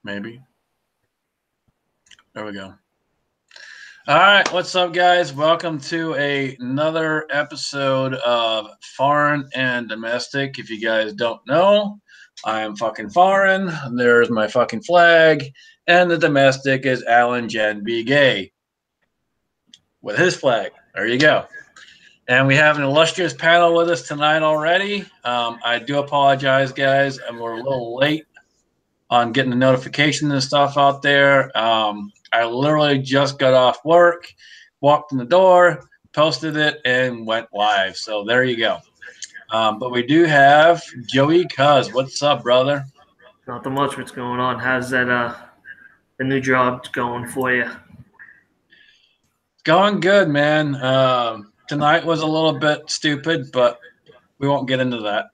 Maybe. There we go. All right, what's up, guys? Welcome to another episode of Foreign and Domestic. If you guys don't know, I am fucking foreign. There's my fucking flag. And the domestic is Alan Jen B. Gay with his flag. There you go. And we have an illustrious panel with us tonight already. I do apologize, guys. We're a little late on getting the notification and stuff out there. I literally just got off work, walked in the door, posted it, and went live. So there you go. But we do have Joey Cuz. What's up, brother? Nothing much. What's going on? How's that the new job going for you? It's going good, man. Tonight was a little bit stupid, but we won't get into that.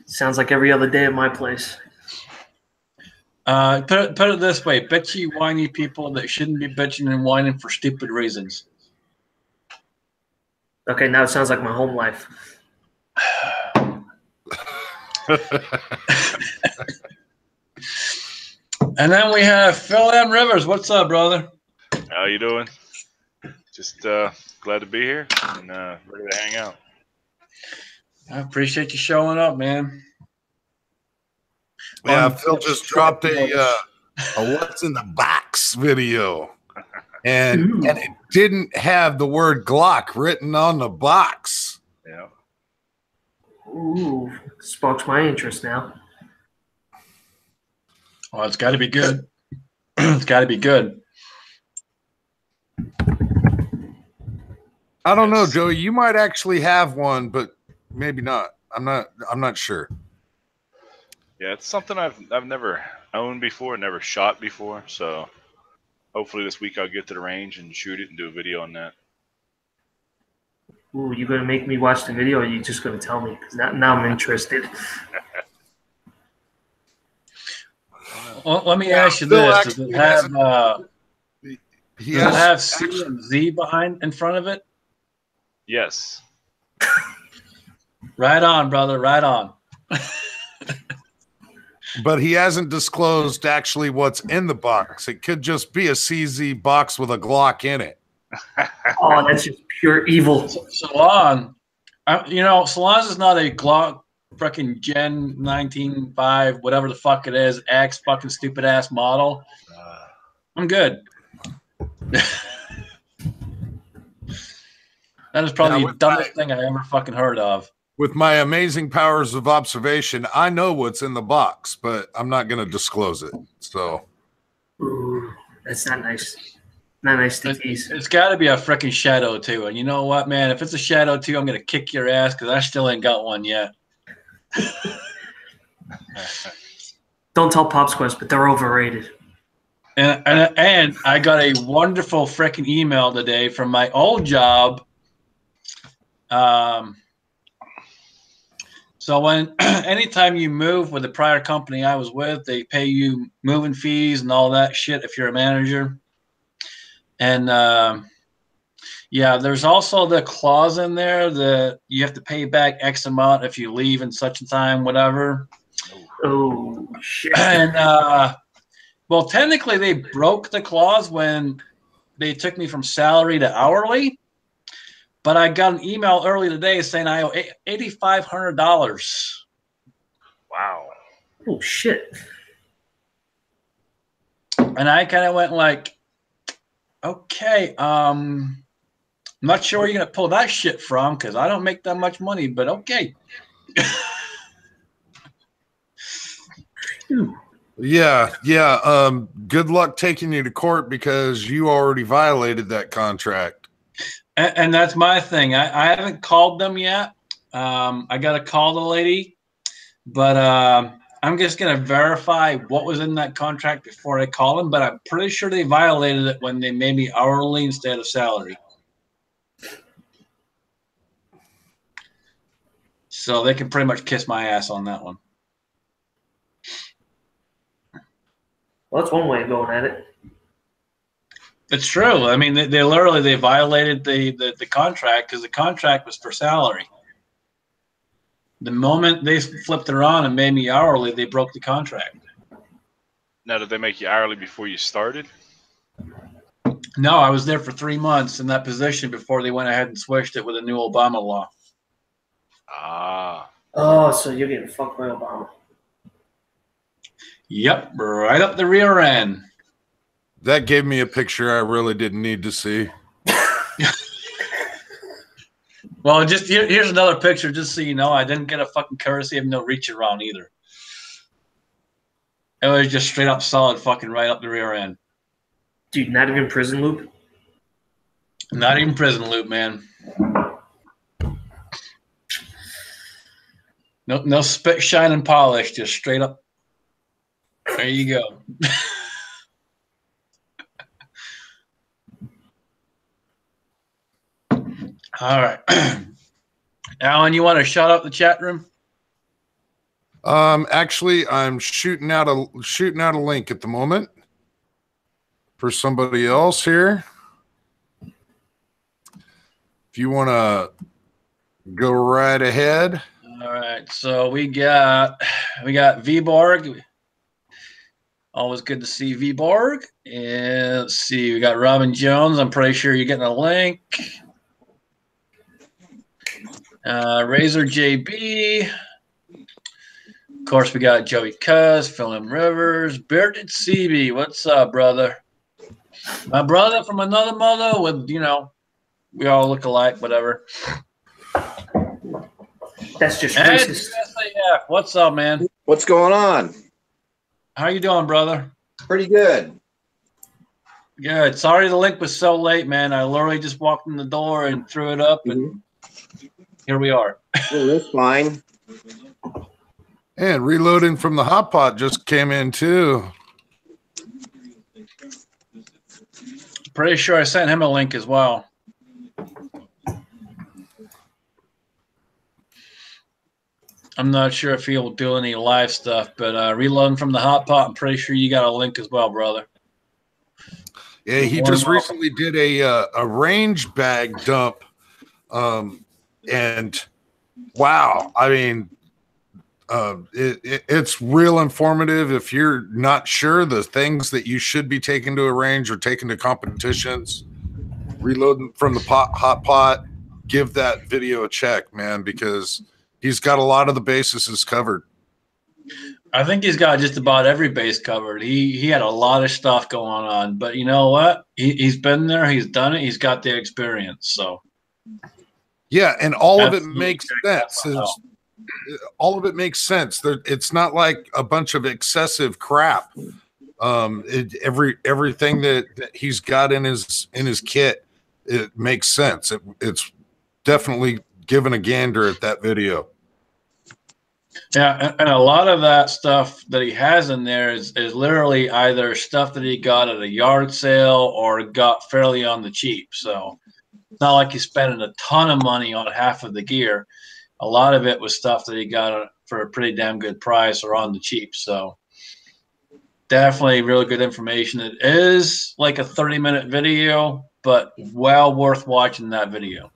Sounds like every other day at my place. Put it this way: bitchy, whiny people that shouldn't be bitching and whining for stupid reasons. Okay, now it sounds like my home life. And then we have Phil M. Rivers. What's up, brother? How you doing? Just glad to be here and ready to hang out. I appreciate you showing up, man. Yeah, Phil just dropped a what's in the box video. And it didn't have the word Glock written on the box. Yeah. Ooh, sparks my interest now. Well, it's got to be good. It's got to be good. I don't know, Joey. You might actually have one, but maybe not. I'm not sure. Yeah, it's something I've never owned before, never shot before. So hopefully this week I'll get to the range and shoot it and do a video on that. Ooh, you gonna make me watch the video, or are you just gonna tell me? Because now I'm interested. Well, let me ask you this: does it have C and Z in front of it? Yes. Right on, brother. Right on. But he hasn't disclosed actually what's in the box. It could just be a CZ box with a Glock in it. Oh, that's just pure evil. Salon, Salon's is not a Glock freaking Gen 19.5, whatever the fuck it is, X fucking stupid ass model. I'm good. That is probably the dumbest thing I ever fucking heard of. With my amazing powers of observation, I know what's in the box, but I'm not going to disclose it. So, ooh, that's not nice. Not nice to tease. It's got to be a freaking Shadow 2. And you know what, man? If it's a Shadow 2, I'm going to kick your ass because I still ain't got one yet. Don't tell Pops Quest, but they're overrated. And I got a wonderful freaking email today from my old job. So anytime you move with the prior company I was with, they pay you moving fees and all that shit if you're a manager. And yeah, there's also the clause in there that you have to pay back X amount if you leave in such a time, whatever. Oh shit. And well, technically they broke the clause when they took me from salary to hourly. But I got an email early today saying I owe $8,500. Wow. Oh shit. And I kind of went like, okay, I'm not sure where you're gonna pull that shit from because I don't make that much money, but okay. Yeah. Good luck taking you to court because you already violated that contract. And that's my thing. I haven't called them yet. I got to call the lady, but I'm just going to verify what was in that contract before I call them. But I'm pretty sure they violated it when they made me hourly instead of salary. So they can pretty much kiss my ass on that one. Well, that's one way of going at it. It's true. I mean, they literally violated the contract because the contract was for salary. The moment they flipped it around and made me hourly, they broke the contract. Now, did they make you hourly before you started? No, I was there for 3 months in that position before they went ahead and switched it with a new Obama law. Ah. Oh, so you're getting fucked by Obama. Yep, right up the rear end. That gave me a picture I really didn't need to see. Well, just here's another picture, just so you know. I didn't get a fucking courtesy of no reach around either. It was just straight up solid fucking right up the rear end. Dude, not even prison loop? Not even prison loop, man. No spit, shine, and polish. Just straight up. There you go. All right. Alan, you want to shout out the chat room? Actually, I'm shooting out a link at the moment for somebody else here. If you want to go right ahead. All right. So we got V-Borg. Always good to see V-Borg. And let's see, we got Robin Jones. I'm pretty sure you're getting a link. Razor JB. Of course, we got Joey Cuz, Philip Rivers, Bearded CB. What's up, brother? My brother from another mother with, we all look alike, whatever. That's just Ed, racist. SAF, what's up, man? What's going on? How you doing, brother? Pretty good. Good. Sorry the link was so late, man. I literally just walked in the door and threw it up, and here we are. Well, that's fine. And reloading from the hot pot just came in too. Pretty sure I sent him a link as well. I'm not sure if he'll do any live stuff, but reloading from the hot pot, I'm pretty sure you got a link as well, brother. Yeah, he just recently did a range bag dump, and wow, I mean, it's real informative. If you're not sure the things that you should be taking to a range or taking to competitions, reloading from the hot pot, give that video a check, man, because he's got a lot of the bases covered. I think he's got just about every base covered. He had a lot of stuff going on, but you know what? He's been there. He's done it. He's got the experience. So yeah, and all of it makes sense. All of it makes sense. It's not like a bunch of excessive crap. Everything that he's got in his kit, it makes sense. It's definitely given a gander at that video. Yeah, and a lot of that stuff that he has in there is literally either stuff that he got at a yard sale or got fairly on the cheap. So it's not like he's spending a ton of money on half of the gear. A lot of it was stuff that he got for a pretty damn good price or on the cheap. So definitely really good information. It is like a 30-minute video, but well worth watching that video.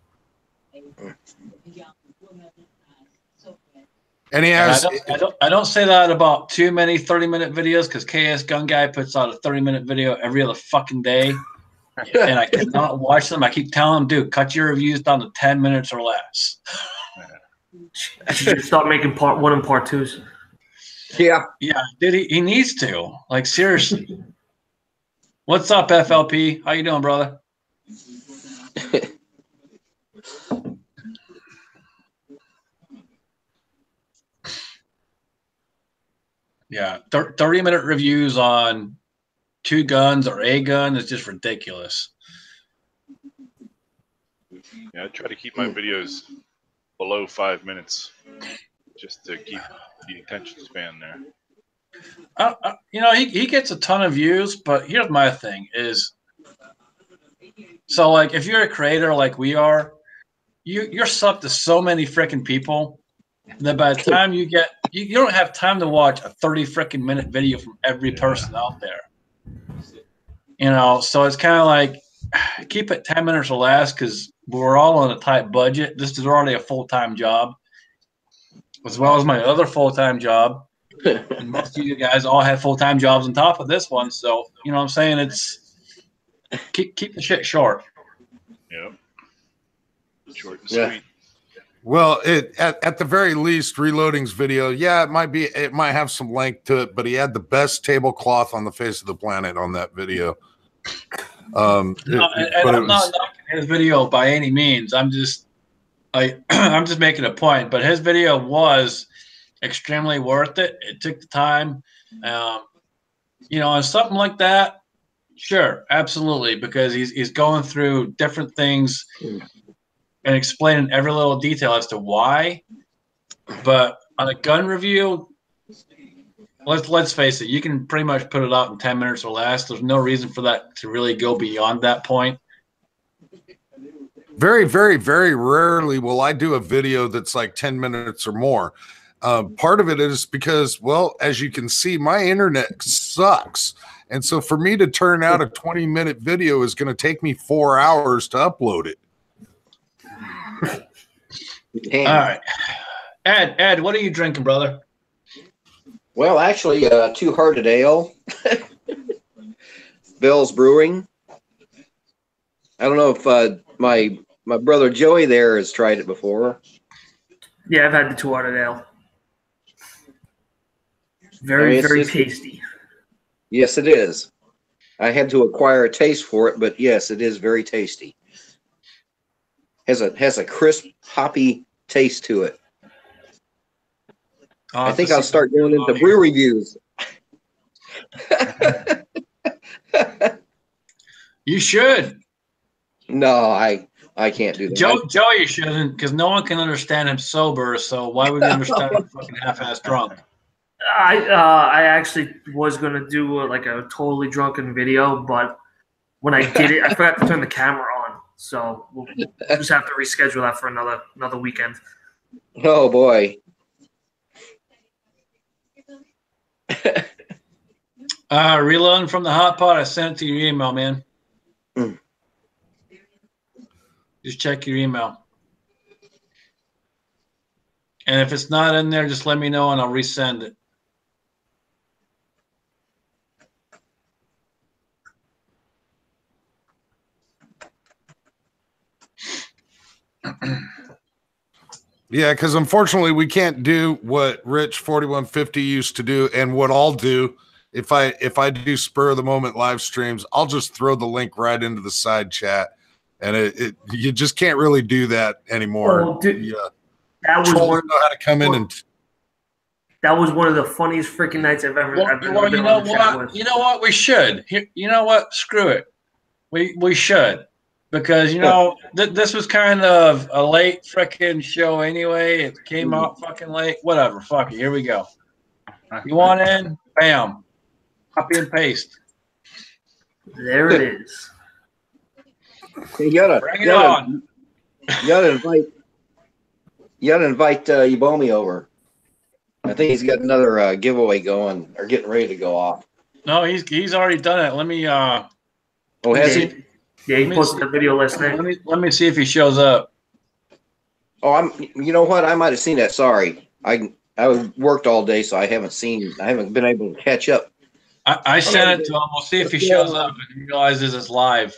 And he has. I don't say that about too many 30-minute videos because KS Gun Guy puts out a 30-minute video every other fucking day, and I cannot watch them. I keep telling him, dude, cut your reviews down to 10 minutes or less. I should just start making part 1 and part 2s. Yeah. Yeah, dude, he needs to. Like, seriously. What's up, FLP? How you doing, brother? Yeah, 30-minute reviews on 2 guns or a gun is just ridiculous. Yeah, I try to keep my videos below 5 minutes just to keep the attention span there. He gets a ton of views, but here's my thing is, so like if you're a creator like we are, you're sucked to so many freaking people that by the time you get, you don't have time to watch a 30 freaking minute video from every person out there. So it's kind of like keep it 10 minutes or less because we're all on a tight budget. This is already a full-time job as well as my other full-time job. And most of you guys all have full-time jobs on top of this one, so you know what I'm saying? It's keep the shit short. Yep. Short and Yeah. sweet. Well, at the very least, Reloading's video, yeah, it might have some length to it, but he had the best tablecloth on the face of the planet on that video. No, and I'm not knocking his video by any means. I'm just I'm just making a point. But his video was extremely worth it. It took the time. You know, and something like that, sure, absolutely, because he's going through different things and explaining every little detail as to why. But on a gun review, let's face it, you can pretty much put it out in 10 minutes or less. There's no reason for that to really go beyond that point. Very, very, very rarely will I do a video that's like 10 minutes or more. Part of it is because, well, as you can see, my internet sucks. And so for me to turn out a 20-minute video is going to take me 4 hours to upload it. Damn. All right. Ed, what are you drinking, brother? Well, actually, Two Hearted Ale. Bell's Brewing. I don't know if my brother Joey there has tried it before. Yeah, I've had the 2-hearted ale. Very, very tasty. Yes, it is. I had to acquire a taste for it, but yes, it is very tasty. Has a crisp, hoppy taste to it. I think I'll start going into brew reviews. You should. No, I can't do that. Joey shouldn't, because no one can understand him sober. So why would we understand him fucking half-ass drunk? I actually was gonna do like a totally drunken video, but when I did it, I forgot to turn the camera on. So we'll just have to reschedule that for another weekend. Oh boy. Reloading from the hot pot. I sent it to your email, man. Mm. Just check your email. And if it's not in there, just let me know and I'll resend it. Yeah, because unfortunately we can't do what Rich 4150 used to do, and what I'll do if I do spur of the moment live streams, I'll just throw the link right into the side chat, and you just can't really do that anymore. Oh, dude, yeah, that was trolls know how to come in and. That was one of the funniest freaking nights I've ever. Well, you know what? You know what? We should. You know what? Screw it. We should. Because, you know, this was kind of a late freaking show anyway. It came out fucking late. Whatever. Fuck it. Here we go. You want in? Bam. Copy and paste. There it is. You gotta invite Ubomi over. I think he's got another giveaway going or getting ready to go off. No, he's already done it. Let me Oh, has he? Yeah, he posted a video last night. Let me see if he shows up. Oh, you know what? I might have seen that. Sorry. I worked all day, so I haven't been able to catch up. I sent it to him. We'll see if he shows up and he realizes it's live.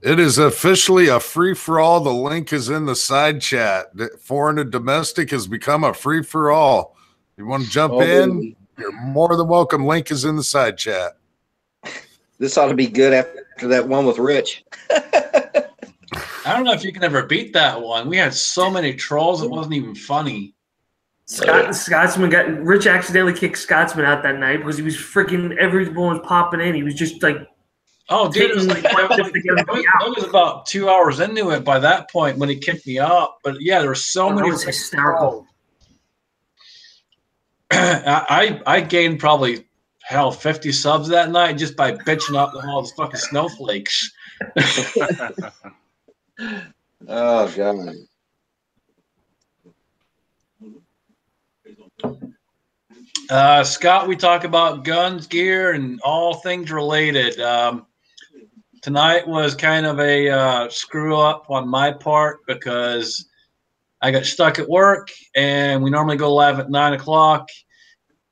It is officially a free-for-all. The link is in the side chat. Foreign and domestic has become a free-for-all. You want to jump in? You're more than welcome. Link is in the side chat. This ought to be good after that one with Rich. I don't know if you can ever beat that one. We had so many trolls, it wasn't even funny. Scotsman Rich accidentally kicked Scotsman out that night because he was freaking everyone was popping in. He was just like, oh, dude, it was about 2 hours into it by that point when he kicked me out. But yeah, there were so many. It was hysterical. I gained probably 50 subs that night just by bitching out all the fucking snowflakes. Oh god. Scott, we talk about guns, gear, and all things related. tonight was kind of a screw up on my part because I got stuck at work, and we normally go live at 9 o'clock.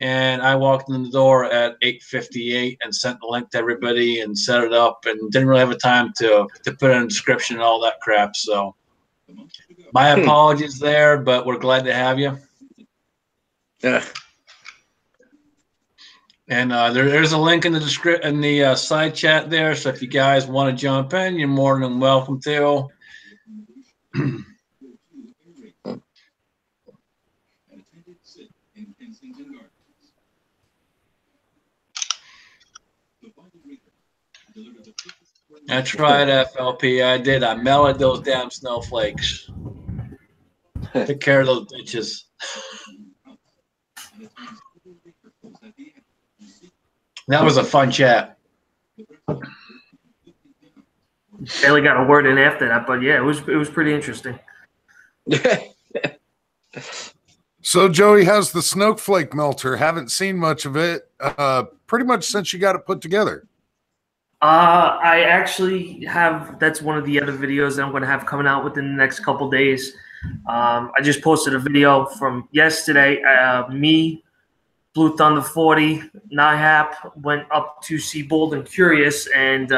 And I walked in the door at 8:58 and sent the link to everybody and set it up, and didn't really have a time to put in a description and all that crap. So my apologies there, but we're glad to have you. Yeah. And there's a link in the side chat there. So if you guys want to jump in, you're more than welcome to. I tried FLP. I did. I melted those damn snowflakes. Took care of those bitches. That was a fun chat. Barely got a word in after that, but yeah, it was pretty interesting. So Joey, how's the snowflake melter? Haven't seen much of it. Pretty much since you got it put together. I actually have. That's one of the other videos that I'm going to have coming out within the next couple days. I just posted a video from yesterday. Me, Blue Thunder 40, NIHAP went up to see Bold and Curious, and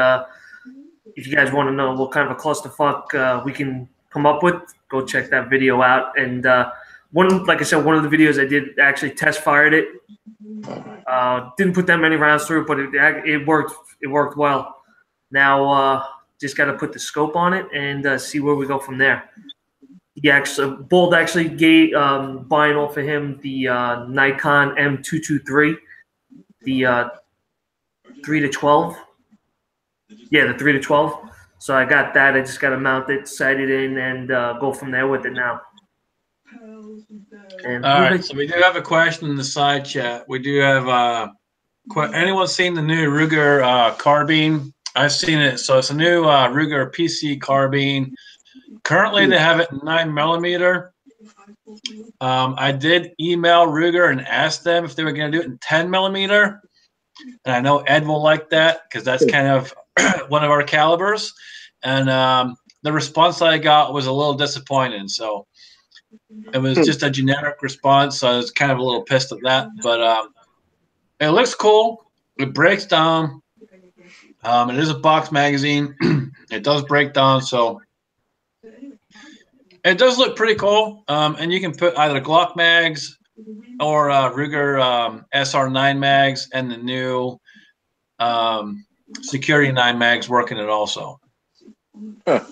if you guys want to know what kind of a clusterfuck we can come up with, go check that video out. And like I said, one of the videos I did actually test fired it. Didn't put that many rounds through, but it worked. It worked well. Now just got to put the scope on it and see where we go from there. Bold actually gave buying off of him the Nikon M223, the 3-12. Yeah, the 3-12. So I got that. I just got to mount it, sight it in, and go from there with it now. And all right, so we do have a question in the side chat. We do have anyone seen the new Ruger carbine? I've seen it. So it's a new Ruger PC carbine. Currently, they have it in 9mm. I did email Ruger and ask them if they were going to do it in 10mm. And I know Ed will like that because that's kind of one of our calibers. And the response I got was a little disappointing. So it was just a generic response. So I was kind of a little pissed at that. But it looks cool. It breaks down. It is a box magazine. It does break down. So it does look pretty cool. And you can put either Glock mags or Ruger SR9 mags and the new Security 9 mags working it also. Huh.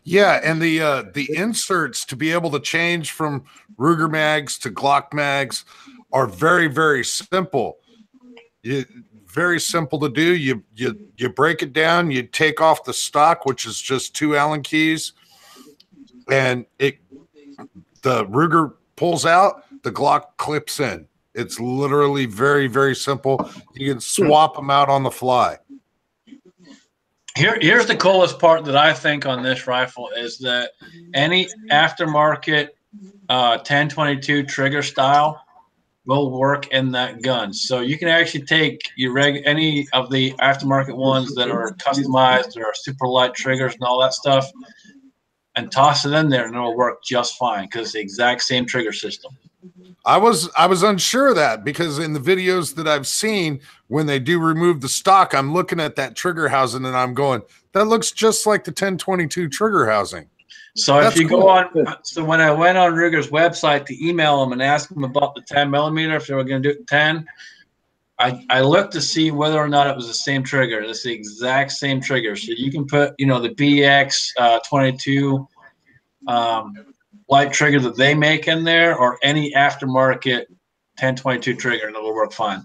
Yeah, and the inserts to be able to change from Ruger mags to Glock mags are very, very simple. Very simple to do. You break it down, you take off the stock, which is just 2 Allen keys, and the Ruger pulls out, the Glock clips in. It's literally very, very simple. You can swap them out on the fly. Here's the coolest part that I think on this rifle is that any aftermarket 1022 trigger style will work in that gun. So you can actually take any of the aftermarket ones that are customized or super light triggers and all that stuff and toss it in there and it'll work just fine because it's the exact same trigger system. I was unsure of that because in the videos that I've seen, when they do remove the stock, I'm looking at that trigger housing and I'm going, that looks just like the 1022 trigger housing. So if you go on, so when I went on Ruger's website to email them and ask them about the 10mm, if they were going to do it 10, I looked to see whether or not it was the same trigger. It's the exact same trigger. So you can put, the BX 22 light trigger that they make in there or any aftermarket 1022 trigger and it'll work fine.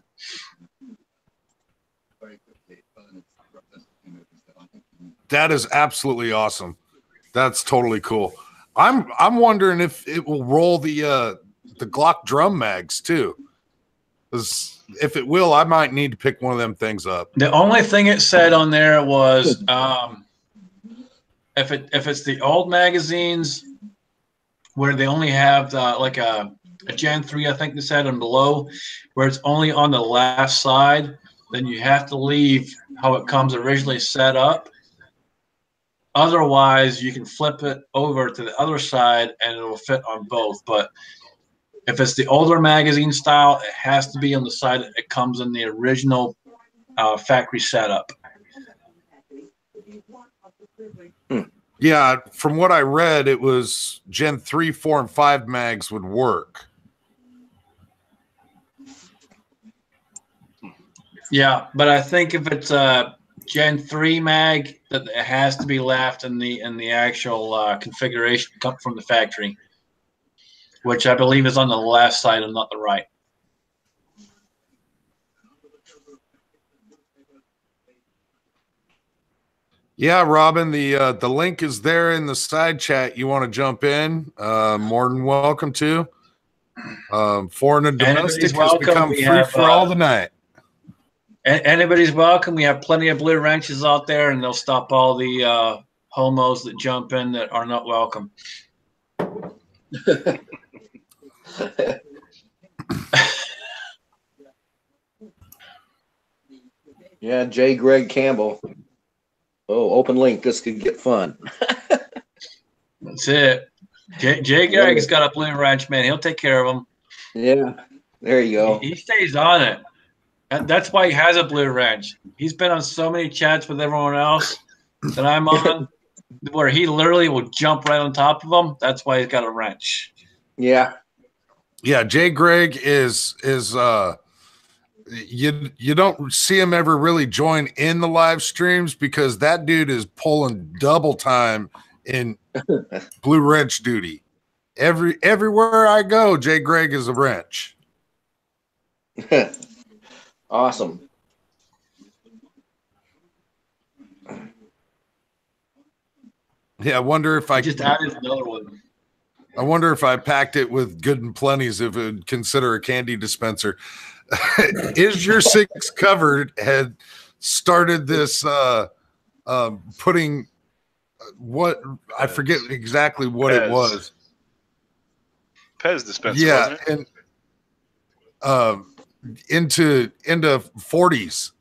That is absolutely awesome. That's totally cool. I'm wondering if it will roll the Glock drum mags too. Because if it will, I might need to pick one of them things up. The only thing it said on there was if it's the old magazines where they only have like a Gen 3, I think they said, and below, where it's only on the left side, then you have to leave how it comes originally set up. Otherwise, you can flip it over to the other side and it will fit on both. But if it's the older magazine style, it has to be on the side that it comes in the original factory setup. Yeah, from what I read, it was Gen 3, 4, and 5 mags would work. Yeah, but I think if it's a Gen 3 mag, that it has to be left in the actual configuration come from the factory, which I believe is on the left side and not the right. Yeah, Robin, the link is there in the side chat. You want to jump in? More than welcome to. Foreign and domestic has become free for all the night. Anybody's welcome. We have plenty of blue wrenches out there, and they'll stop all the homos that jump in that are not welcome. Yeah, J. Greg Campbell. Oh, open link. This could get fun. That's it. Jay Greg's got a blue wrench, man. He'll take care of them. Yeah, there you go. He stays on it. That's why he has a blue wrench. He's been on so many chats with everyone else that I'm on where he literally will jump right on top of them. That's why he's got a wrench. Yeah. Yeah, Jay Greg is you don't see him ever really join in the live streams because that dude is pulling double time in blue wrench duty. Everywhere I go, Jay Greg is a wrench. Awesome. Yeah, I wonder if I just added another one. I wonder if I packed it with Good and Plenty's if it would consider a candy dispenser. Is Your Six Covered had started this putting what I forget exactly what Pez. It was. Pez dispenser, Yeah, wasn't it? and into 40s,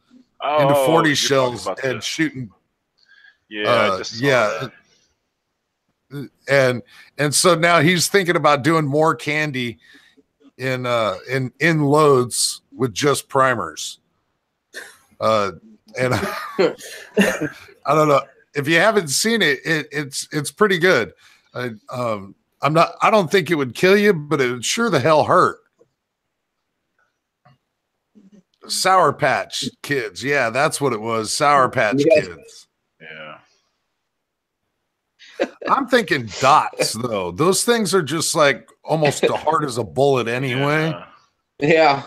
into 40 shells and shooting. Yeah, I just saw that. And so now he's thinking about doing more candy in loads with just primers. And I don't know if you haven't seen it. It's pretty good. I don't think it would kill you, but it would sure the hell hurt. Sour Patch Kids. Yeah, that's what it was. Sour Patch Kids. Yeah. I'm thinking dots, though. Those things are just like almost as hard as a bullet anyway. Yeah.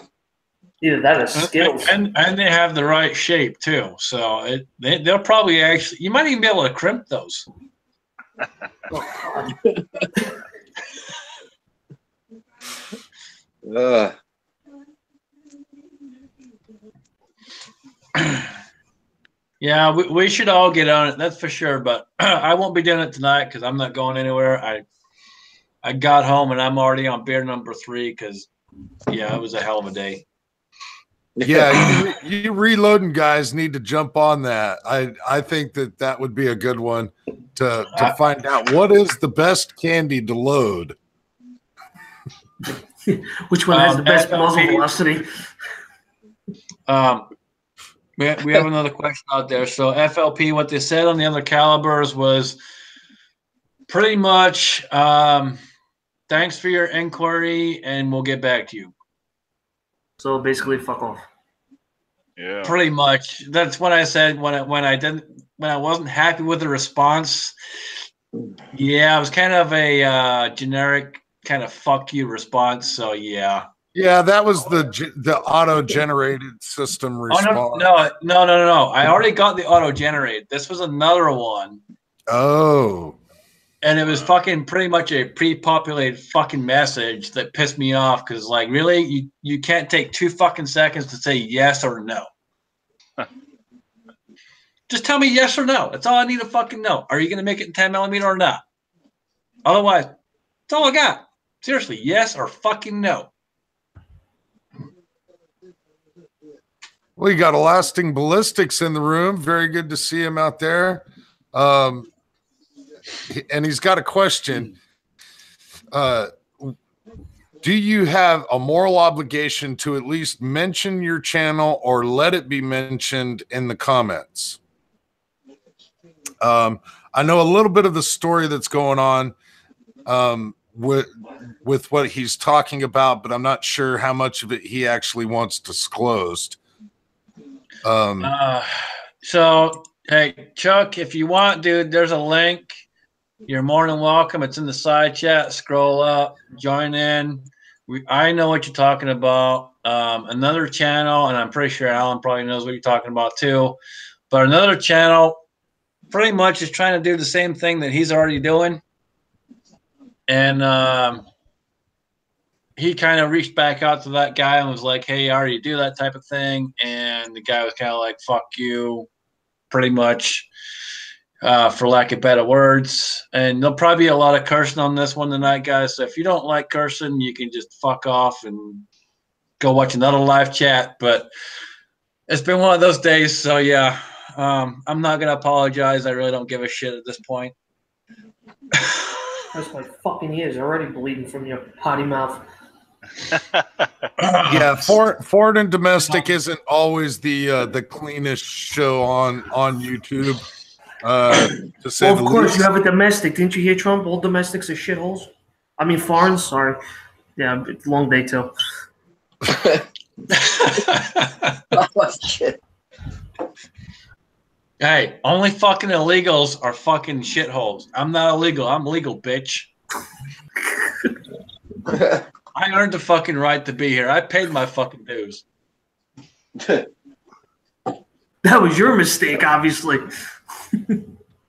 Either that or Skittles. And they have the right shape, too. So they'll probably actually – you might even be able to crimp those. Yeah, we should all get on it. That's for sure. But I won't be doing it tonight because I'm not going anywhere. I got home and I'm already on beer number 3 because, yeah, it was a hell of a day. Yeah, you reloading guys need to jump on that. I think that would be a good one to find out what is the best candy to load. Which one has the best muzzle velocity? We have another question out there. So FLP, what they said on the other calibers was pretty much thanks for your inquiry and we'll get back to you. So basically, fuck off. Yeah. Pretty much. That's what I said when I wasn't happy with the response. Yeah, it was kind of a generic kind of fuck you response. So yeah. Yeah, that was the auto-generated system response. Oh, no. I already got the auto-generated. This was another one. Oh. And it was fucking pretty much a pre-populated fucking message that pissed me off because, like, really? You can't take 2 fucking seconds to say yes or no. Just tell me yes or no. That's all I need to fucking know. Are you going to make it in 10 millimeter or not? Otherwise, that's all I got. Seriously, yes or fucking no. We got Elastic Ballistics in the room. Very good to see him out there. And he's got a question. Do you have a moral obligation to at least mention your channel or let it be mentioned in the comments? I know a little bit of the story that's going on with what he's talking about, but I'm not sure how much of it he actually wants disclosed. So, hey, Chuck, if you want, dude, there's a link. You're more than welcome. It's in the side chat. Scroll up, join in. I know what you're talking about. Another channel, and I'm pretty sure Alan probably knows what you're talking about too, but another channel pretty much is trying to do the same thing that he's already doing. And he kind of reached back out to that guy and was like, hey, I already do that type of thing. And the guy was kind of like, fuck you, pretty much, for lack of better words. And there'll probably be a lot of cursing on this one tonight, guys. So if you don't like cursing, you can just fuck off and go watch another live chat. But it's been one of those days. So, yeah, I'm not going to apologize. I really don't give a shit at this point. That's my fucking ears already bleeding from your potty mouth. Yeah, foreign and domestic isn't always the cleanest show on YouTube. To say Well, of course, least. you have a domestic. Didn't you hear Trump? All domestics are shitholes. I mean, foreign. Sorry. Yeah, it's a long day too. Oh, shit. Hey, only fucking illegals are fucking shitholes. I'm not illegal. I'm legal, bitch. I earned the fucking right to be here. I paid my fucking dues. That was your mistake, obviously.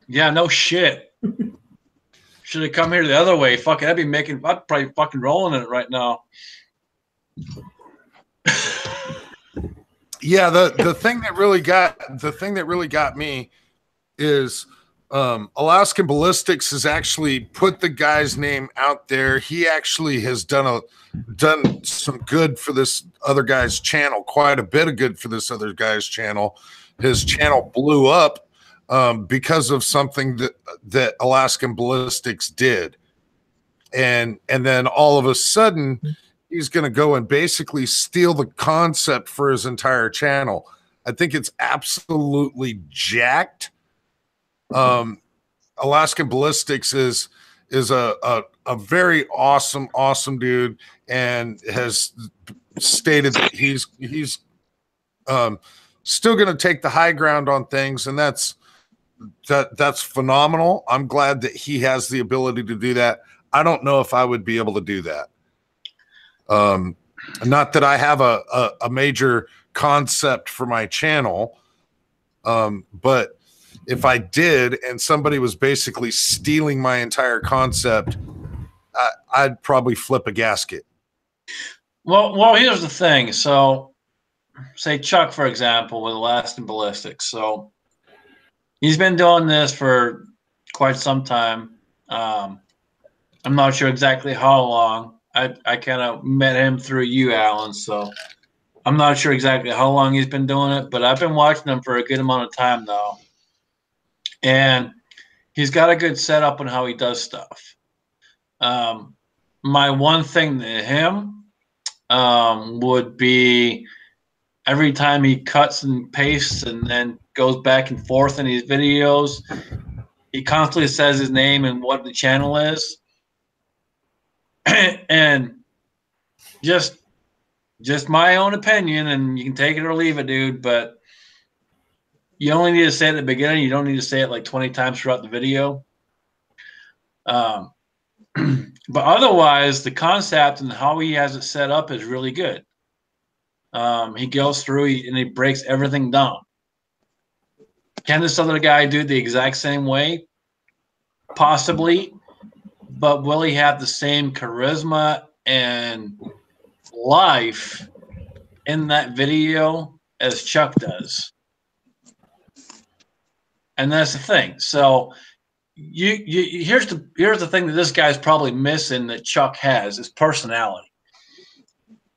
Yeah, no shit. Should have come here the other way. Fuck it, I'd probably fucking rolling in it right now. Yeah, the thing that really got me is Alaskan Ballistics has actually put the guy's name out there. He actually has done some good for this other guy's channel, quite a bit of good for this other guy's channel. His channel blew up because of something that Alaskan Ballistics did, and then all of a sudden he's going to go and basically steal the concept for his entire channel. I think it's absolutely jacked. Alaskan Ballistics is a very awesome dude, and has stated that he's still going to take the high ground on things, and that's phenomenal. I'm glad that he has the ability to do that. I don't know if I would be able to do that. Not that I have a major concept for my channel, but if I did and somebody was basically stealing my entire concept, I'd probably flip a gasket. Well, here's the thing. So, say Chuck, for example, with Elastic Ballistics. So, he's been doing this for quite some time. I'm not sure exactly how long. I kind of met him through you, Alan. So, I'm not sure exactly how long he's been doing it, but I've been watching him for a good amount of time now. And he's got a good setup on how he does stuff. My one thing to him would be every time he cuts and pastes and then goes back and forth in these videos, he constantly says his name and what the channel is. And just my own opinion, and you can take it or leave it, dude, but you only need to say it at the beginning. You don't need to say it like 20 times throughout the video. But otherwise, the concept and how he has it set up is really good. He goes through and he breaks everything down. Can this other guy do it the exact same way? Possibly. But will he have the same charisma and life in that video as Chuck does? And that's the thing. So here's the thing that this guy's probably missing that Chuck has is personality.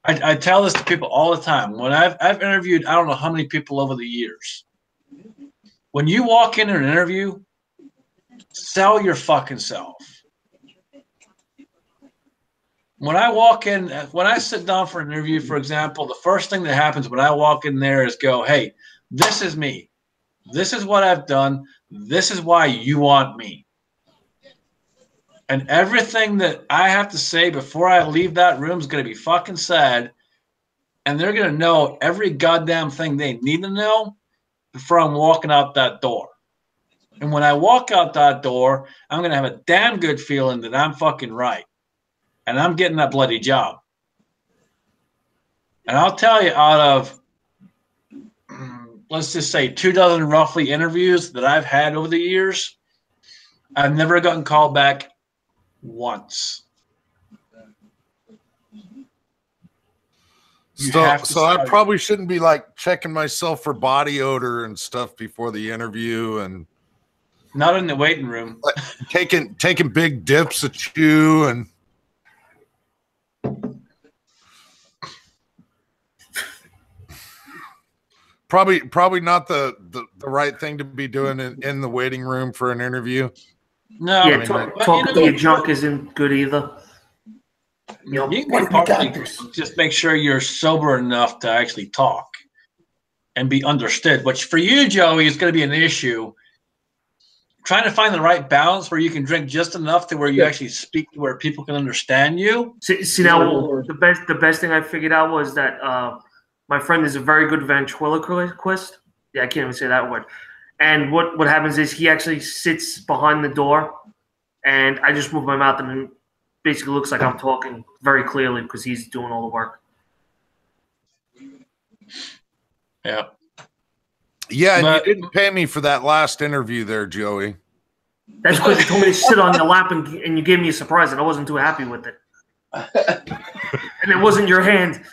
I tell this to people all the time. When I've interviewed, I don't know how many people over the years. When you walk into an interview, sell your fucking self. When I sit down for an interview, for example, the first thing that happens when I walk in there is go, hey, this is me. This is what I've done. This is why you want me. And everything that I have to say before I leave that room is going to be fucking sad. And they're going to know every goddamn thing they need to know before I'm walking out that door. And when I walk out that door, I'm going to have a damn good feeling that I'm fucking right. And I'm getting that bloody job. And I'll tell you, out of, let's just say 24 roughly interviews that I've had over the years, I've never gotten called back once. So I probably shouldn't be like checking myself for body odor and stuff before the interview, and not in the waiting room. Like taking big dips at you, and probably not the right thing to be doing in the waiting room for an interview. No, yeah, talking to your junk isn't good either. You can just make sure you're sober enough to actually talk and be understood. Which for you, Joey, is going to be an issue. Trying to find the right balance where you can drink just enough to where you actually speak to where people can understand you. See now, the best thing I figured out was that my friend is a very good ventriloquist. Yeah, I can't even say that word. And what happens is he actually sits behind the door, and I just move my mouth, and it basically looks like I'm talking very clearly because he's doing all the work. Yeah. Yeah, and you didn't pay me for that last interview there, Joey. That's because you told me to sit on your lap, and you gave me a surprise, and I wasn't too happy with it. And it wasn't your hand.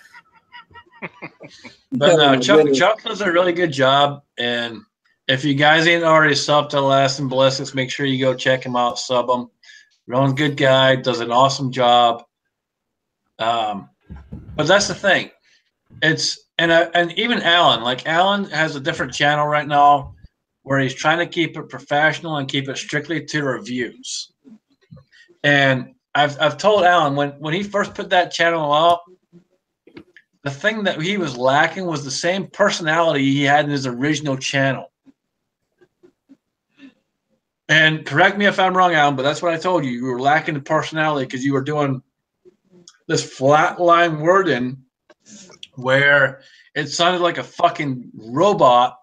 But no, Chuck does a really good job, and if you guys ain't already subbed to Last and Blessings, make sure you go check him out, sub him. Ron's a good guy, does an awesome job. But that's the thing. And even Alan, like Alan has a different channel right now where he's trying to keep it professional and keep it strictly to reviews. And I've told Alan when he first put that channel up, the thing that he was lacking was the same personality he had in his original channel. And correct me if I'm wrong, Alan, but that's what I told you. You were lacking the personality because you were doing this flatline wording where it sounded like a fucking robot.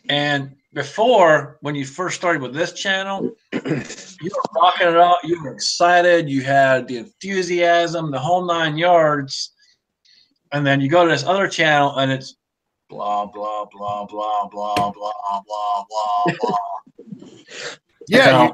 And before, when you first started with this channel, you were rocking it out. You were excited. You had the enthusiasm, the whole 9 yards. And then you go to this other channel, and it's blah, blah, blah, blah, blah, blah, blah, blah, blah. Yeah,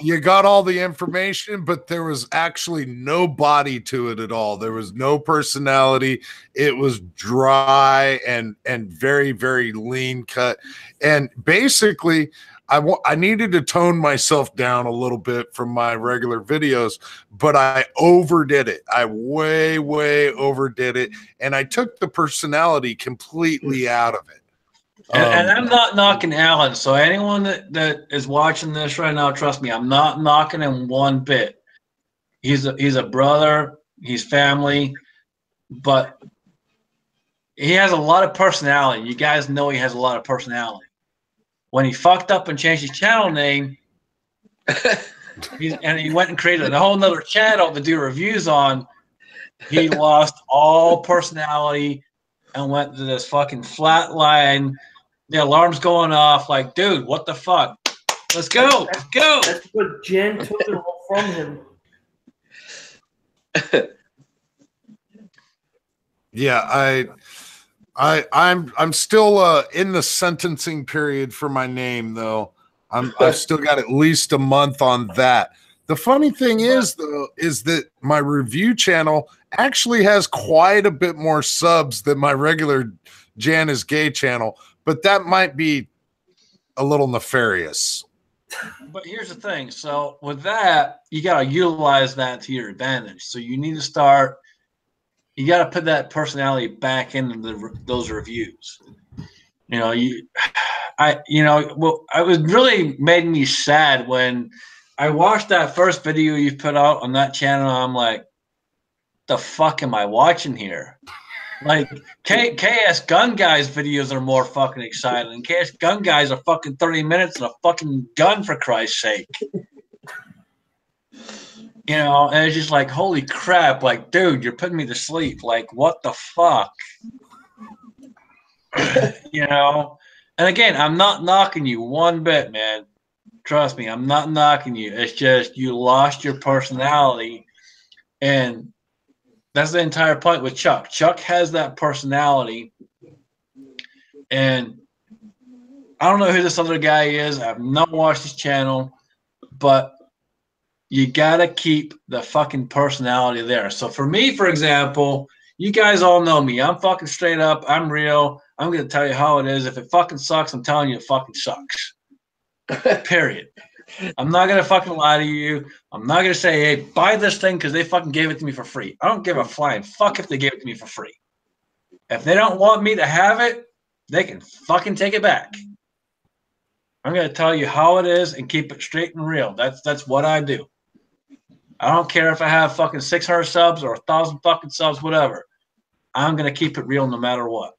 you got all the information, but there was actually no body to it at all. There was no personality. It was dry and very, very lean cut. And basically, I needed to tone myself down a little bit from my regular videos, but I overdid it. I way, way overdid it, and I took the personality completely out of it. And I'm not knocking Alan. So anyone that is watching this right now, trust me, I'm not knocking him one bit. He's a brother. He's family. But he has a lot of personality. You guys know he has a lot of personality. When he fucked up and changed his channel name, and he went and created a whole nother channel to do reviews on, he lost all personality and went to this fucking flat line. The alarm's going off like, dude, what the fuck? Let's go. Let's go. That's what Jen took it all from him. Yeah, I'm still in the sentencing period for my name, though. I've still got at least a month on that. The funny thing is, though, is that my review channel actually has quite a bit more subs than my regular Jan is Gay channel, but that might be a little nefarious. But here's the thing. So with that, you got to utilize that to your advantage. So you need to start you got to put that personality back into those reviews. You know, it was really made me sad when I watched that first video you put out on that channel. I'm like, the fuck am I watching here? Like, KS Gun Guy's videos are more fucking exciting. And KS Gun Guys are fucking 30 minutes and a fucking gun, for Christ's sake. You know, and it's just like, holy crap. Like, dude, you're putting me to sleep. Like, what the fuck? You know? And again, I'm not knocking you one bit, man. Trust me, I'm not knocking you. It's just you lost your personality. And that's the entire point with Chuck. Chuck has that personality. And I don't know who this other guy is. I've not watched his channel. But you got to keep the fucking personality there. So for me, for example, you guys all know me. I'm fucking straight up. I'm real. I'm going to tell you how it is. If it fucking sucks, I'm telling you it fucking sucks. Period. I'm not going to fucking lie to you. I'm not going to say, hey, buy this thing because they fucking gave it to me for free. I don't give a flying fuck if they gave it to me for free. If they don't want me to have it, they can fucking take it back. I'm going to tell you how it is and keep it straight and real. That's what I do. I don't care if I have fucking 600 subs or 1,000 fucking subs, whatever. I'm going to keep it real no matter what.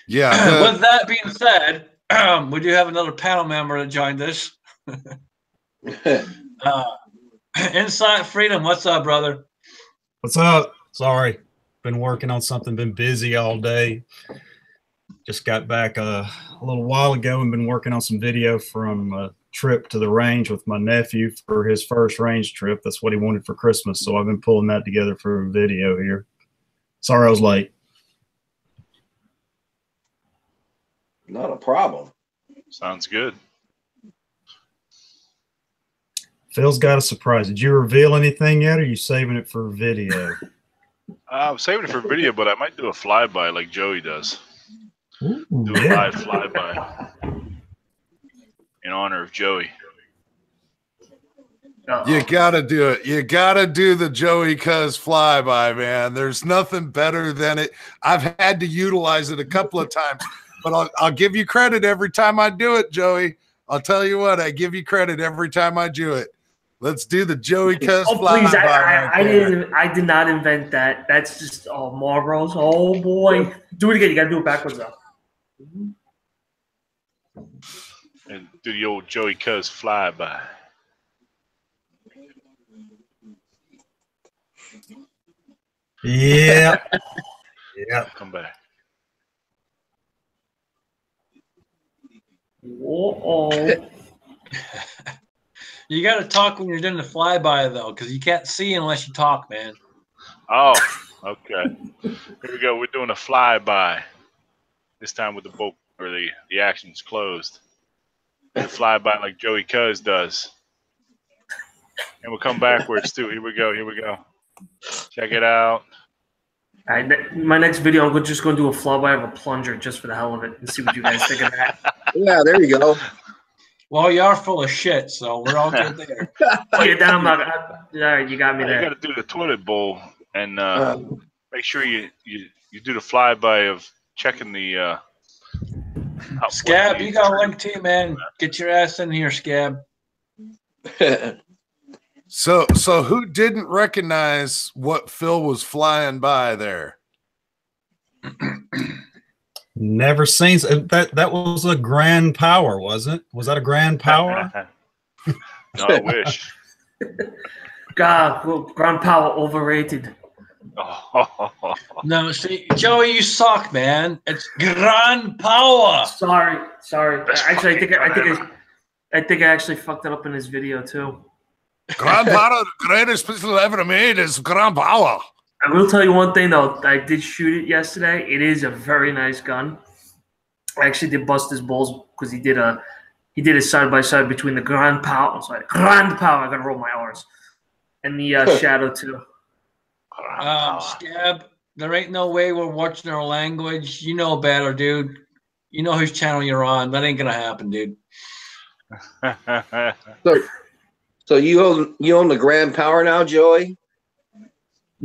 Yeah. With that being said, we do have another panel member that joined us. Insight Freedom, what's up, brother? What's up? Sorry, been working on something, been busy all day. Just got back a little while ago and been working on some video from a trip to the range with my nephew for his first range trip. That's what he wanted for Christmas, so I've been pulling that together for a video here. Sorry I was late. Not a problem. Sounds good. Phil's got a surprise. Did you reveal anything yet, or are you saving it for video? I'm saving it for video, but I might do a flyby like Joey does. Ooh, Do a live flyby in honor of Joey. You gotta do it. You gotta do the Joey Cuz flyby, man. There's nothing better than it. I've had to utilize it a couple of times, but I'll give you credit every time I do it, Joey. I'll tell you what, I give you credit every time I do it. Let's do the Joey Cuz flyby. Please, I did not invent that. That's just Marlboros. Oh boy, do it again. You gotta do it backwards though. And do the old Joey Cuz flyby. Yeah. Yeah. Come back. Uh-oh. You got to talk when you're doing the flyby, though, because you can't see unless you talk, man. Oh, okay. Here we go. We're doing a flyby. This time with the boat or the action's closed. The flyby like Joey Cuz does. And we'll come backwards too. Here we go. Here we go. Check it out. All right, my next video, I'm just going to do a flyby of a plunger just for the hell of it and see what you guys think of that. Yeah, there you go. Well, you are full of shit, so we're all good there. Yeah, then I'm not. All right, you got me You there. got to do the toilet bowl and make sure you do the flyby of checking the. Scab, you got a link too, man. Get your ass in here, Scab. So who didn't recognize what Phil was flying by there? Never seen that was a Grand Power, wasn't it? Was that a Grand Power? No, I wish. God, well, Grand Power overrated. Oh. No, see, Joey, you suck, man. It's Grand Power. Sorry. That's Actually, fucking I think I actually fucked it up in his video too. Grand Power, the greatest pistol ever made is Grand Power. I will tell you one thing though. I did shoot it yesterday. It is a very nice gun. I actually did bust his balls because he did a side by side between the Grand Power. Grand Power. I gotta roll my R's. And the Shadow too. Scab, there ain't no way we're watching our language. You know better, dude. You know whose channel you're on. That ain't gonna happen, dude. So you own the Grand Power now, Joey?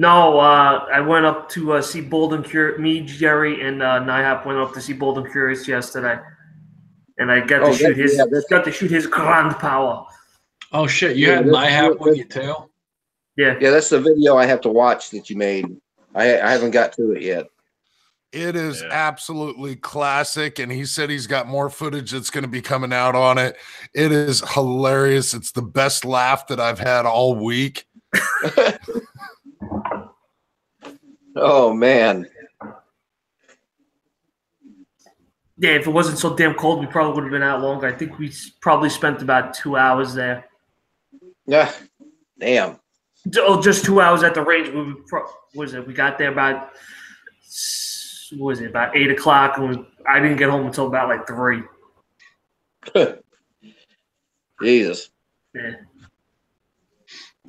No, I went up to see Bold and Curious. Me, Jerry, and Nihap went up to see Bold and Curious yesterday, and I got to shoot his grand power. Oh shit! You had MyHap with you too? Yeah. Yeah, that's the video I have to watch that you made. I haven't got to it yet. It is absolutely classic, and he said he's got more footage that's going to be coming out on it. It is hilarious. It's the best laugh that I've had all week. Oh man. Yeah, if it wasn't so damn cold, we probably would have been out longer. I think we probably spent about 2 hours there. Yeah. Damn. Oh, just 2 hours at the range. We got there about about 8 o'clock, and I didn't get home until about like 3. Jesus. Yeah.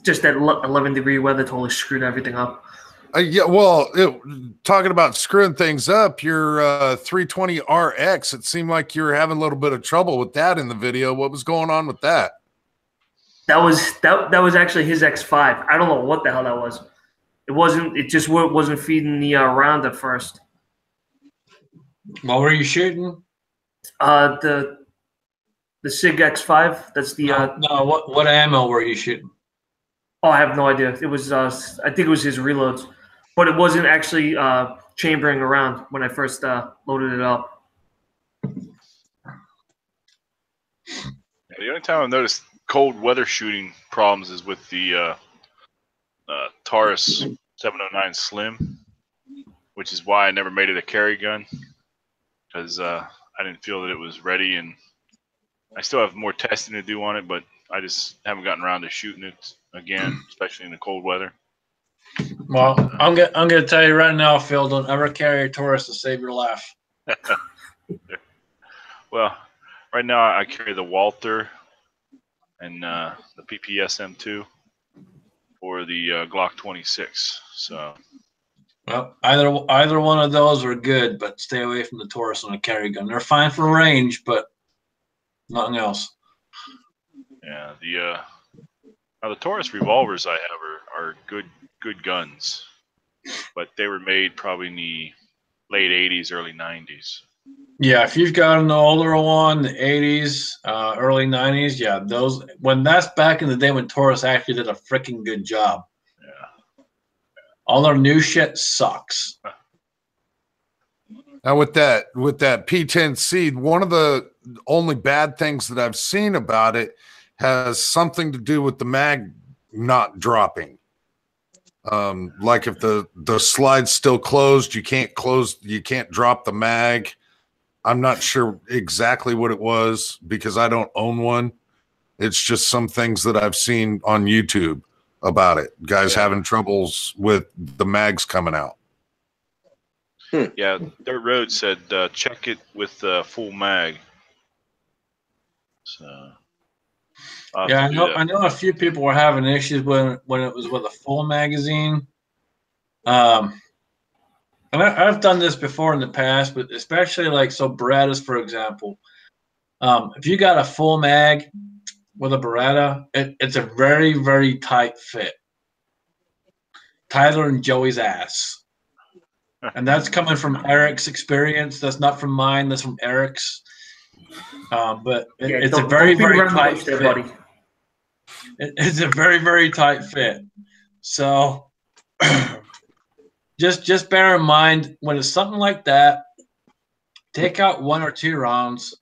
Just that 11-degree weather totally screwed everything up. Yeah, well, talking about screwing things up, your 320 RX, it seemed like you were having a little bit of trouble with that in the video. What was going on with that? That was actually his X5. I don't know what the hell that was. It just wasn't feeding the round at first. What were you shooting? The SIG X5. That's the no. What ammo were you shooting? Oh, I have no idea. It was I think it was his reloads, but it wasn't actually chambering around when I first loaded it up. The only time I've noticed cold weather shooting problems is with the Taurus 709 Slim, which is why I never made it a carry gun, because I didn't feel that it was ready, and I still have more testing to do on it, but I just haven't gotten around to shooting it again, especially in the cold weather. Well, I'm gonna tell you right now, Phil, don't ever carry a Taurus to save your life. Well, right now I carry the Walther and the PPSM2 or the Glock 26. So, well, either one of those are good, but stay away from the Taurus on a carry gun. They're fine for range, but nothing else. Yeah, the Taurus revolvers I have are good guns, but they were made probably in the late 80s, early 90s. Yeah, if you've got an older one, the 80s, early 90s, yeah, those that's back in the day when Taurus actually did a freaking good job. Yeah. All their new shit sucks. Now with that P10 seed, one of the only bad things that I've seen about it has something to do with the mag not dropping. Like if the slide's still closed, you can't drop the mag. I'm not sure exactly what it was because I don't own one. It's just some things that I've seen on YouTube about it. Guys having troubles with the mags coming out. Yeah, Dirt Road said check it with full mag. So yeah, I know a few people were having issues when it was with a full magazine. And I've done this before in the past, but especially like Berettas, for example. If you got a full mag with a Beretta, it's a very, very tight fit. Tyler and Joey's ass. And that's coming from Eric's experience. That's not from mine. That's from Eric's. But it's a very, very tight fit. Buddy. It's a very, very tight fit. So just bear in mind when it's something like that, take out 1 or 2 rounds,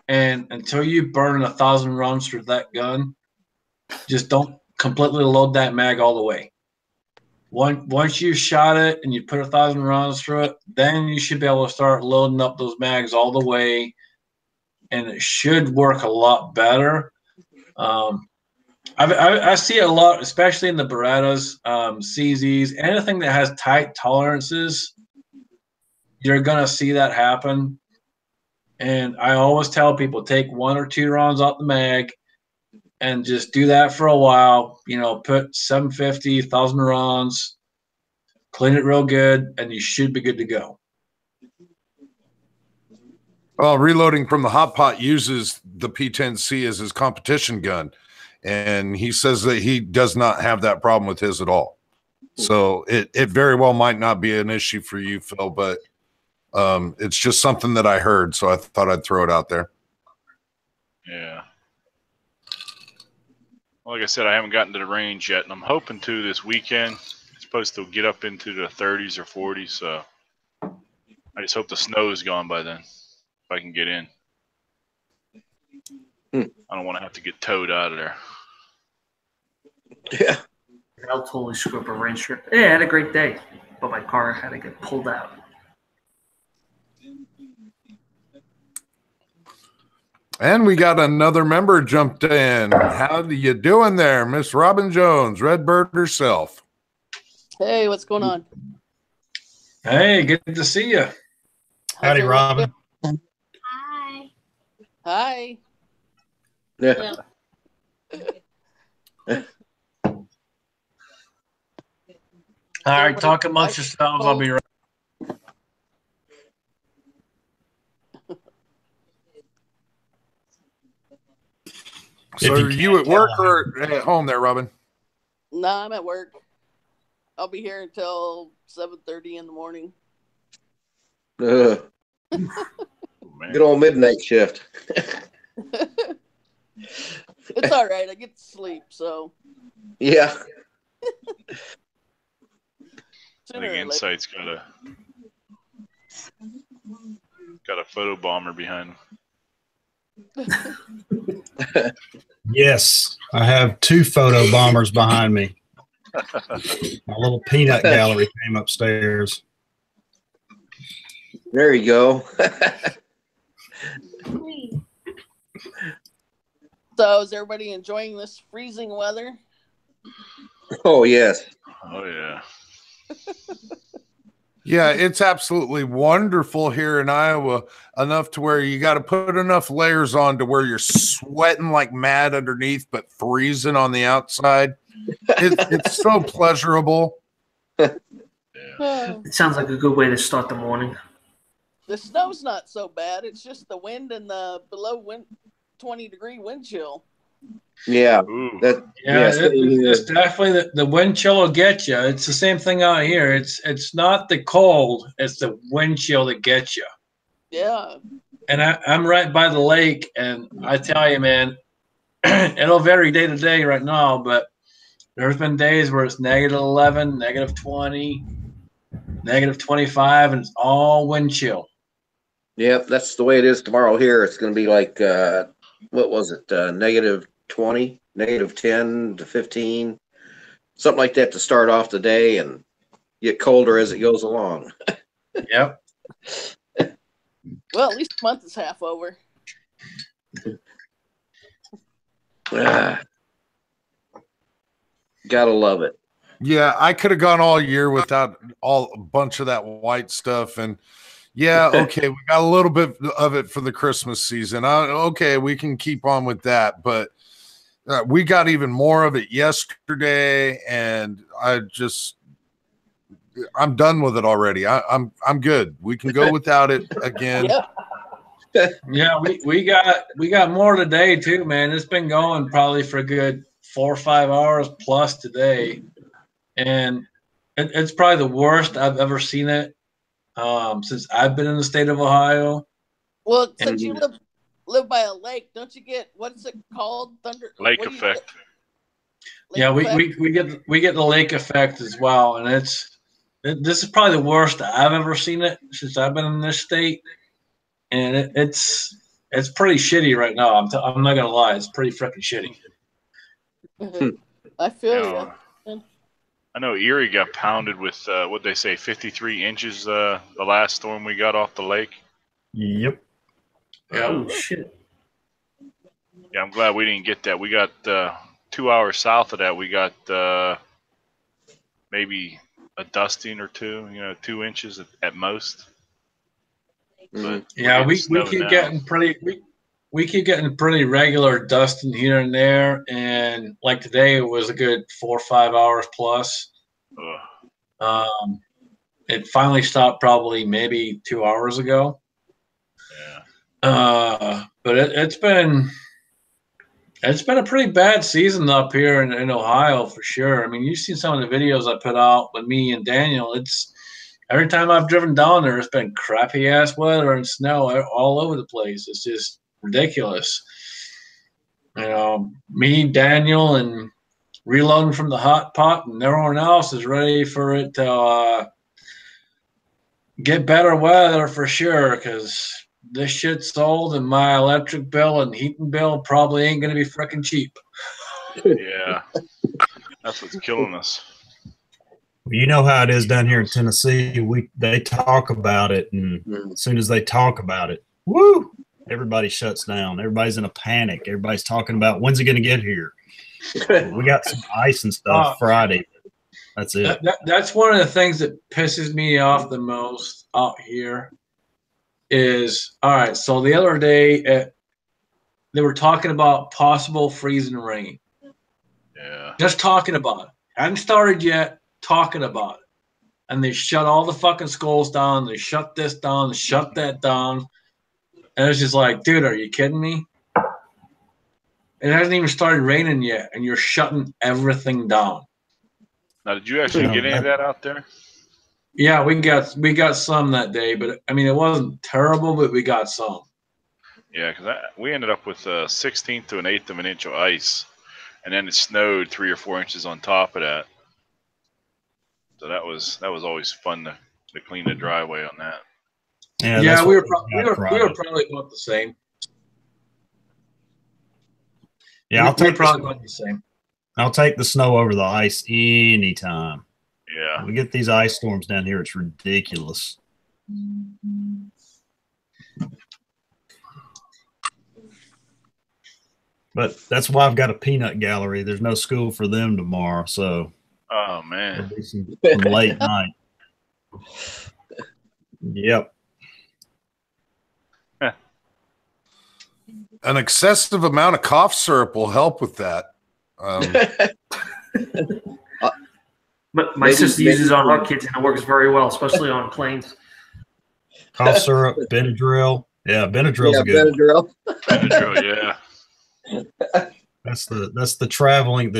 and until you burn 1,000 rounds through that gun, just don't completely load that mag all the way. Once you've shot it and you put 1,000 rounds through it, then you should be able to start loading up those mags all the way, and it should work a lot better. I see it a lot, especially in the Berettas, CZs, anything that has tight tolerances. You're gonna see that happen. And I always tell people take 1 or 2 rounds out the mag, and just do that for a while. You know, put 750, 1,000 rounds, clean it real good, and you should be good to go. Well, Reloading from the Hot Pot uses the P10C as his competition gun, and he says that he does not have that problem with his at all. So it very well might not be an issue for you, Phil, but it's just something that I heard, so I thought I'd throw it out there. Yeah. Well, like I said, I haven't gotten to the range yet, and I'm hoping to this weekend. It's supposed to get up into the 30s or 40s, so I just hope the snow is gone by then, if I can get in. I don't want to have to get towed out of there. Yeah. I'll totally screw up a range trip. Yeah, I had a great day, but my car had to get pulled out. And we got another member jumped in. How you doing there, Miss Robin Jones, Redbird herself? Hey, what's going on? Hey, good to see you. Howdy, Robin. Hi. Hi. Yeah. All right, talk amongst yourselves. I'll be right. So are you at work or at home there, Robin? No, I'm at work. I'll be here until 7:30 in the morning. Good Man. old midnight shift. It's all right. I get to sleep, so Yeah. I sooner think or later. Insight's got a photo bomber behind him. Yes, I have 2 photo bombers behind me. My little peanut gallery came upstairs. There you go. So is everybody enjoying this freezing weather? Oh, yes. Oh, yeah. Yeah, it's absolutely wonderful here in Iowa, enough to where you got to put enough layers on to where you're sweating like mad underneath, but freezing on the outside. It's so pleasurable. Oh, It sounds like a good way to start the morning. the snow's not so bad. It's just the wind and the below 20-degree wind chill. Yeah. Ooh. That. Yeah, Yes. it's definitely the wind chill will get you. It's the same thing out here. It's not the cold; it's the wind chill that gets you. Yeah. And I'm right by the lake, and I tell you, man, it'll vary day to day right now, but there's been days where it's -11, -20, -25, and it's all wind chill. Yep, that's the way it is tomorrow here. It's going to be like, what was it? -20, -10 to 15, something like that to start off the day and get colder as it goes along. Yep. Well, at least the month is half over. Gotta love it. Yeah, I could have gone all year without a bunch of that white stuff. And yeah, okay, we got a little bit of it for the Christmas season. Okay, we can keep on with that. But we got even more of it yesterday, and I'm done with it already. I'm good. We can go without it again. Yep. Yeah, we got more today too, man. It's been going probably for a good 4 or 5 hours plus today, and it's probably the worst I've ever seen it since I've been in the state of Ohio. Well, since you live by a lake, don't you get what's it called? Thunder Lake what do you effect. get? Yeah, Lake effect? we get the lake effect as well, and this is probably the worst I've ever seen it since I've been in this state, and it's pretty shitty right now. I'm not gonna lie, it's pretty freaking shitty. I feel Yeah. you. I know Erie got pounded with what they say 53 inches the last storm we got off the lake. Yep. Yeah. Oh, shit. Yeah, I'm glad we didn't get that. We got 2 hours south of that. We got maybe a dusting or two, 2 inches at most. But Yeah, we're we getting snow keep now. getting we keep getting pretty regular dusting here and there, and like today it was a good 4 or 5 hours plus. Ugh, It finally stopped probably maybe 2 hours ago. yeah. But it's been It's been a pretty bad season up here in Ohio for sure. I mean, you've seen some of the videos I put out with me and Daniel. It's every time I've driven down there, it's been crappy ass weather and snow all over the place. It's just ridiculous. You know, me, Daniel, and reloading from the hot pot, and everyone else is ready for it to get better weather for sure, because this shit's sold and my electric bill and heating bill probably ain't going to be freaking cheap. Yeah, that's what's killing us. You know how it is down here in Tennessee. They talk about it, and as soon as they talk about it, woo, everybody shuts down. Everybody's in a panic. Everybody's talking about when's it going to get here. We got some ice and stuff Friday. That's it. That's one of the things that pisses me off the most out here. Is all right. So the other day, they were talking about possible freezing rain. Yeah. Just talking about it. Hadn't started yet. Talking about it, and they shut all the fucking schools down. They shut this down. They shut that down. And it's just like, dude, are you kidding me? It hasn't even started raining yet, and you're shutting everything down. Now, did you actually get any of that out there? Yeah, we got some that day, but I mean, it wasn't terrible, but we got some. Yeah, because we ended up with a 1/16 to an 1/8 of an inch of ice, and then it snowed 3 or 4 inches on top of that. So that was always fun to clean the driveway on that. Yeah, we were probably about the same. Yeah, I'll take probably about the same. I'll take the snow over the ice anytime. Yeah, we get these ice storms down here. It's ridiculous. But that's why I've got a peanut gallery. There's no school for them tomorrow, so. Oh man, there'll be some late night. Yep. An excessive amount of cough syrup will help with that. My sister uses it on her kids, and it works very well, especially on planes. Cough syrup, Benadryl. Yeah, Benadryl's good. Benadryl, yeah. That's the traveling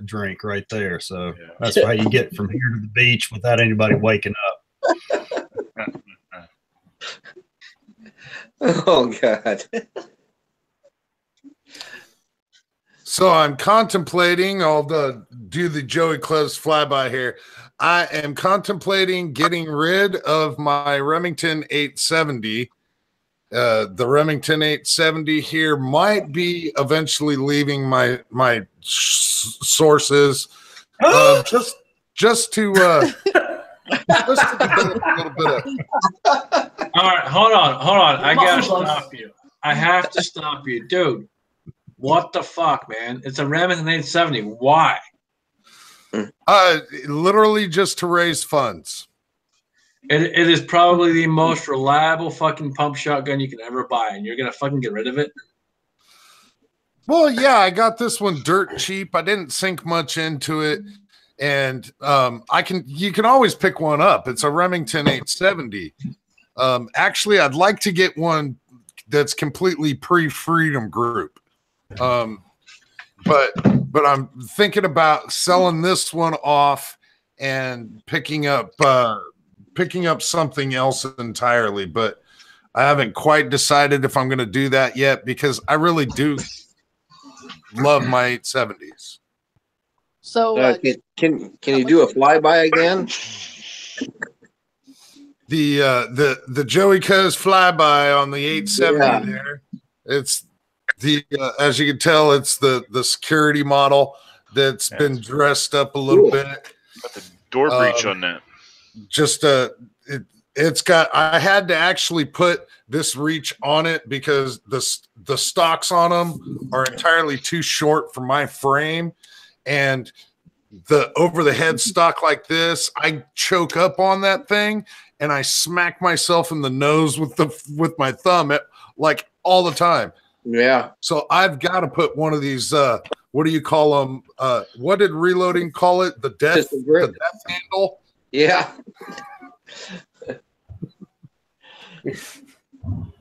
drink right there. So that's how you get from here to the beach without anybody waking up. Oh God. So I'm contemplating. I'll do the Joey Close flyby here. I am contemplating getting rid of my Remington 870. The Remington 870 here might be eventually leaving my sources, just to develop a little bit of. All right, hold on. I gotta stop you. I have to stop you, dude. What the fuck, man? It's a Remington 870. Why? Literally just to raise funds. It is probably the most reliable fucking pump shotgun you can ever buy, and you're gonna fucking get rid of it. Well, yeah, I got this one dirt cheap. I didn't sink much into it, and you can always pick one up. It's a Remington 870. Actually, I'd like to get one that's completely pre-Freedom Group. But I'm thinking about selling this one off and picking up something else entirely, but I haven't quite decided if I'm going to do that yet because I really do love my 870s. So can you do a flyby again? The Joey Coz flyby on the 870 there. It's as you can tell, it's the security model that's been dressed up a little bit. Got the door breach on that. It's got. I had to actually put this reach on it because the stocks on them are entirely too short for my frame, and the over the head stock like this, I choke up on that thing and I smack myself in the nose with my thumb like all the time. Yeah. So I've got to put one of these. What do you call them? What did Reloading call it? The death handle. Yeah.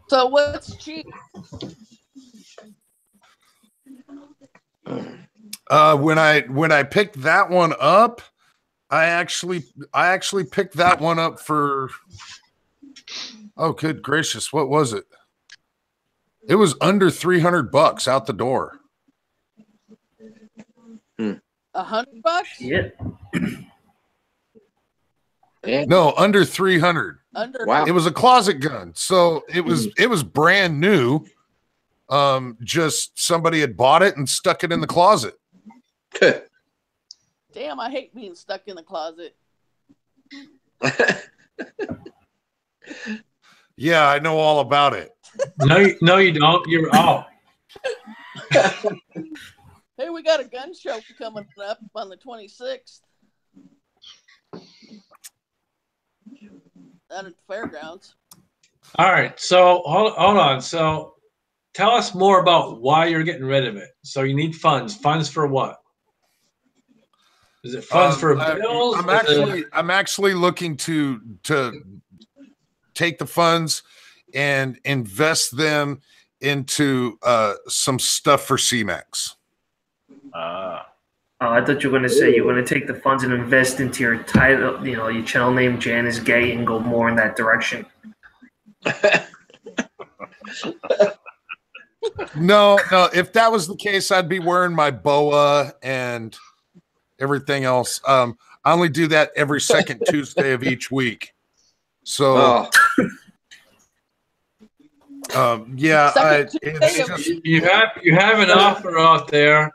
So what's cheap? When I picked that one up, I actually picked that one up for, oh good gracious, what was it? It was under $300 out the door. $100? Yeah. Yeah. No, under 300. Under Wow. It was a closet gun, so it was brand new. Just somebody had bought it and stuck it in the closet. Damn, I hate being stuck in the closet. Yeah, I know all about it. No, you don't. You're out. Hey, we got a gun show coming up on the 26th out at the fairgrounds. All right. So hold on. So tell us more about why you're getting rid of it. So you need funds. Funds for what? Is it funds for bills? I'm actually looking to take the funds and invest them into some stuff for CMAX. Ah. Oh, I thought you were going to say you're going to take the funds and invest into your title, your channel name, Jan is Gay, and go more in that direction. No. If that was the case, I'd be wearing my boa and everything else. I only do that every second Tuesday of each week. So, yeah, you have an offer out there.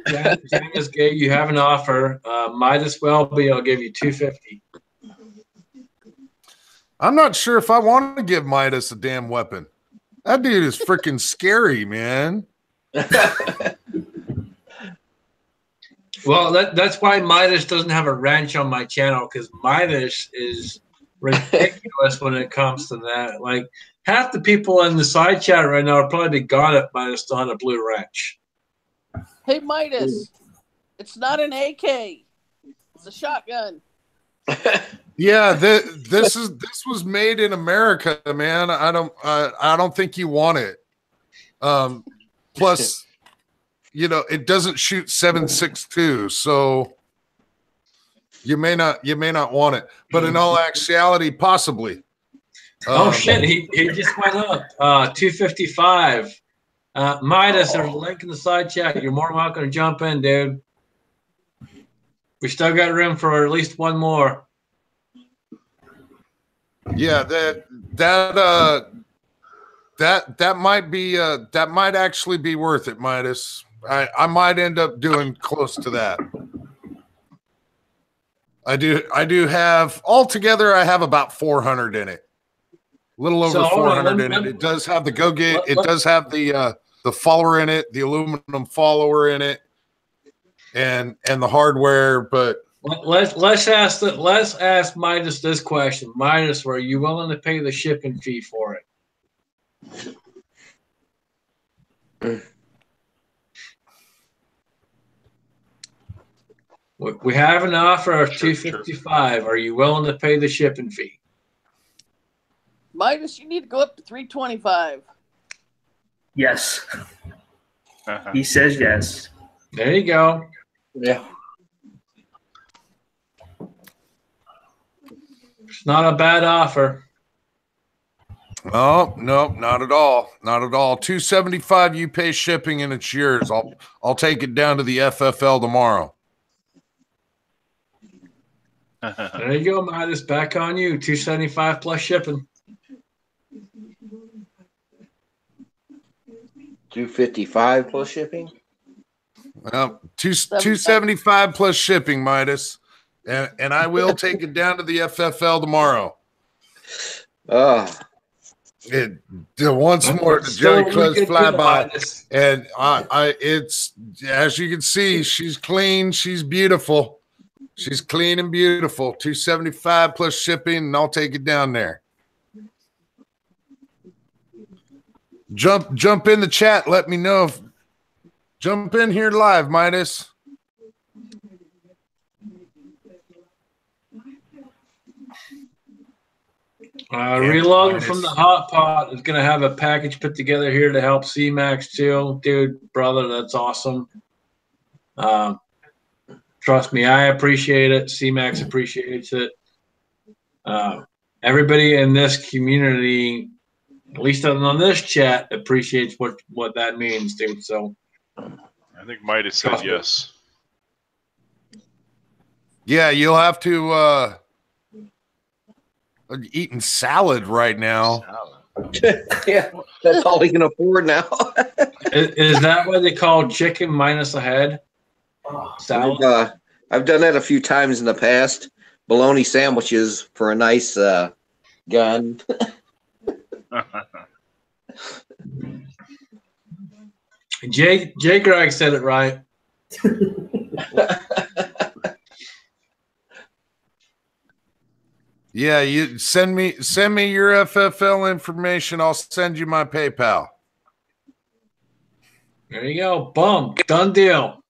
Jan is Gay. You have an offer. Might as well be. I'll give you $250. I'm not sure if I want to give Midas a damn weapon. That dude is freaking scary, man. Well, that's why Midas doesn't have a wrench on my channel, because Midas is ridiculous when it comes to that. Like, half the people in the side chat right now are probably gone if Midas still had a blue wrench. Hey, Midas, it's not an AK. It's a shotgun. Yeah, this was made in America, man. I don't think you want it. Plus, it doesn't shoot 7.62, so you may not want it. But in all actuality, possibly. Oh shit! He just went up $255. Midas, there's a link in the side chat. You're more than welcome to jump in, dude. We still got room for at least one more. Yeah, that might actually be worth it, Midas. I might end up doing close to that. I do have altogether. I have about 400 in it. A little over 400 in it. It does have the GoGate. It does have the follower in it, the aluminum follower in it, and the hardware. But let's ask Midas this question. Midas, were you willing to pay the shipping fee for it? We have an offer of $255. Are you willing to pay the shipping fee? Midas, you need to go up to $325. Yes. He says yes. There you go. Yeah. It's not a bad offer. Oh, no, not at all. Not at all. $275, you pay shipping and it's yours. I'll take it down to the FFL tomorrow. There you go, Midas. Back on you. $275 plus shipping. $255 plus shipping. Well, $275 plus shipping, Midas, and I will take it down to the FFL tomorrow. Once more, the Joey Close flyby, and it's as you can see, she's clean, she's beautiful. She's clean and beautiful. $275 plus shipping, and I'll take it down there. Jump in the chat. Let me know if jump in here live, Midas. Reloading from the hot pot is going to have a package put together here to help CMAX too. Dude, brother, that's awesome. Trust me, I appreciate it. CMAX appreciates it. Everybody in this community, at least on this chat, appreciates what that means, dude. So I think Midas said yes. Yeah, you'll have to eating salad right now. Yeah, that's all he can afford now. is that what they call chicken minus a head? Salad? I've done that a few times in the past. Bologna sandwiches for a nice gun. Jay Greg said it right. Yeah, you send me your FFL information. I'll send you my PayPal. There you go. Boom. Done deal.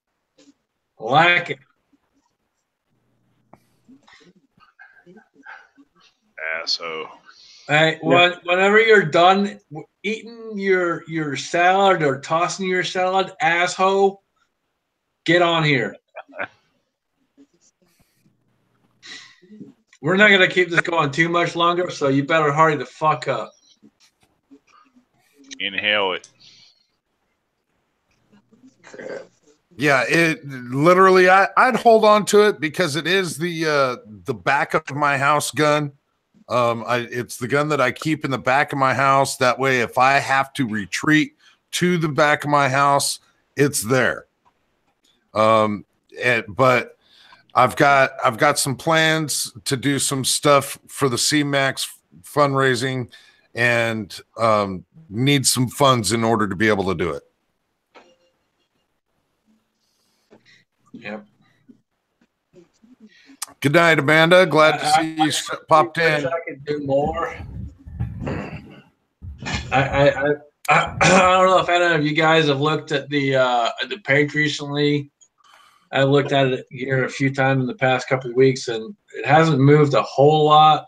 Like it. Asshole. Hey, whenever you're done eating your salad or tossing your salad, asshole, get on here. We're not going to keep this going too much longer, so you better hurry the fuck up. Inhale it. Yeah, it literally. I'd hold on to it because it is the back of my house gun. It's the gun that I keep in the back of my house. That way, if I have to retreat to the back of my house, it's there. But I've got some plans to do some stuff for the CMAX fundraising, and need some funds in order to be able to do it. Yep. Good night, Amanda. Glad to see you popped in. I could do more. I don't know if any of you guys have looked at the page recently. I looked at it here a few times in the past couple of weeks, and it hasn't moved a whole lot.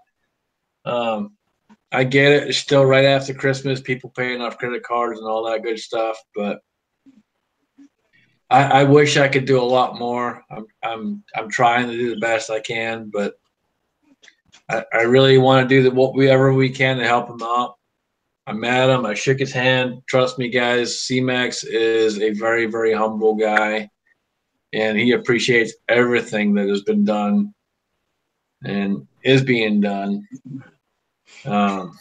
I get it; it's still right after Christmas, people paying off credit cards and all that good stuff. But I wish I could do a lot more. I'm trying to do the best I can, but I really want to do whatever we can to help him out. I met him. I shook his hand. Trust me, guys. CMAX is a very, very humble guy, and he appreciates everything that has been done and is being done. Ball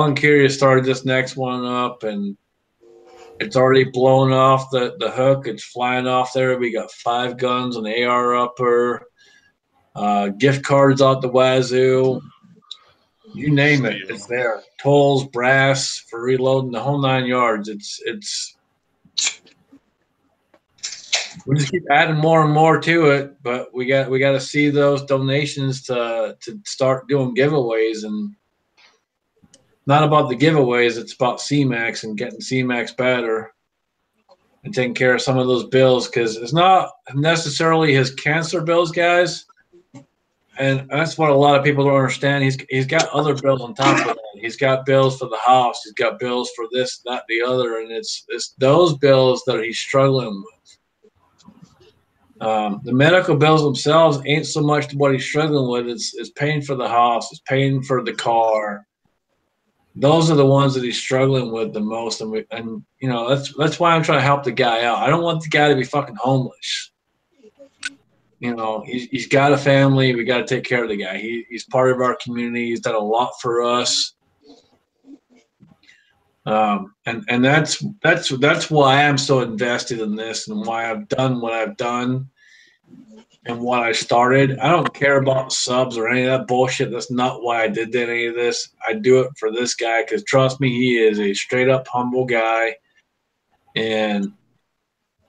and Curious started this next one up, and it's already blown off the hook. It's flying off there. We got 5 guns, an AR upper, gift cards out the wazoo. You name it, it's there. Tools, brass for reloading, the whole 9 yards. It's. We just keep adding more and more to it, but we got to see those donations to start doing giveaways, and not about the giveaways. It's about CMAX and getting CMAX better and taking care of some of those bills, because it's not necessarily his cancer bills, guys. And that's what a lot of people don't understand. He's got other bills on top of that. He's got bills for the house. He's got bills for this, that, the other, and it's those bills that he's struggling with. The medical bills themselves ain't so much what he's struggling with. It's paying for the house. It's paying for the car. Those are the ones that he's struggling with the most, and that's why I'm trying to help the guy out. I don't want the guy to be fucking homeless. He's got a family. We got to take care of the guy. He's part of our community. He's done a lot for us, and that's why I'm so invested in this, and why I've done what I've done and what I started. I don't care about subs or any of that bullshit. That's not why I did any of this. I do it for this guy because, trust me, he is a straight-up humble guy. And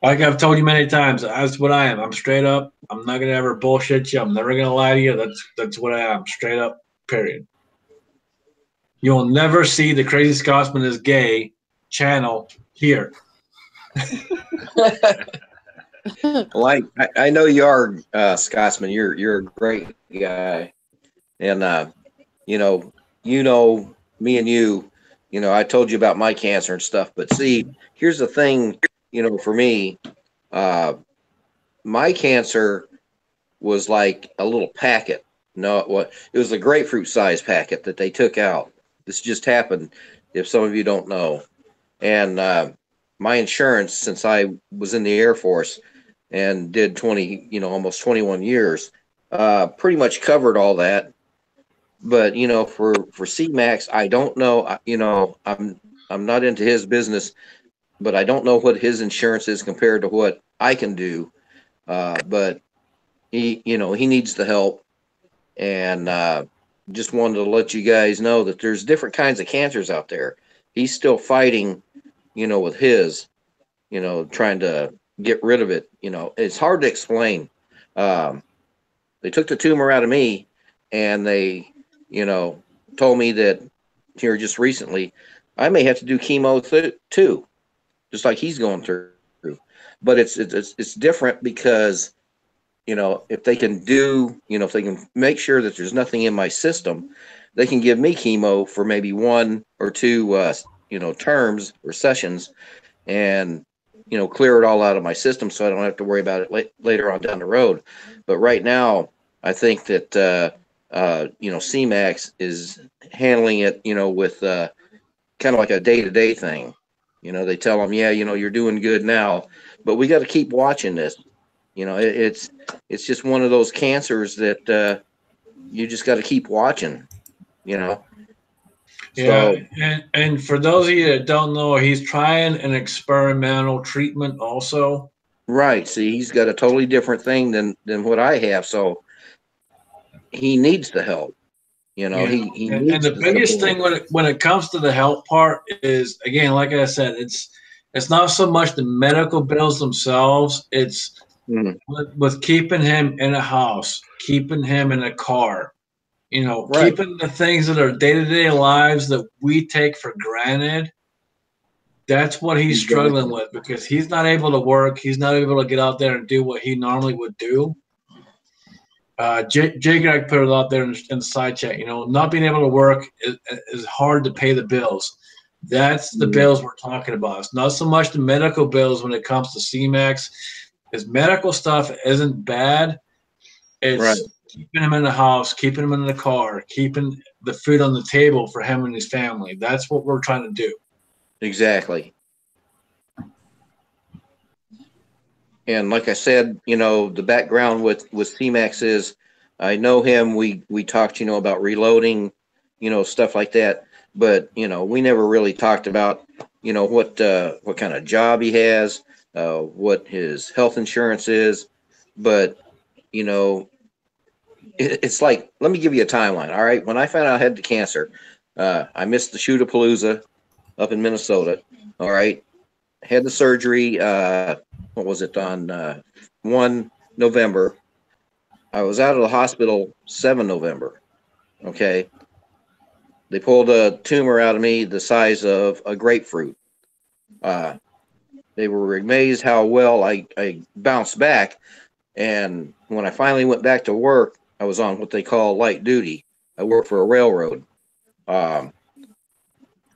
like I've told you many times, that's what I am. I'm straight up. I'm not going to ever bullshit you. I'm never going to lie to you. That's what I am. Straight up, period. You'll never see the Crazy Scotsman is Gay channel here. Well, I know you are, Scotsman. You're a great guy, and me and you. I told you about my cancer and stuff. But see, here's the thing. For me, My cancer was like a little packet. No, it was a grapefruit size packet that they took out. This just happened, if some of you don't know. And my insurance, since I was in the Air Force and did almost 21 years, pretty much covered all that. But for CMAX, I don't know. I'm not into his business, but I don't know what his insurance is compared to what I can do. But he needs the help, and just wanted to let you guys know that there's different kinds of cancers out there. He's still fighting, with his, trying to get rid of it. It's hard to explain. They took the tumor out of me, and they, told me that here just recently, I may have to do chemo too, just like he's going through. But it's different because, if they can if they can make sure that there's nothing in my system, they can give me chemo for maybe 1 or 2, terms or sessions, and, clear it all out of my system so I don't have to worry about it later on down the road. But right now, I think that, CMAX is handling it, with kind of like a day-to-day thing. They tell them, yeah, you're doing good now, but we got to keep watching this. It's just one of those cancers that you just got to keep watching, Yeah, So, and for those of you that don't know, he's trying an experimental treatment also. right. See, he's got a totally different thing than what I have. So he needs the help. He And needs the the biggest support. thing when it comes to the health part is, again, like I said, it's not so much the medical bills themselves. It's Mhm. with keeping him in a house, keeping him in a car, Right. keeping the things that are day-to-day lives that we take for granted. That's what he's struggling Exactly. with, because he's not able to work. He's not able to get out there and do what he normally would do. Jay Greg put it out there in the side chat. Not being able to work is hard to pay the bills. That's the Mhm. bills we're talking about. It's not so much the medical bills when it comes to CMAX. His medical stuff isn't bad. It's Right. keeping him in the house, keeping him in the car, keeping the food on the table for him and his family. That's what we're trying to do. Exactly. And like I said, the background with CMAX is, I know him. We talked, about reloading, stuff like that. But we never really talked about, what kind of job he has, what his health insurance is. But it's like, let me give you a timeline. All right, when I found out I had the cancer, I missed the Shootapalooza up in Minnesota. All right, had the surgery. What was it, on 1 November? I was out of the hospital 7 November. Okay, they pulled a tumor out of me the size of a grapefruit. They were amazed how well I bounced back. And when I finally went back to work, I was on what they call light duty. I worked for a railroad. I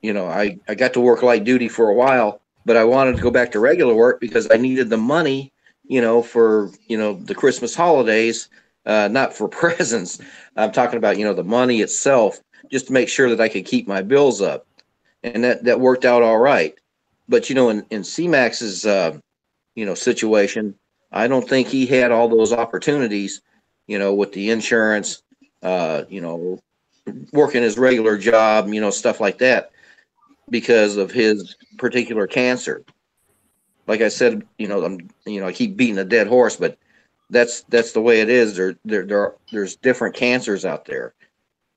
got to work light duty for a while, but I wanted to go back to regular work because I needed the money, for, the Christmas holidays, not for presents. I'm talking about, the money itself, just to make sure that I could keep my bills up. And that worked out all right. But, in CMAX's, situation, I don't think he had all those opportunities, with the insurance, working his regular job, stuff like that, because of his particular cancer. Like I said, I keep beating a dead horse, but that's the way it is. There's different cancers out there.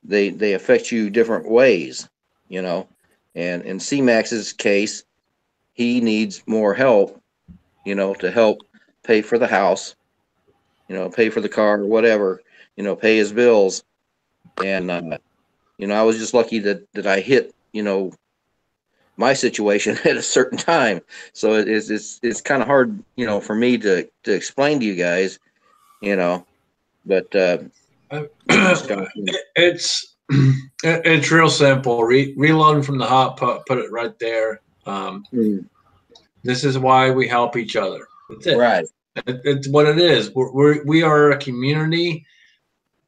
They affect you different ways, and in CMAX's case, he needs more help, to help pay for the house, pay for the car or whatever, pay his bills. And, I was just lucky that I hit, my situation at a certain time. So it's kind of hard, for me to explain to you guys, but, it's real simple. Reloading from the hot put it right there. This is why we help each other. That's it. Right. It's what it is. We are a community.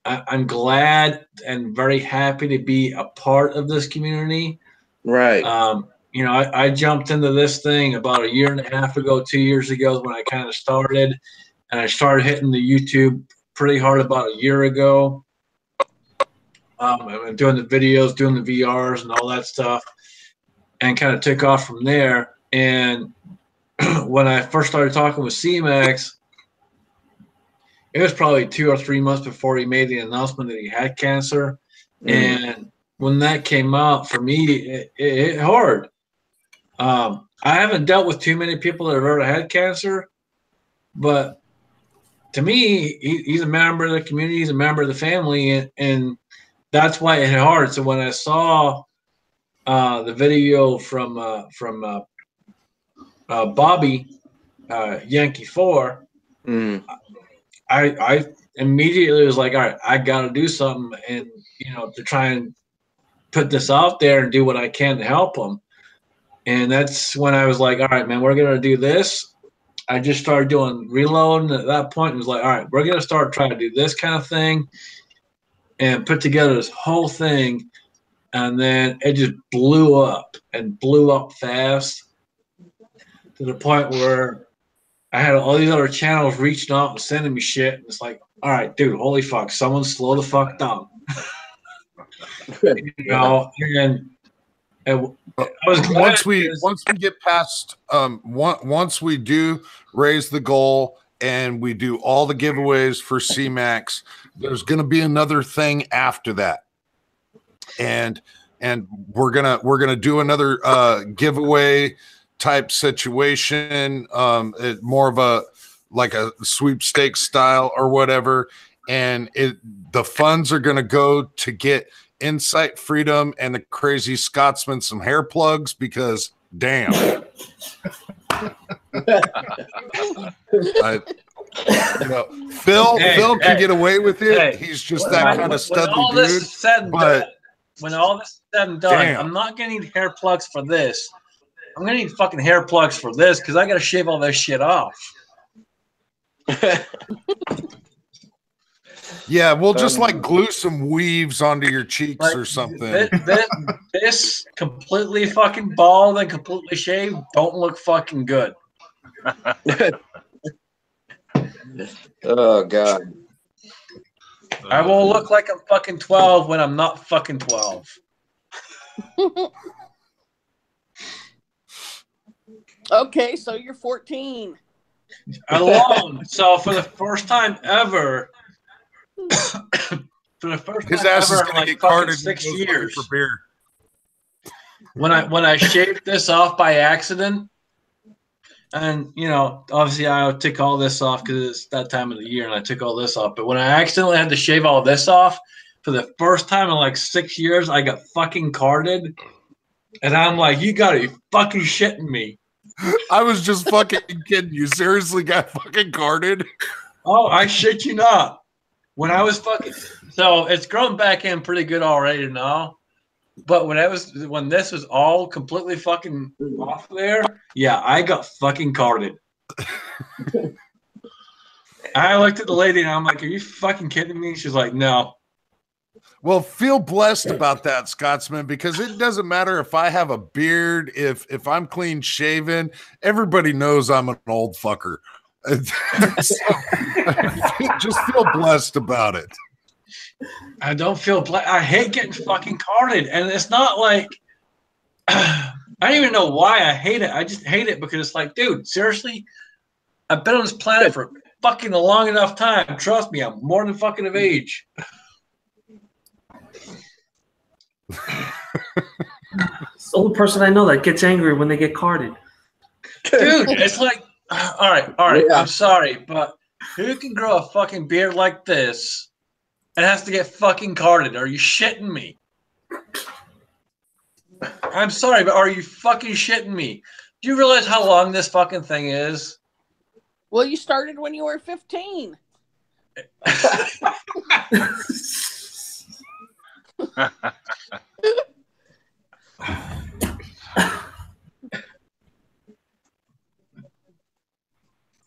I'm glad and very happy to be a part of this community. Right. You know, I jumped into this thing about a year and a half ago, 2 years ago when I kind of started, and I started hitting the YouTube pretty hard about a year ago. And doing the videos, doing the VRs and all that stuff, and kind of took off from there. And when I first started talking with C-Max, it was probably 2 or 3 months before he made the announcement that he had cancer. And when that came out, for me, it hit hard. I haven't dealt with too many people that have ever had cancer, but to me, he's a member of the community, he's a member of the family, and that's why it hit hard. So when I saw the video from Bobby Yankee 4, I immediately was like, all right, I got to do something, and to try and put this out there and do what I can to help him. And that's when I was like, all right, man, we're gonna do this. I just started doing reloading at that point. It was like, all right, we're gonna start trying to do this kind of thing, and put together this whole thing. And then it just blew up fast to the point where I had all these other channels reaching out and sending me shit. And it's like, all right, dude, holy fuck, someone slow the fuck down. And I was once we get past once we do raise the goal and we do all the giveaways for C-Max, there's going to be another thing after that, and we're gonna do another giveaway type situation, more of a like a sweepstakes style or whatever, and the funds are going to go to get Insight Freedom and the Crazy Scotsman some hair plugs, because damn. Phil can get away with it. He's just that kind of studly dude. When all this is said and done, I'm not gonna need hair plugs for this. I'm gonna need fucking hair plugs for this, because I gotta shave all this shit off. Yeah, we'll just like glue some weaves onto your cheeks or something. This completely fucking bald and completely shaved don't look fucking good. Oh God. I will look like I'm fucking 12 when I'm not fucking 12. Okay, so you're 14. Alone. So for the first time ever, his ass is gonna get carded 6 years. For beer. When I shaved this off by accident, and obviously I took all this off because it's that time of the year, and I took all this off. But when I accidentally had to shave all this off for the first time in like 6 years, I got fucking carded, and I'm like, you gotta be fucking shitting me. I was just fucking kidding. You seriously got fucking carded? Oh, I shit you not. When I was fucking, so it's grown back in pretty good already now. But when this was all completely fucking off there, yeah, I got fucking carded. I looked at the lady and I'm like, "Are you fucking kidding me?" She's like, "No." Well, feel blessed about that, Scotsman, because it doesn't matter if I have a beard, if I'm clean shaven, everybody knows I'm an old fucker. Just feel blessed about it. I don't feel I hate getting fucking carded, and it's not like I don't even know why I hate it. I just hate it because it's like, dude, seriously, I've been on this planet for fucking a long enough time. Trust me, I'm more than fucking of age. It's the only person I know that gets angry when they get carded. Dude, it's like, all right, yeah. I'm sorry, but who can grow a fucking beard like this and has to get fucking carded? Are you shitting me? I'm sorry, but are you fucking shitting me? Do you realize how long this fucking thing is? Well, you started when you were 15.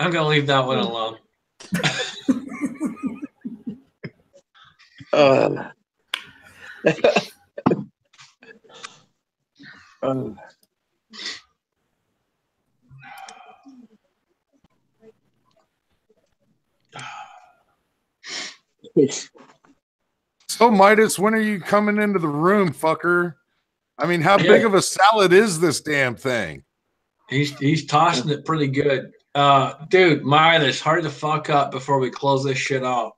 I'm gonna leave that one alone. So Midas, when are you coming into the room, fucker? I mean, how big of a salad is this damn thing? He's tossing it pretty good. Dude, Midas, hurry the fuck up before we close this shit off.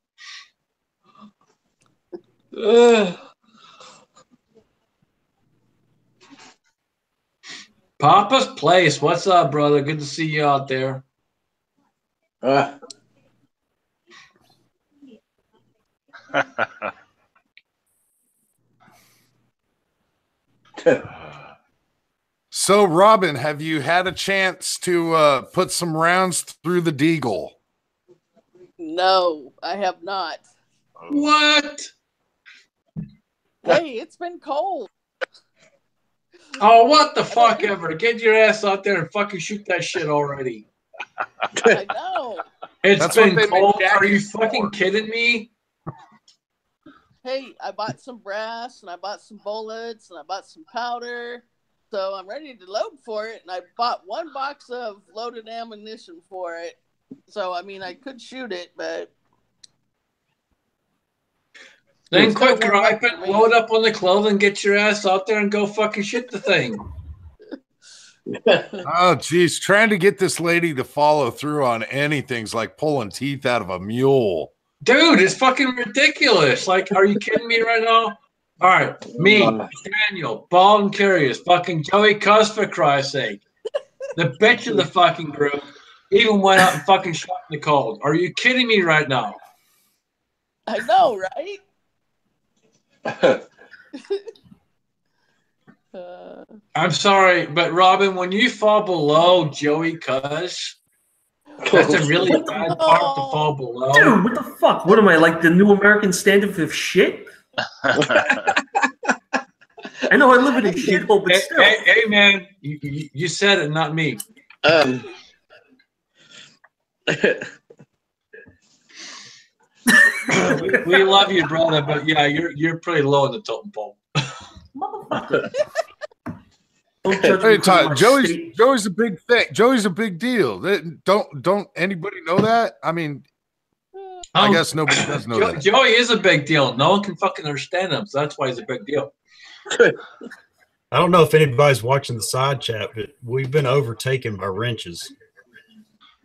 Papa's Place, what's up, brother? Good to see you out there. So, Robin, have you had a chance to put some rounds through the Deagle? No, I have not. What? Hey, it's been cold. Oh, what the fuck ever. Get your ass out there and fucking shoot that shit already. I know. It's been cold. Are you fucking kidding me? Hey, I bought some brass and I bought some bullets and I bought some powder. So I'm ready to load for it. And I bought 1 box of loaded ammunition for it. So, I mean, I could shoot it, but... Then quit griping, load up on the clothing, get your ass out there and go fucking shoot the thing. Oh, geez. Trying to get this lady to follow through on anything's like pulling teeth out of a mule. Dude, it's fucking ridiculous. Like, are you kidding me right now? All right, me, Daniel, Bald and Curious, fucking Joey Cuz, for Christ's sake. The bitch of the fucking group even went out and fucking shot in the cold. Are you kidding me right now? I know, right? I'm sorry, but Robin, when you fall below Joey Cuz, that's a really bad part to fall below. Dude, what the fuck? What am I, like the new American standard for shit? I know I live in a shithole, but still. Hey, man, you said it, not me. we love you, brother, but yeah, you're pretty low in the totem pole. Motherfucker. Hey, Todd, Joey's a big thing. Joey's a big deal. Don't anybody know that? I mean, I guess nobody does know that. Joey is a big deal. No one can fucking understand him, so that's why he's a big deal. I don't know if anybody's watching the side chat, but we've been overtaken by wrenches.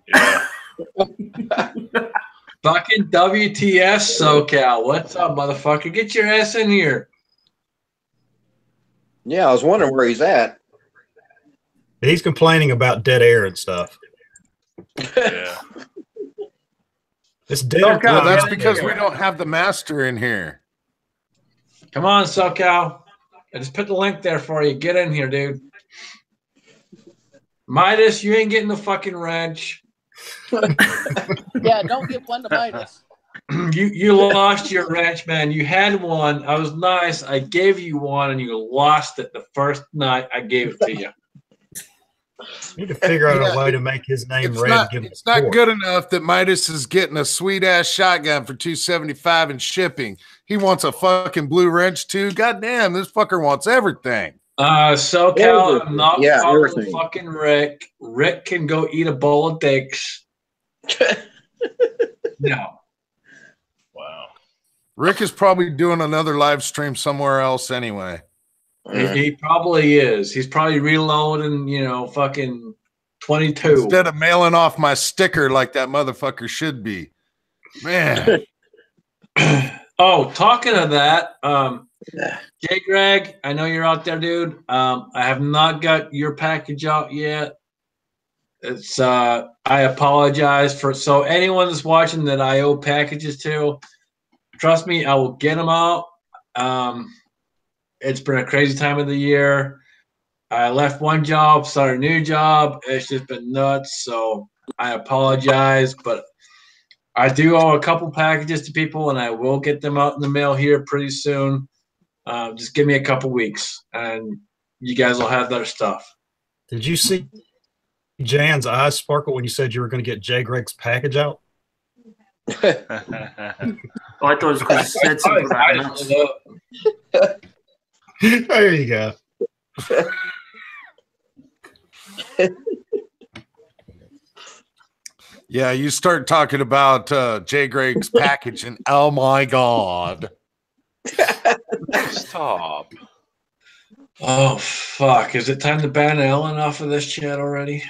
Yeah. Fucking WTS SoCal. What's up, motherfucker? Get your ass in here. Yeah, I was wondering where he's at. He's complaining about dead air and stuff. Yeah. It's dead. Well, that's because we don't have the master in here. Come on, SoCal. I just put the link there for you. Get in here, dude. Midas, you ain't getting the fucking wrench. Yeah, don't give one to Midas. You lost your wrench, man. You had one. I was nice. I gave you one, and you lost it the first night I gave it to you. Need to figure out a way to make his name red. It's not good enough that Midas is getting a sweet ass shotgun for $275 in shipping. He wants a fucking blue wrench too. Goddamn, this fucker wants everything. SoCal, I'm not following everything. fucking Rick. Rick can go eat a bowl of dicks. No. Wow. Rick is probably doing another live stream somewhere else anyway. He probably is. He's probably reloading, fucking 22. Instead of mailing off my sticker like that motherfucker should be. Man. Oh, talking of that, Jay Greg, I know you're out there, dude. I have not got your package out yet. It's I apologize for so anyone that's watching that I owe packages to, trust me, I will get them out. It's been a crazy time of the year. I left one job, started a new job. It's just been nuts. So I apologize, but I do owe a couple packages to people, and I will get them out in the mail here pretty soon. Just give me a couple weeks, and you guys will have their stuff. Did you see Jan's eyes sparkled when you said you were going to get Jay Greg's package out. Oh, I thought it was because you said something about nuts. There you go. Yeah, you start talking about Jay Greg's package, and oh my god! Stop. Oh fuck! Is it time to ban Ellen off of this chat already?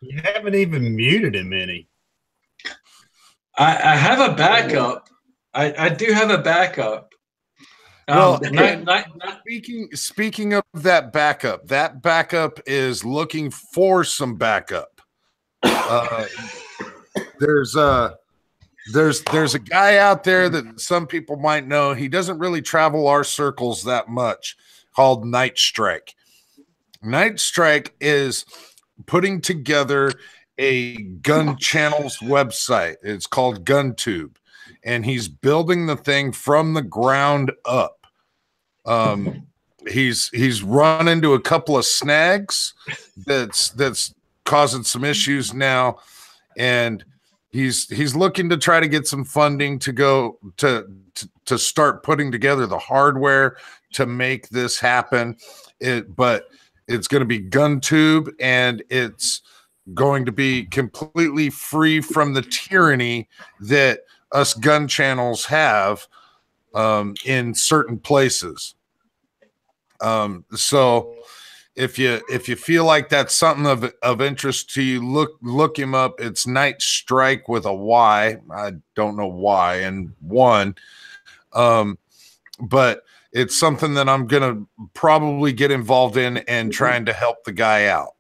You haven't even muted him any. I have a backup. I do have a backup. Well, Not speaking of that backup is looking for some backup. There's a guy out there that some people might know. He doesn't really travel our circles that much, called Night Strike. Night Strike is putting together a gun channels website. It's called GunTube, and he's building the thing from the ground up. He's run into a couple of snags that's causing some issues now, and he's looking to try to get some funding to go to start putting together the hardware to make this happen. But it's going to be GunTube, and it's going to be completely free from the tyranny that us gun channels have in certain places. So if you feel like that's something of interest to you, look him up. It's Night Strike with a Y. I don't know why and one. But it's something that I'm gonna probably get involved in and trying to help the guy out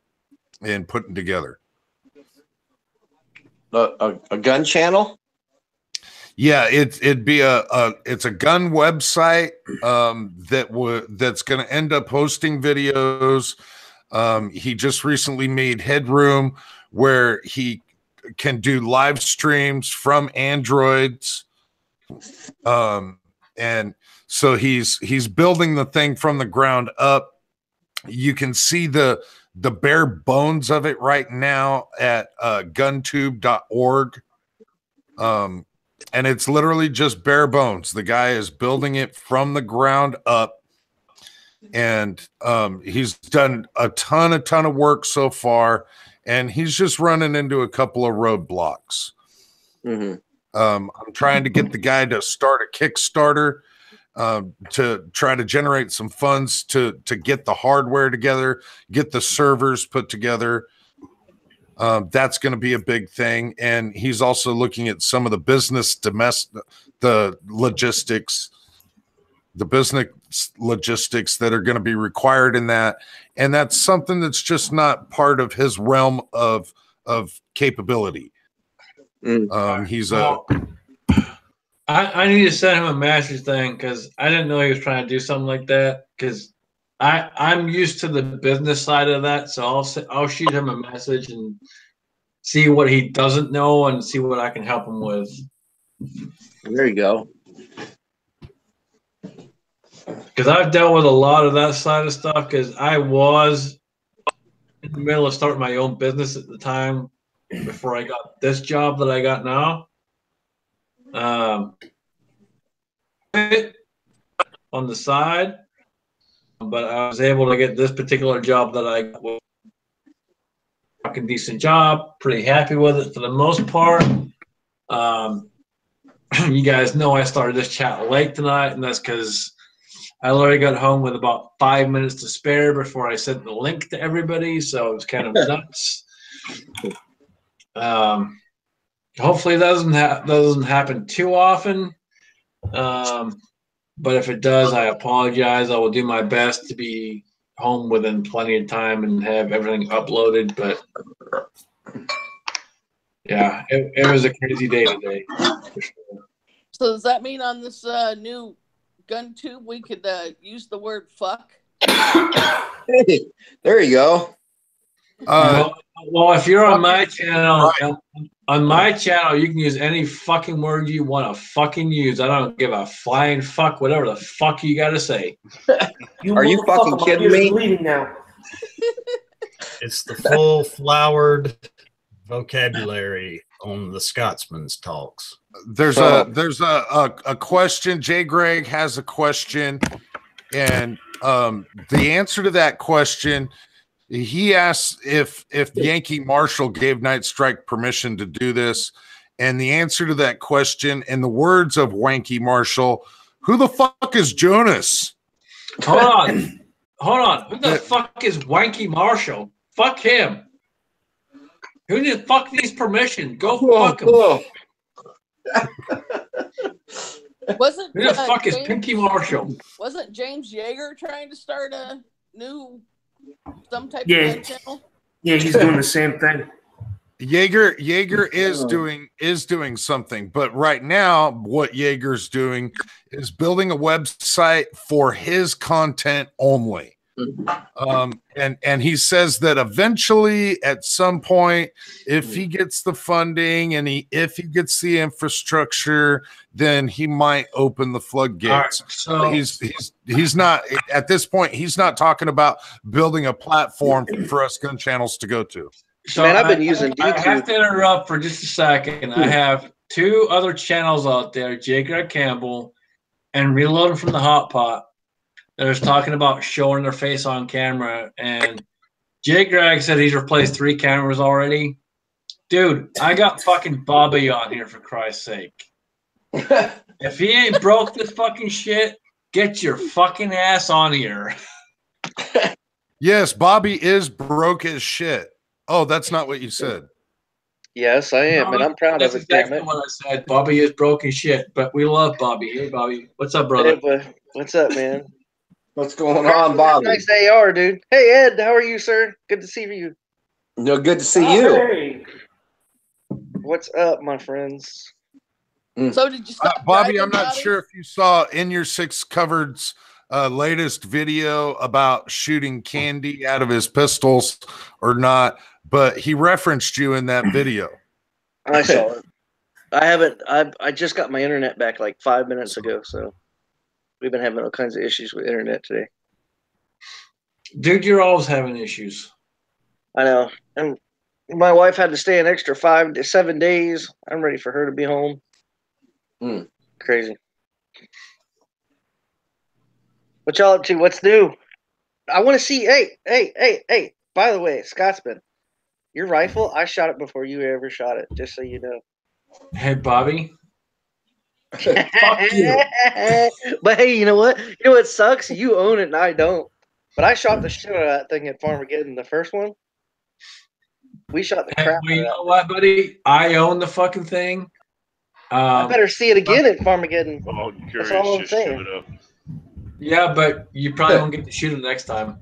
and putting together. A gun channel? Yeah, it'd be it's a gun website that's going to end up hosting videos. He just recently made Headroom, where he can do live streams from Androids, and so he's building the thing from the ground up. You can see the bare bones of it right now at guntube.org. And it's literally just bare bones. The guy is building it from the ground up, and he's done a ton of work so far, and he's just running into a couple of roadblocks. Mm-hmm. I'm trying to get the guy to start a Kickstarter to try to generate some funds to get the hardware together, get the servers put together. That's going to be a big thing. And he's also looking at some of the business logistics that are going to be required in that. And that's something that's just not part of his realm of capability. He's I need to send him a message thing, because I didn't know he was trying to do something like that, because I'm used to the business side of that, so I'll shoot him a message and see what he doesn't know and see what I can help him with. There you go. Because I've dealt with a lot of that side of stuff, because I was in the middle of starting my own business at the time before I got this job that I got now. On the side. But I was able to get this particular job that I got. Fucking decent job. Pretty happy with it for the most part. You guys know I started this chat late tonight, and that's because I literally got home with about 5 minutes to spare before I sent the link to everybody, so it was kind of nuts. Hopefully that doesn't happen too often. But if it does, I apologize. I will do my best to be home within plenty of time and have everything uploaded. But yeah, it was a crazy day today. For sure. So does that mean on this new GunTube we could use the word fuck? Hey, there you go. Well, if you're on my channel, you can use any fucking word you want to fucking use. I don't give a flying fuck, whatever the fuck you got to say. Are you fucking kidding me? Bleeding now. It's the full flowered vocabulary on the Scotsman's talks. There's a question. Jay Greg has a question, and the answer to that question, he asks if Yankee Marshall gave Night Strike permission to do this, and the answer to that question, in the words of Wanky Marshall, who the fuck is Jonas? Hold on. Who the fuck is Wanky Marshall? Fuck him. Who the fuck needs permission? Go fuck him. Wasn't Who the fuck is James- Pinky Marshall? Wasn't James Yeager trying to start a new some type Yeah. of channel? Yeah, he's doing the same thing. Jaeger is doing something, but right now what Jaeger's doing is building a website for his content only. And he says that eventually at some point, if he gets the funding and if he gets the infrastructure, then he might open the floodgates. All right, so he's not at this point, he's not talking about building a platform for us gun channels to go to. So Man, I've been using I YouTube. have to interrupt for just a second. I have two other channels out there, J. Greg Campbell and Reloading from the Hot Pot, that is talking about showing their face on camera. And J. Greg said he's replaced 3 cameras already. Dude, I got fucking Bobby on here, for Christ's sake. If he ain't broke this fucking shit, get your fucking ass on here. Yes, Bobby is broke as shit. Oh, that's not what you said. Yes, I am, and I'm proud That's of it. exactly Damn it. what I said. Bobby is broken shit, but we love Bobby. Hey, Bobby. What's up, brother? Hey, but what's up, man? What's going on, Bobby? Nice AR, dude. Hey, Ed, how are you, sir? Good to see you. No, good to see you. Hey. What's up, my friends? So did you stop Bobby, driving, I'm not Bobby? sure if you saw In Your Six Covered's latest video about shooting candy out of his pistols or not, but he referenced you in that video. I saw it. I haven't. I just got my internet back like 5 minutes ago, so we've been having all kinds of issues with internet today. Dude, you're always having issues. I know, and my wife had to stay an extra 5 to 7 days. I'm ready for her to be home. Crazy. What y'all up to? What's new? I want to see. Hey! By the way, Scotsman, your rifle, I shot it before you ever shot it. Just so you know. Hey, Bobby. Fuck you. But hey, you know what? You know what sucks? You own it and I don't. But I shot the shit out of that thing at Farmageddon, the first one. We shot the Hey, crap well, you out know of what, buddy? I own the fucking thing. that. I better see it again at Farmageddon. Oh, curious, all I'm just saying. shoot it up. Yeah, but you probably won't get to shoot him next time.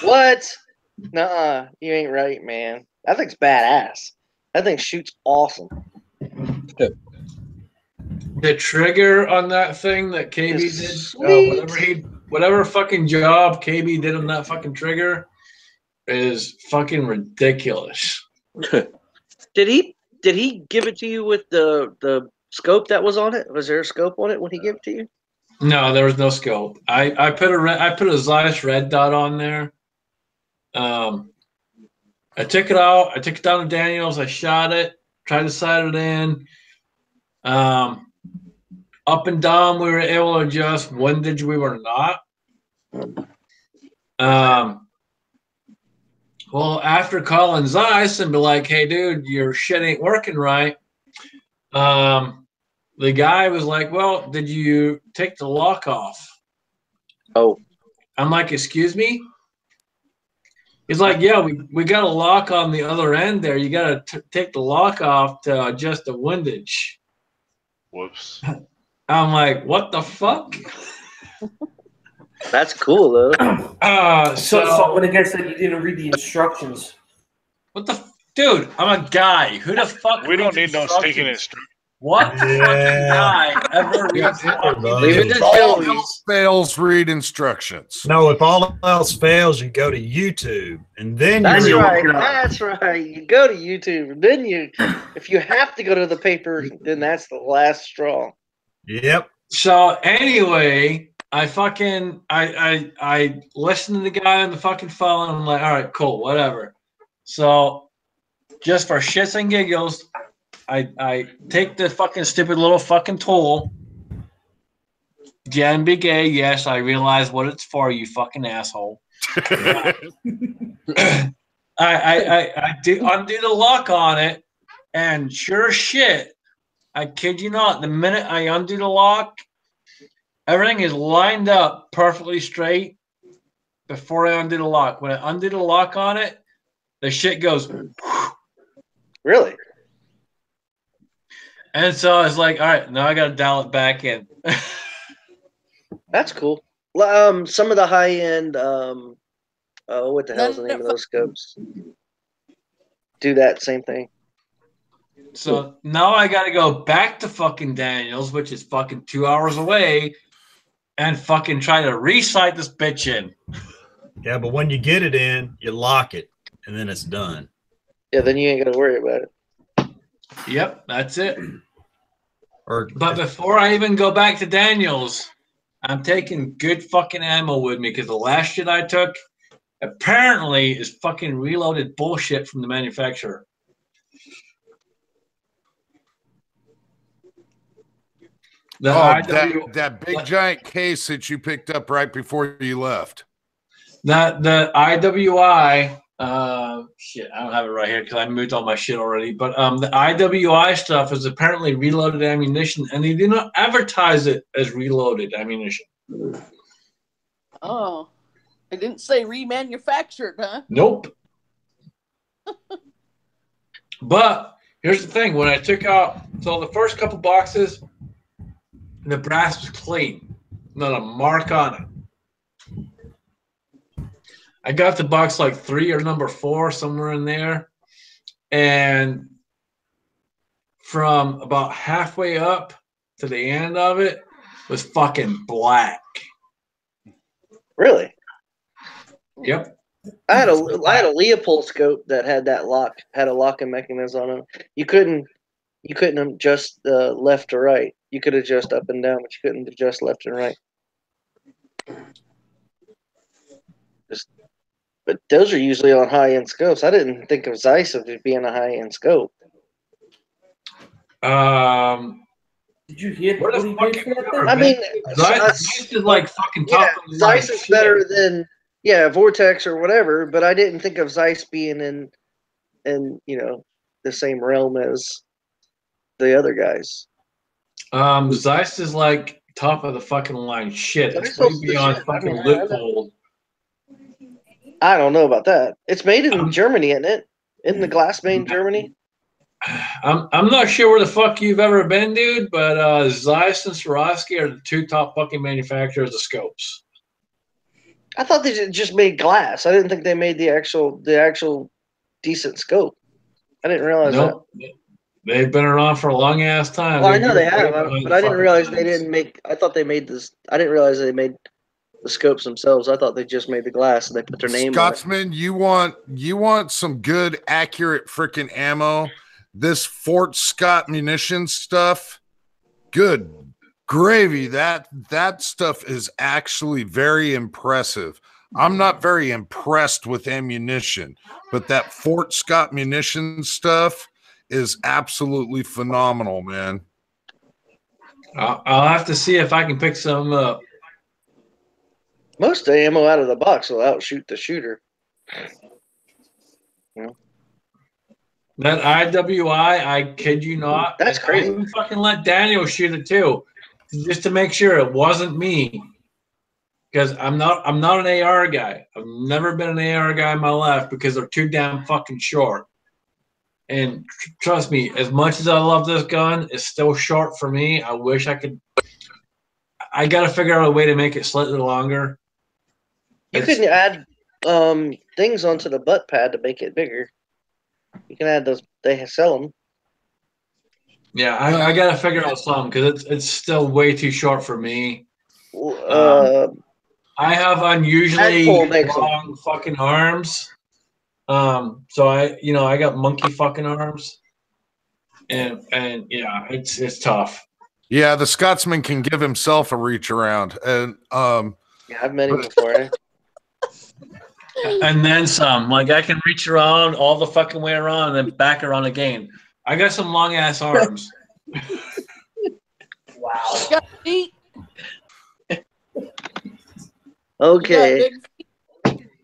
What? Nuh-uh. You ain't right, man. That thing's badass. That thing shoots awesome. The trigger on that thing that KB It's did, sweet. whatever fucking job KB did on that fucking trigger is fucking ridiculous. Did he give it to you with the scope that was on it? Was there a scope on it when he gave it to you? No, there was no scope. I put a Zeiss red dot on there. I took it out. I took it down to Daniels. I shot it. Tried to sight it in. Up and down, we were able to adjust. Windage, we were not. Well, after calling Zeiss and be like, "Hey, dude, your shit ain't working right," the guy was like, "Well, did you take the lock off?" Oh. I'm like, "Excuse me?" He's like, "Yeah, we got a lock on the other end there. You got to take the lock off to adjust the windage." Whoops. I'm like, "What the fuck?" That's cool though. So when the guy said you didn't read the instructions. What the dude? I'm a guy. Who the fuck? We don't reads need no stinking instructions. What fucking guy ever reads fucking Leave it to All Joey. else fails, read instructions. No, if all else fails, you go to YouTube and then That's you You're read. right. right. That's right. You go to YouTube, and then if you have to go to the paper, then that's the last straw. Yep. So anyway, I listened to the guy on the fucking phone. And I'm like, all right, cool, whatever. So just for shits and giggles, I take the fucking stupid little fucking tool. Jan be gay. Yes, I realize what it's for, you fucking asshole. I do undo the lock on it, and sure as shit, I kid you not, the minute I undo the lock, everything is lined up perfectly straight before I undo the lock. When I undo the lock on it, the shit goes. Really? And so I was like, all right, now I got to dial it back in. That's cool. Some of the high end, what the hell's the name of those scopes? Do that same thing. So now I got to go back to fucking Daniels, which is fucking 2 hours away, and fucking try to recite this bitch in. Yeah, but when you get it in, you lock it, and then it's done. Yeah, then you ain't got to worry about it. Yep, that's it. But before I even go back to Daniels, I'm taking good fucking ammo with me because the last shit I took apparently is fucking reloaded bullshit from the manufacturer. That big giant case that you picked up right before you left. The IWI, shit, I don't have it right here because I moved all my shit already. But the IWI stuff is apparently reloaded ammunition, and they do not advertise it as reloaded ammunition. Oh, they didn't say remanufactured, huh? Nope. But here's the thing: when I took out, so the first couple boxes, the brass was clean, not a mark on it. I got to box like 3 or number 4, somewhere in there. And from about halfway up to the end of it was fucking black. Really? Yep. I had a Leopold scope that had that lock, had a locking mechanism on it. You couldn't adjust left or right. You could adjust up and down, but you couldn't adjust left and right. But those are usually on high-end scopes. I didn't think of Zeiss as being a high-end scope. Did you hear what the fuck? I mean, Zeiss is like fucking top of the line Zeiss is shit. better than Vortex or whatever. But I didn't think of Zeiss being in the same realm as the other guys. Zeiss is like top of the fucking line shit. It's way beyond fucking Leupold. I don't know about that. It's made in Germany, isn't it? Isn't the glass made in Germany? I'm not sure where the fuck you've ever been, dude, but Zeiss and Swarovski are the 2 top fucking manufacturers of scopes. I thought they just made glass. I didn't think they made the actual decent scope. I didn't realize that. They've been around for a long ass time. Well, I know they have, but I didn't realize they didn't make. I thought they made this. I didn't realize they made the scopes themselves. I thought they just made the glass and they put their name Scotsman, on it. You want some good, accurate freaking ammo. This Fort Scott munitions stuff, good gravy. That stuff is actually very impressive. I'm not very impressed with ammunition, but that Fort Scott munitions stuff is absolutely phenomenal, man. I'll have to see if I can pick some up. Most of the ammo out of the box will outshoot the shooter. That IWI, I kid you not. That's crazy. I even fucking let Daniel shoot it too, just to make sure it wasn't me. Because I'm not an AR guy. I've never been an AR guy in my life because they're too damn fucking short. And trust me, as much as I love this gun, it's still short for me. I wish I could. I got to figure out a way to make it slightly longer. You couldn't add things onto the butt pad to make it bigger. You can add those. They sell them. Yeah, I got to figure out something because it's still way too short for me. I have unusually long fucking arms. So I got monkey fucking arms, and yeah, it's tough. Yeah, the Scotsman can give himself a reach around, and Yeah, I've met him before. Eh? And then some. Like I can reach around all the fucking way around and then back around again. I got some long ass arms. Wow. Got feet. Okay.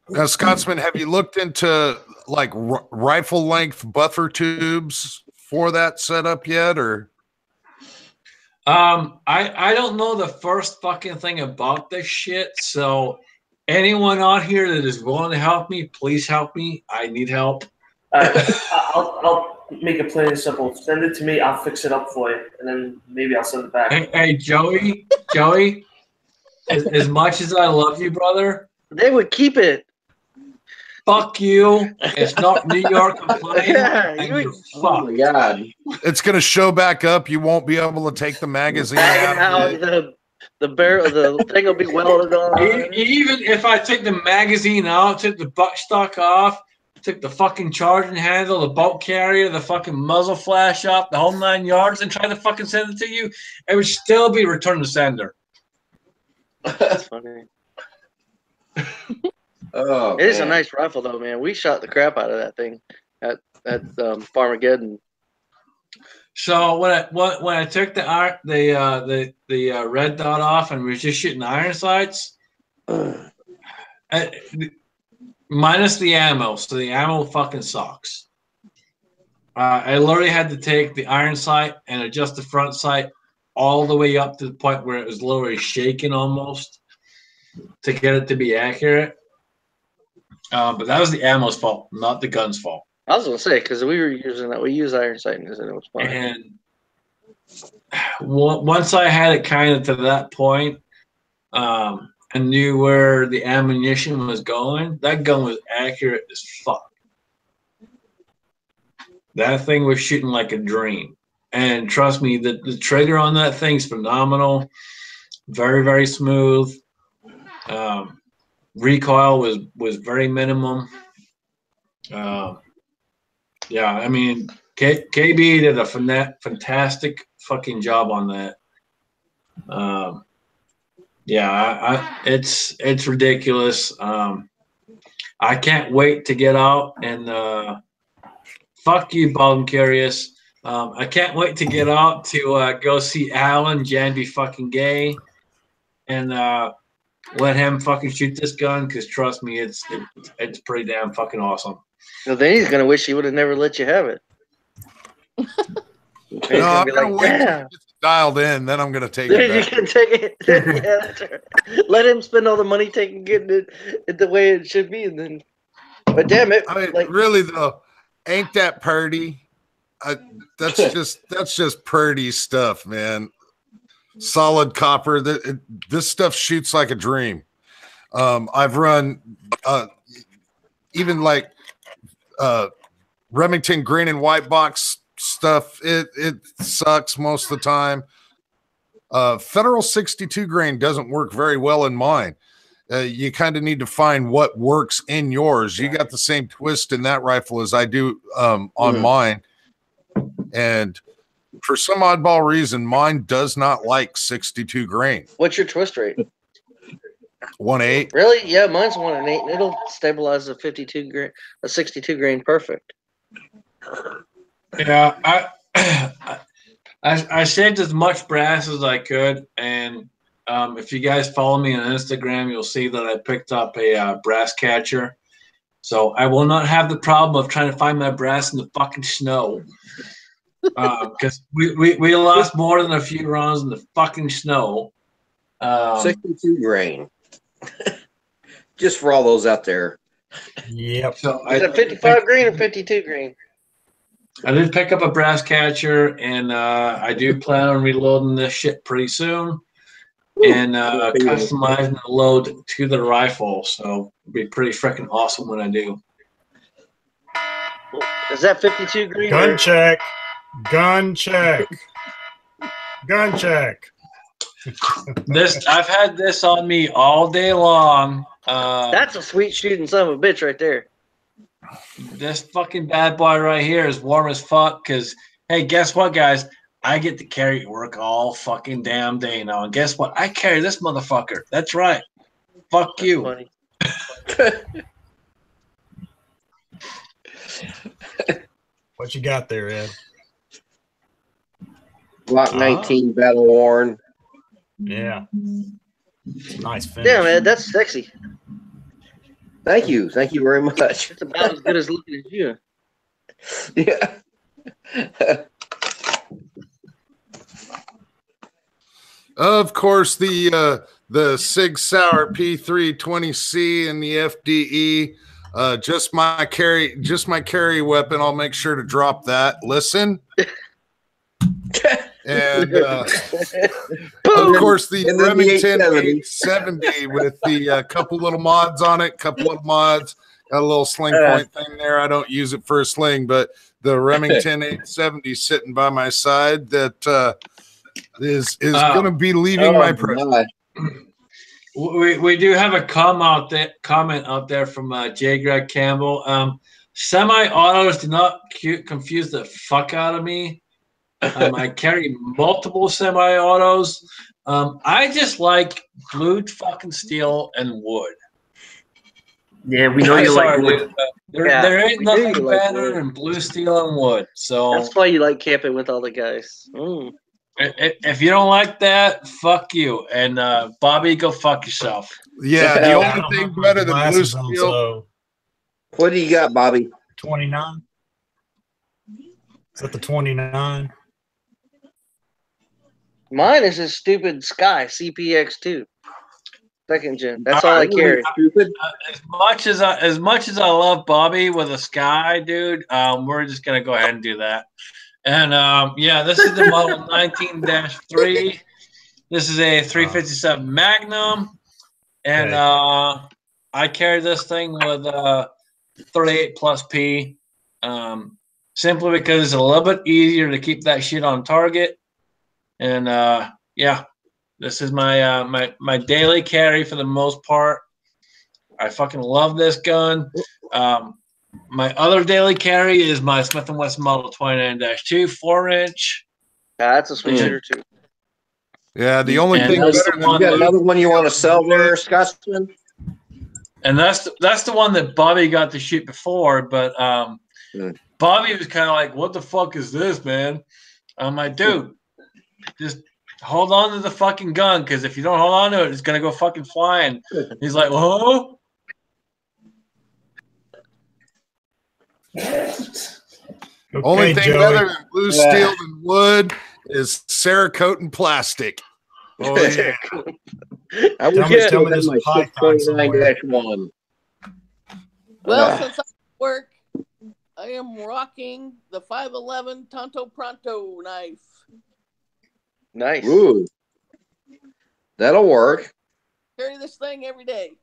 now, Scotsman, have you looked into like rifle length buffer tubes for that setup yet, or? I don't know the first fucking thing about this shit. So anyone out here that is willing to help me, please help me. I need help. I'll make it plain and simple. Send it to me. I'll fix it up for you, and then maybe I'll send it back. Hey, Joey, as much as I love you, brother, They would keep it. fuck you. It's not New York compliant. Yeah, and you- you're Oh fucked. my God. It's going to show back up. You won't be able to take the magazine out. Now the barrel, the thing will be welded on. Even if I took the magazine out, took the buttstock off, took the fucking charging handle, the bolt carrier, the fucking muzzle flash off, the whole 9 yards, and try to fucking send it to you, it would still be return to sender. That's funny. Oh, It is a man. nice rifle, though, man. We shot the crap out of that thing at Farmageddon. So when I took the red dot off and was just shooting iron sights, minus the ammo, so the ammo fucking sucks. I literally had to take the iron sight and adjust the front sight all the way up to the point where it was literally shaking almost to get it to be accurate. But that was the ammo's fault, not the gun's fault. I was gonna say because we were using that. We use iron sightings and it was fine. And once I had it kind of to that point, and knew where the ammunition was going, that gun was accurate as fuck. That thing was shooting like a dream. And trust me, the trigger on that thing's phenomenal. Very, very smooth. Recoil was very minimum. Yeah, I mean, KB did a fantastic fucking job on that. Yeah, it's ridiculous. I can't wait to get out and fuck you, Baldwin Curious. I can't wait to get out to go see Alan Janby fucking gay and let him fucking shoot this gun because trust me, it's pretty damn fucking awesome. Well, then he's gonna wish he would have never let you have it. He's No, gonna I'm be gonna like, wait till yeah. it's dialed in, then I'm gonna take Then it you back. can take it. Yeah, that's right. Let him spend all the money getting it the way it should be, and then. But damn it, I mean, like really though, ain't that purdy? That's just purdy stuff, man. Solid copper. This stuff shoots like a dream. I've run even like Remington green and white box stuff. It sucks most of the time. Federal 62 grain doesn't work very well in mine. You kind of need to find what works in yours. You got the same twist in that rifle as I do on mine. And for some oddball reason, mine does not like 62 grain. what's your twist rate? 1.8. Really? Yeah, mine's 1 and 8, and it'll stabilize a 62 grain perfect. Yeah, I saved as much brass as I could, and if you guys follow me on Instagram, you'll see that I picked up a brass catcher. So I will not have the problem of trying to find my brass in the fucking snow. Because we lost more than a few rounds in the fucking snow. 62 grain. Just for all those out there. Yep. So Is it 55 grain or 52 grain? I did pick up a brass catcher, and I do plan on reloading this shit pretty soon and customizing the load to the rifle. So it'll be pretty freaking awesome when I do. Is that 52 grain? Gun check. Gun check. Gun check. I've had this on me all day long. That's a sweet shooting son of a bitch right there. This fucking bad boy right here is warm as fuck because, hey, guess what, guys? I get to carry work all fucking damn day now. And guess what? I carry this motherfucker. That's right. Fuck you. Funny. What you got there, Ed? Block 19, battle worn. Yeah. It's a nice finish. Damn, man, that's sexy. Thank you. Thank you very much. It's about as good as looking at you. Yeah. Of course, the Sig Sauer P320C and the FDE. Just my carry weapon. I'll make sure to drop that. Listen. And of course the Remington 870 with the couple little mods on it, got a little sling point thing there. I don't use it for a sling, but the Remington 870 sitting by my side that is going to be leaving my presence. We do have a comment out there from J. Greg Campbell. Semi-autos do not confuse the fuck out of me. I carry multiple semi-autos. I just like glued fucking steel and wood. Yeah, we know you like wood. There ain't nothing better than blue steel and wood. So that's why you like camping with all the guys. If you don't like that, fuck you. And Bobby, go fuck yourself. Yeah, the only thing better than blue steel. So what do you got, Bobby? 29. Is that the 29? Mine is a stupid Sky CPX2, 2nd gen. That's all I carry. As much as I love Bobby with a Sky, dude, we're just gonna go ahead and do that. And yeah, this is the model 19-3. This is a 357 Magnum, and I carry this thing with 38 plus P, simply because it's a little bit easier to keep that shit on target. And yeah, this is my my daily carry for the most part. I fucking love this gun. My other daily carry is my Smith & Wesson Model 29-2 4-inch. That's a sweet shooter too. Yeah, the only thing you got another one you want to sell there, Scotsman? And that's the one that Bobby got to shoot before, but Bobby was kind of like, "What the fuck is this, man?" I'm like, "Dude, just hold on to the fucking gun, because if you don't hold on to it, it's gonna go fucking flying." He's like, "Whoa." Only thing better than blue steel and wood is Cerakote and plastic. Oh yeah. I would tell me there's a Python somewhere. Well, since I work, I am rocking the 511 Tanto Pronto knife. Nice. Ooh, that'll work. Carry this thing every day.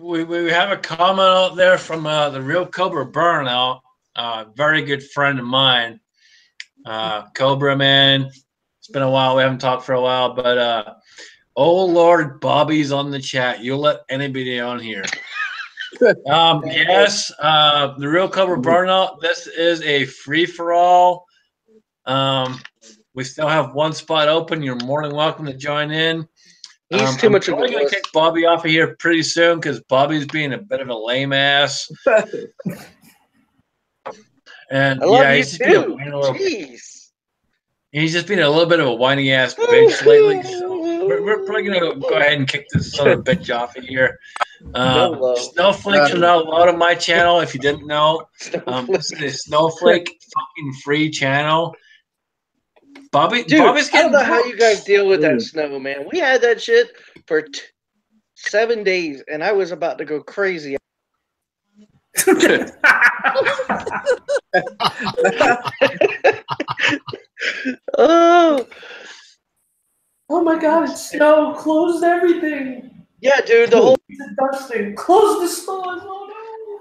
We have a comment out there from the Real Cobra Burnout, very good friend of mine. Cobra, man, it's been a while. We haven't talked for a while, but oh Lord, Bobby's on the chat. You'll let anybody on here. Yes, the Real Cobra Burnout. This is a free for all. We still have one spot open. You're more than welcome to join in. He's too much of a I'm going to kick Bobby off of here pretty soon because Bobby's being a bit of a lame ass. And I love yeah, you he's too. Jeez. He's just been a little bit of a whiny ass bitch lately. So we're probably going to go ahead and kick this son of a bitch off of here. Snowflakes are not allowed on my channel. If you didn't know, this is a Snowflake fucking free channel. Bobby's Dude, I getting don't know how you guys deal with that snow, man. We had that shit for 7 days, and I was about to go crazy. Oh my God! It's snow. Closed everything. Yeah, dude. The whole dusting. Close the stores. Oh no!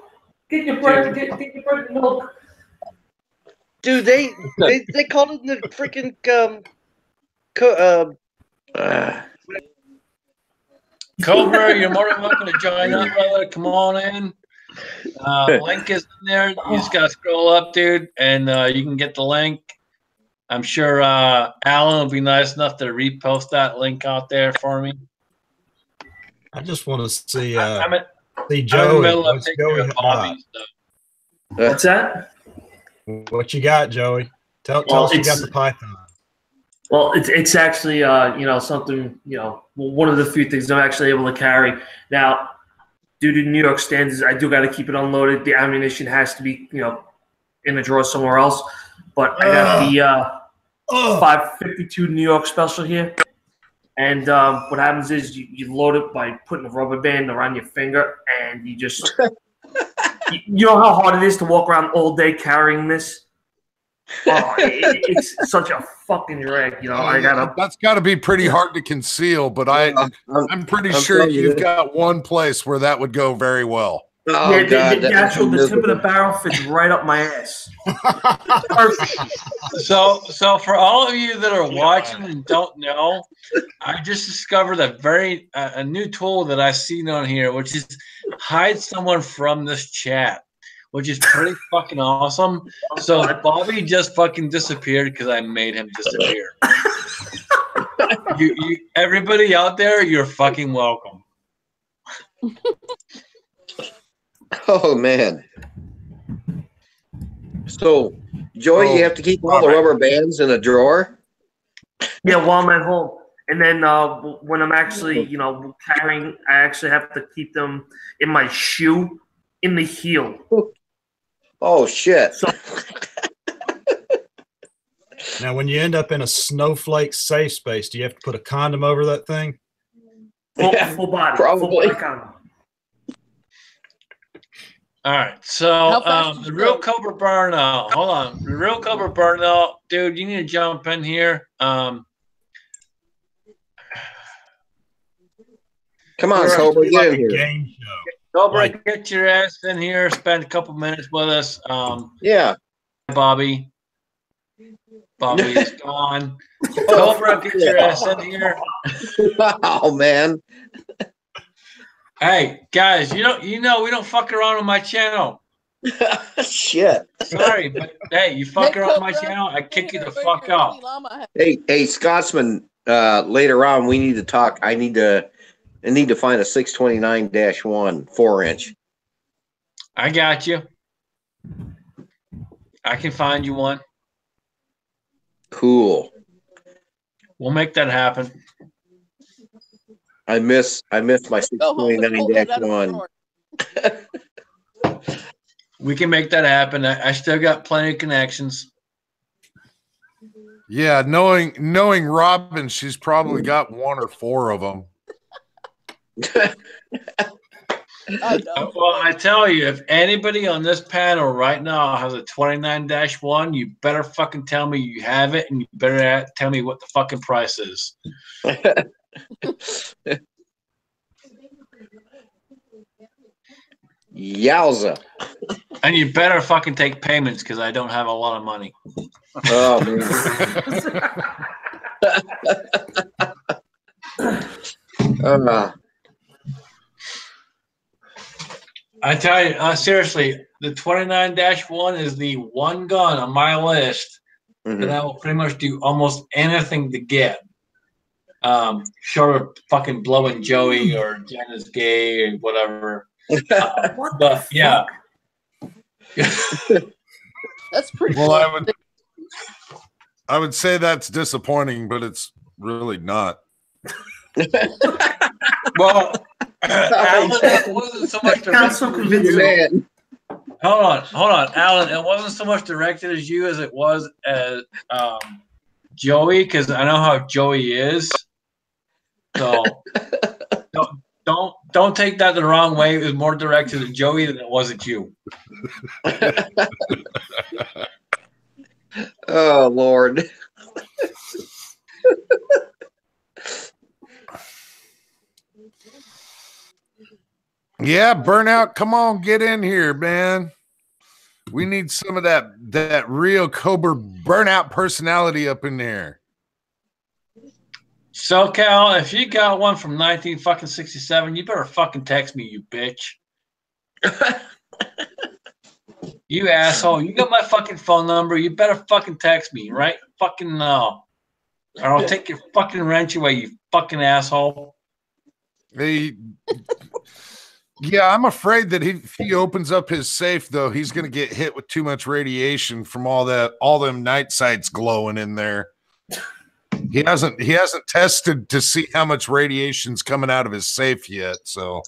Get your bread. Get your bread and milk. Dude, they called it the freaking Cobra, you're more than welcome to join up, brother. Come on in. Link is in there. You just gotta scroll up, dude, and you can get the link. I'm sure Alan will be nice enough to repost that link out there for me. I just want to see I'm in the Joey. middle of What's taking Joey care of Bobby. So. What's that? What you got, Joey? Tell us you got the Python. Well, it's actually something, one of the few things I'm actually able to carry. Now, due to New York standards, I do got to keep it unloaded. The ammunition has to be in a drawer somewhere else. But I got the 552 New York Special here. And what happens is you load it by putting a rubber band around your finger, and you just you know how hard it is to walk around all day carrying this? Oh, it's such a fucking drag. That's got to be pretty hard to conceal, but I'm pretty sure you've got one place where that would go very well. Oh, yeah, God, the tip of the barrel fits right up my ass. Perfect. So for all of you that are watching and don't know, I just discovered a new tool that I've seen on here, which is hide someone from this chat, which is pretty fucking awesome. So Bobby just fucking disappeared because I made him disappear. you everybody out there, you're fucking welcome. Oh, man. So, Joey, you have to keep all the rubber bands in a drawer? Yeah, while I'm at home. And then when I'm actually, carrying, I actually have to keep them in my shoe, in the heel. Oh, shit. So, now, when you end up in a snowflake safe space, do you have to put a condom over that thing? Full body. Probably. Full body condom. All right, so the real Cobra Burnout. Hold on, the real Cobra Burnout, dude. You need to jump in here. Come on, Cobra, get in here. Game show. Cobra, get your ass in here. Spend a couple minutes with us. Yeah, Bobby. Bobby is gone. Cobra, get your ass in here. Oh, man. Hey guys, we don't fuck around on my channel. Shit. Sorry, but hey, you fuck around on my channel, I kick you the fuck out. Hey, Scotsman. Later on, we need to talk. I need to find a 629-1 4-inch. I got you. I can find you one. Cool. We'll make that happen. I miss my 629-1. We can make that happen. I still got plenty of connections. Yeah, knowing Robin, she's probably got 1 or 4 of them. Well, I tell you, if anybody on this panel right now has a 29-1, you better fucking tell me you have it, and you better tell me what the fucking price is. Yowza. And you better fucking take payments because I don't have a lot of money. Oh, man. I tell you, seriously, the 29-1 is the one gun on my list that I will pretty much do almost anything to get. Short of fucking blowing Joey or Jen is gay or whatever. But yeah. That's pretty Well, cool. I would say that's disappointing, but it's really not. Well, Alan, it wasn't so much directed at you. Hold on, Alan. It wasn't so much directed as you as it was as Joey, because I know how Joey is. So don't take that the wrong way. It was more directed at Joey than it was at you. Oh, Lord. Yeah, Burnout, come on, get in here, man. We need some of that real Cobra Burnout personality up in there. So, Cal, if you got one from 1967, you better fucking text me, you bitch. You asshole. You got my fucking phone number. You better fucking text me right fucking or I'll take your fucking wrench away, you fucking asshole. Yeah, I'm afraid that if he opens up his safe, though, he's going to get hit with too much radiation from all them night sights glowing in there. He hasn't tested to see how much radiation's coming out of his safe yet. So,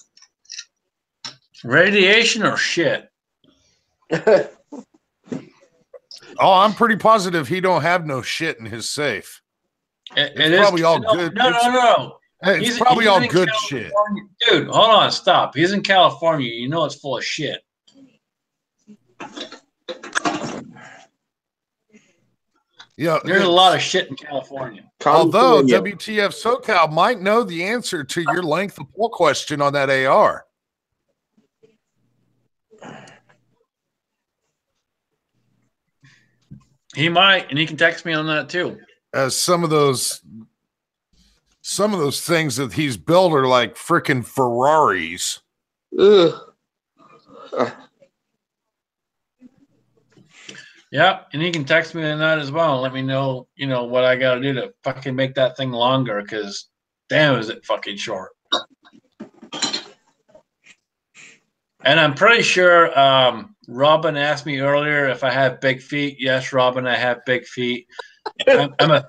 radiation or shit? Oh, I'm pretty positive he don't have no shit in his safe. It's probably all good. No. It's probably all good shit. Dude, hold on, stop. He's in California. You know it's full of shit. Yeah, there's a lot of shit in California. Although WTF SoCal might know the answer to your length of pull question on that AR. He might, and he can text me on that too. As some of those things that he's built are like freaking Ferraris. Ugh. Yeah, and he can text me on that as well and let me know, what I got to do to fucking make that thing longer, because damn, is it fucking short. And I'm pretty sure Robin asked me earlier if I have big feet. Yes, Robin, I have big feet. I'm a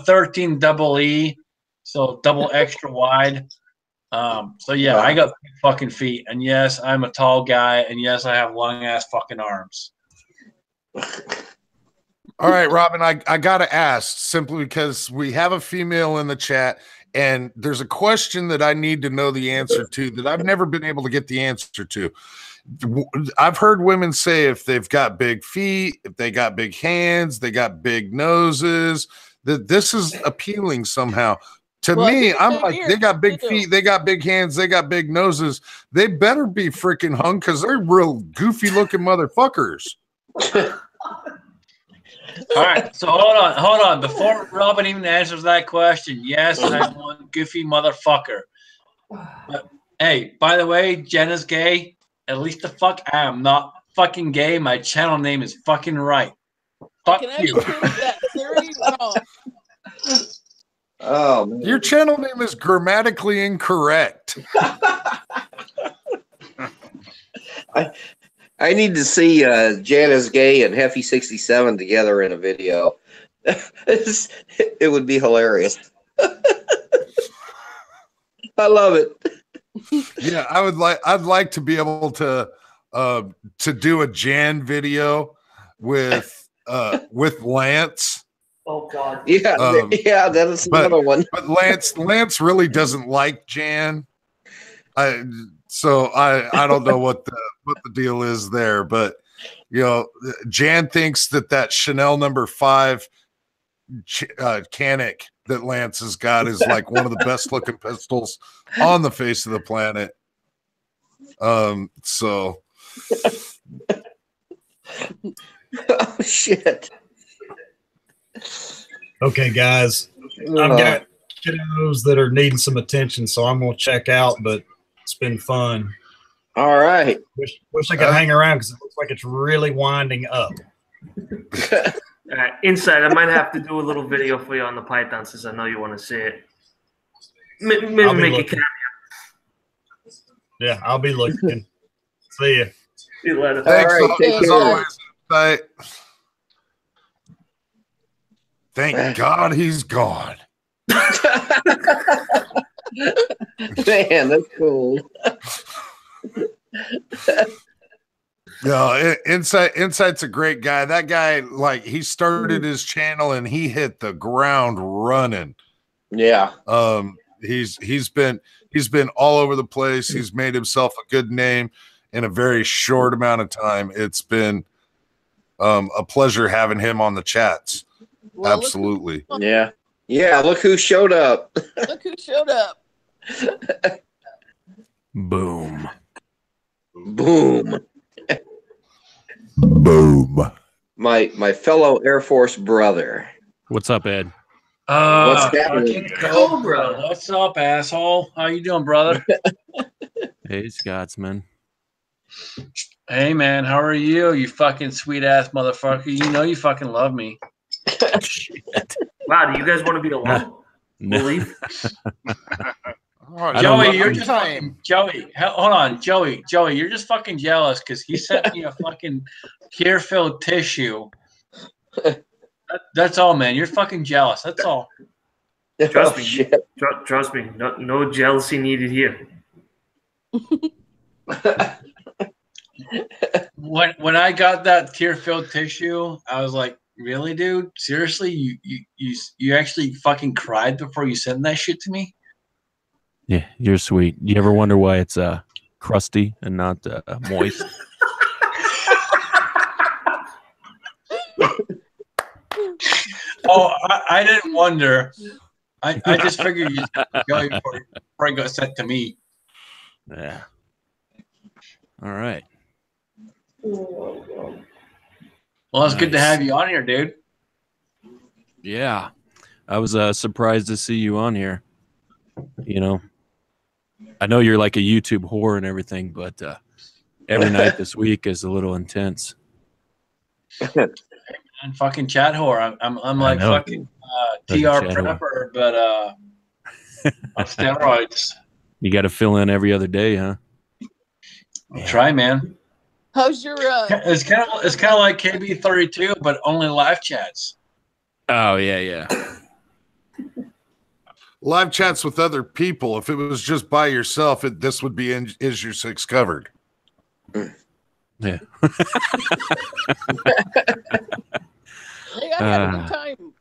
13 double E, so double extra wide. So yeah, I got big fucking feet, and yes, I'm a tall guy, and yes, I have long ass fucking arms. All right, Robin, I gotta ask, simply because we have a female in the chat, and there's a question that I need to know the answer to that I've never been able to get the answer to. I've heard women say if they've got big feet, if they got big hands, they got big noses, that this is appealing somehow. To me, I'm like, they got big feet, they got big hands, they got big noses. They better be freaking hung, because they're real goofy looking motherfuckers. All right, so hold on. Before Robin even answers that question, yes, I'm one goofy motherfucker. But, hey, by the way, Jenna's gay. At least the fuck I am not fucking gay. My channel name is fucking right. Fuck you. Oh, man. Your channel name is grammatically incorrect. I need to see Janice Gay and Heffy 67 together in a video. It would be hilarious. I love it. Yeah, I'd like to be able to do a Jan video with Lance. Oh God. Yeah, yeah, that is another one. But Lance really doesn't like Jan. So I don't know what the deal is there, but Jan thinks that Chanel No. 5 Canic that Lance has got is like one of the best looking pistols on the face of the planet. So oh shit. Okay, guys, I've got kiddos that are needing some attention, so I'm gonna check out, but it's been fun. All right. Wish I could hang around, because it looks like it's really winding up. Inside, I might have to do a little video for you on the Python, since I know you want to see it. Maybe make a cameo. Yeah, I'll be looking. See ya. See you later. Thanks, all right, as always. Bye. Thank God he's gone. Man, that's cool. No, Insight's a great guy. That guy, like, he started his channel and he hit the ground running. Yeah. He's been all over the place. He's made himself a good name in a very short amount of time. It's been a pleasure having him on the chats. Well, absolutely. Yeah. Yeah, look who showed up. Look who showed up. Boom. Boom. Boom. My fellow Air Force brother. What's up, Ed? What's happening? Cobra. What's up, asshole? How you doing, brother? Hey, Scotsman. Hey, man. How are you? You fucking sweet ass motherfucker. You know you fucking love me. Shit. Wow, do you guys want to be alone? No. We'll leave. Oh, Joey, you're just fucking Joey. Hold on, Joey. Joey, you're just fucking jealous because he sent me a fucking tear-filled tissue. That's all, man. You're fucking jealous. That's all. Trust Oh, me. shit. Trust me. No jealousy needed here. When I got that tear-filled tissue, I was like, really, dude? Seriously? You actually fucking cried before you sent that shit to me? Yeah, you're sweet. You ever wonder why it's crusty and not moist? Oh, I didn't wonder. I just figured you go before it got sent to me. Yeah. All right. Well, it's good to Nice. have you on here, dude. Yeah. I was surprised to see you on here. You know, I know you're like a YouTube whore and everything, but every night this week is a little intense. And fucking chat whore. I'm like know. fucking Fucking TR chat whore. prepper, but on steroids. You got to fill in every other day, huh? I'll try, man. How's your It's kind of like KB32, but only live chats. Oh, yeah, yeah. Live chats with other people. If it was just by yourself, this would be in Is Your Six covered. Yeah. Hey, I had a good time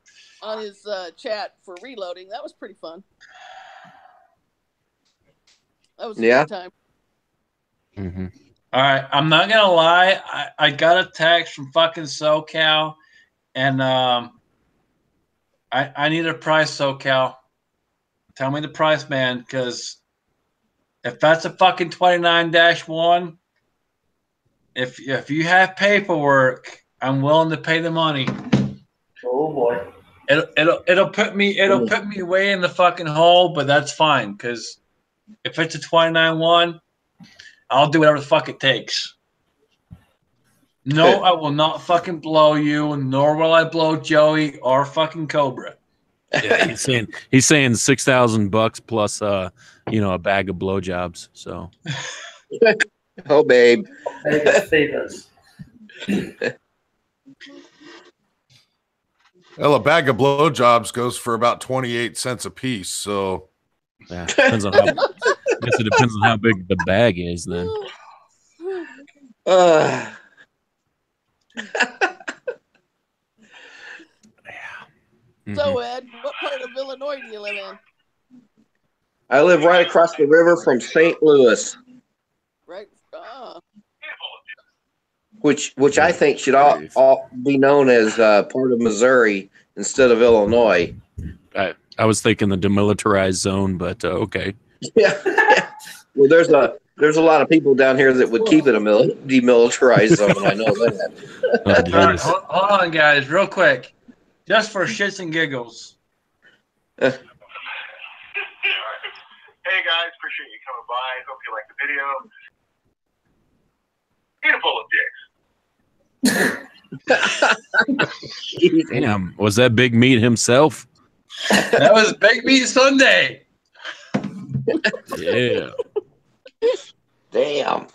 on his chat for reloading. That was pretty fun. That was a Yeah. good time. Mm-hmm. All right, I'm not gonna lie. I got a text from fucking SoCal, and I need a price, SoCal. Tell me the price, man, because if that's a fucking 29-1, if you have paperwork, I'm willing to pay the money. Oh boy. It'll put me way in the fucking hole, but that's fine because if it's a 29-1, I'll do whatever the fuck it takes. No, I will not fucking blow you, nor will I blow Joey or fucking Cobra. Yeah, he's saying $6,000 plus a bag of blowjobs. So Oh, babe. Favors. Well, a bag of blowjobs goes for about 28 cents a piece. So yeah, depends on how. I guess it depends on how big the bag is. Then So, Ed, what part of Illinois do you live in? I live right across the river from St. Louis, Right. which I think should all be known as part of Missouri instead of Illinois. I was thinking the demilitarized zone, but okay. Yeah. Well, there's a lot of people down here that would keep it a demilitarized zone. I know that. Oh, All right, geez. hold on, guys, real quick, just for shits and giggles. Hey guys, appreciate you coming by. Hope you like the video. Eat a bowl of dicks. Damn, was that Big Meat himself? That was Big Meat Sunday. Yeah. Damn.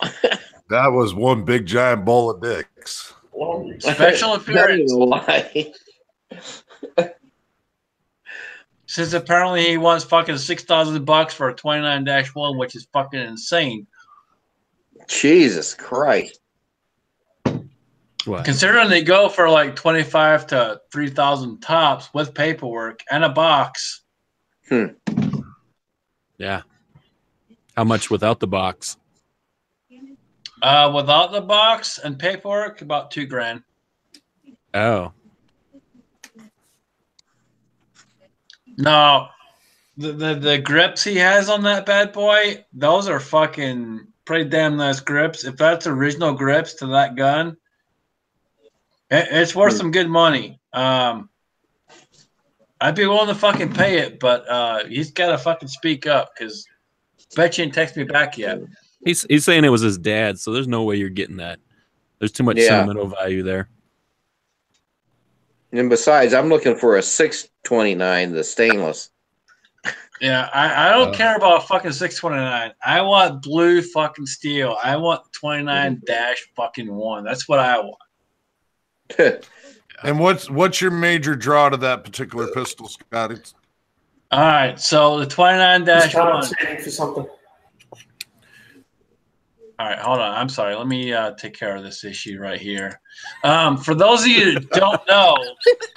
that was one big giant bowl of dicks. Special appearance. Why? Since apparently he wants fucking $6,000 for a 29-1, which is fucking insane. Jesus Christ. What? Considering they go for like 25 to 3,000 tops with paperwork and a box. Yeah. How much without the box? Without the box and paperwork, about $2,000. Oh. No, the grips he has on that bad boy, those are fucking pretty damn nice grips. If that's original grips to that gun, it's worth some good money. I'd be willing to fucking pay it, but he's got to fucking speak up because bet you didn't text me back yet. He's saying it was his dad, so there's no way you're getting that. There's too much sentimental value there. And besides, I'm looking for a 629, the stainless. Yeah, I don't care about fucking 629. I want blue fucking steel. I want 29-1. That's what I want. And what's your major draw to that particular pistol, Scott? All right, so the 29-1. Waiting for something. All right, hold on. I'm sorry. Let me take care of this issue right here. For those of you that don't know,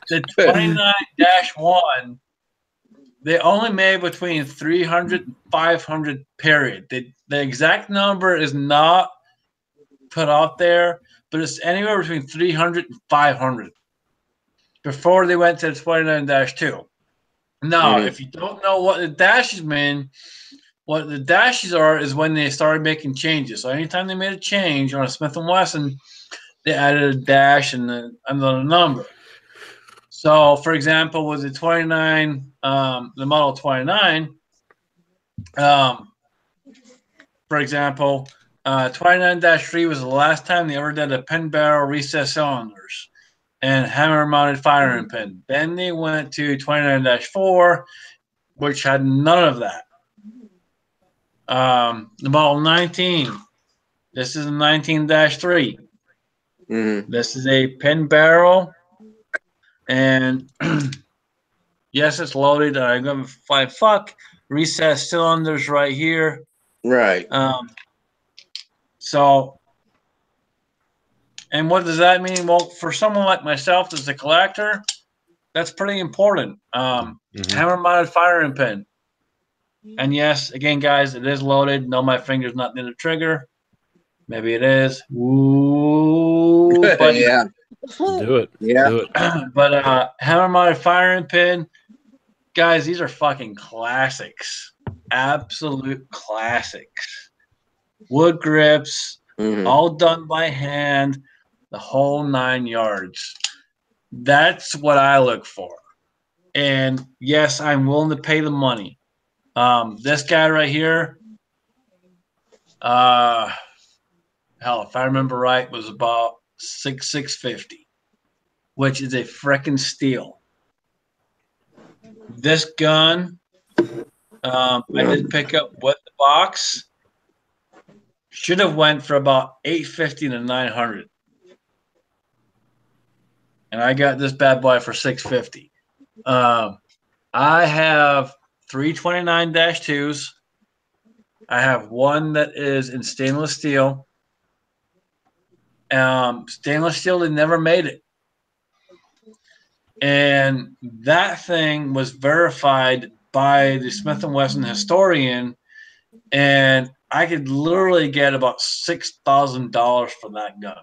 the 29-1, they only made between 300 and 500, period. The exact number is not put out there, but it's anywhere between 300 and 500 before they went to the 29-2. Now, if you don't know what the dashes mean, what the dashes are is when they started making changes. So anytime they made a change on a Smith & Wesson, they added a dash and another number. So, for example, with the 29, the Model 29, for example, 29-3 was the last time they ever did a pin barrel recessed cylinders and hammer-mounted firing pin. Then they went to 29-4, which had none of that. The Model 19, this is a 19-3. This is a pin barrel, and yes, it's loaded. I'm going to find recessed cylinders right here. Right. So, and what does that mean? Well, for someone like myself that's a collector, that's pretty important. Hammer-mounted firing pin. And yes, again, guys, it is loaded. No, my finger's not near the trigger. Maybe it is. Ooh, but yeah. Do it. Yeah. Do it. But hammer-mounted firing pin, guys, these are fucking classics. Absolute classics. Wood grips, all done by hand, the whole 9 yards. That's what I look for. And yes, I'm willing to pay the money. This guy right here, hell, if I remember right, was about $650, which is a frickin' steal. This gun, I did pick up with the box. Should have went for about $850 to $900, and I got this bad boy for $650. I have 3 29-2s. I have one that is in stainless steel. Stainless steel, they never made it. And that thing was verified by the Smith & Wesson historian, and I could literally get about $6,000 for that gun.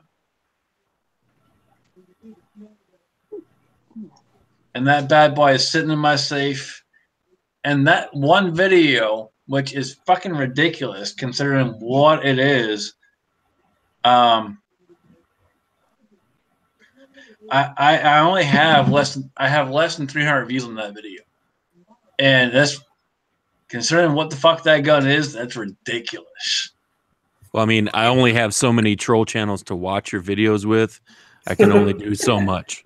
And that bad boy is sitting in my safe. And that one video, which is fucking ridiculous considering what it is, I only have less than 300 views on that video. And that's considering what the fuck that gun is, that's ridiculous. Well, I mean, I only have so many troll channels to watch your videos with. I can only do so much.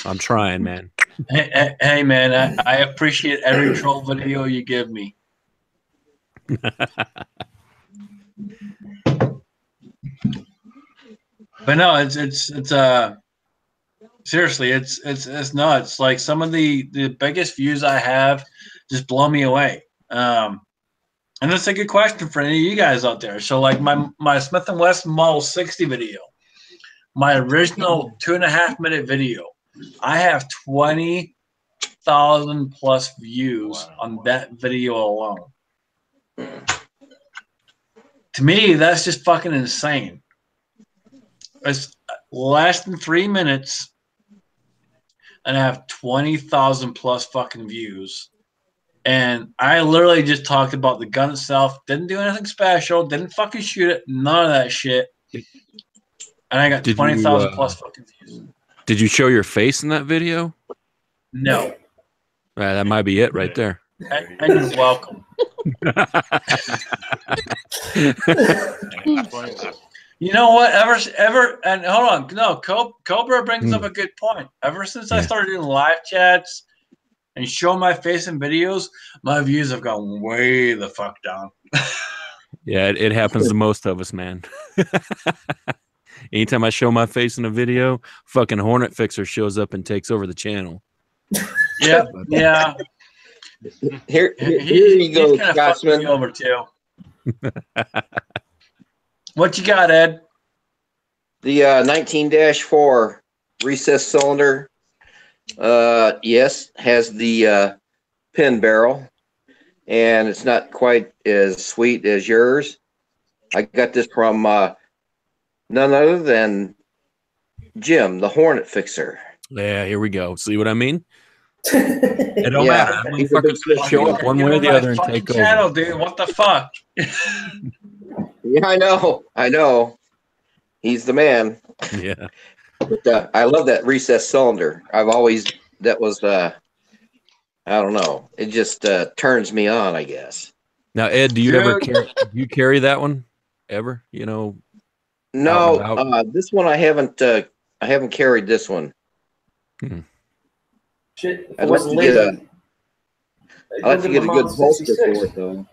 I'm trying, man. Hey man, I appreciate every troll video you give me. But no, it's seriously, it's nuts. Like some of the biggest views I have just blow me away. And that's a good question for any of you guys out there. So like my Smith & Wesson Model 60 video, my original 2.5-minute video, I have 20,000 plus views on that video alone. To me, that's just fucking insane. It's less than 3 minutes, and I have 20,000 plus fucking views. And I literally just talked about the gun itself. Didn't do anything special. Didn't fucking shoot it. None of that shit. And I got 20,000 plus fucking views. Did you show your face in that video? No. That might be it right there. And you're welcome. You know what? Ever, and hold on. No, Cobra brings up a good point. Ever since I started doing live chats and show my face in videos, my views have gone way the fuck down. Yeah, it happens to most of us, man. Anytime I show my face in a video, fucking Hornet Fixer shows up and takes over the channel. Yeah, yeah. Here you go, He's kind of fucking me Scotsman. over too. What you got, Ed? The 19-4 recessed cylinder, yes, has the pin barrel, and it's not quite as sweet as yours. I got this from none other than Jim, the Hornet Fixer. Yeah, here we go. See what I mean? It don't Yeah, matter. That he's a big motherfucker's gonna show up one way or the other and take over. Channel, dude. What the fuck? Yeah, I know. He's the man. Yeah. But I love that recessed cylinder. That was I don't know. It just turns me on, I guess. Now, Ed, do you carry that one ever? You know? No, this one I haven't carried this one. Shit, I'd like to get a good holster for it though.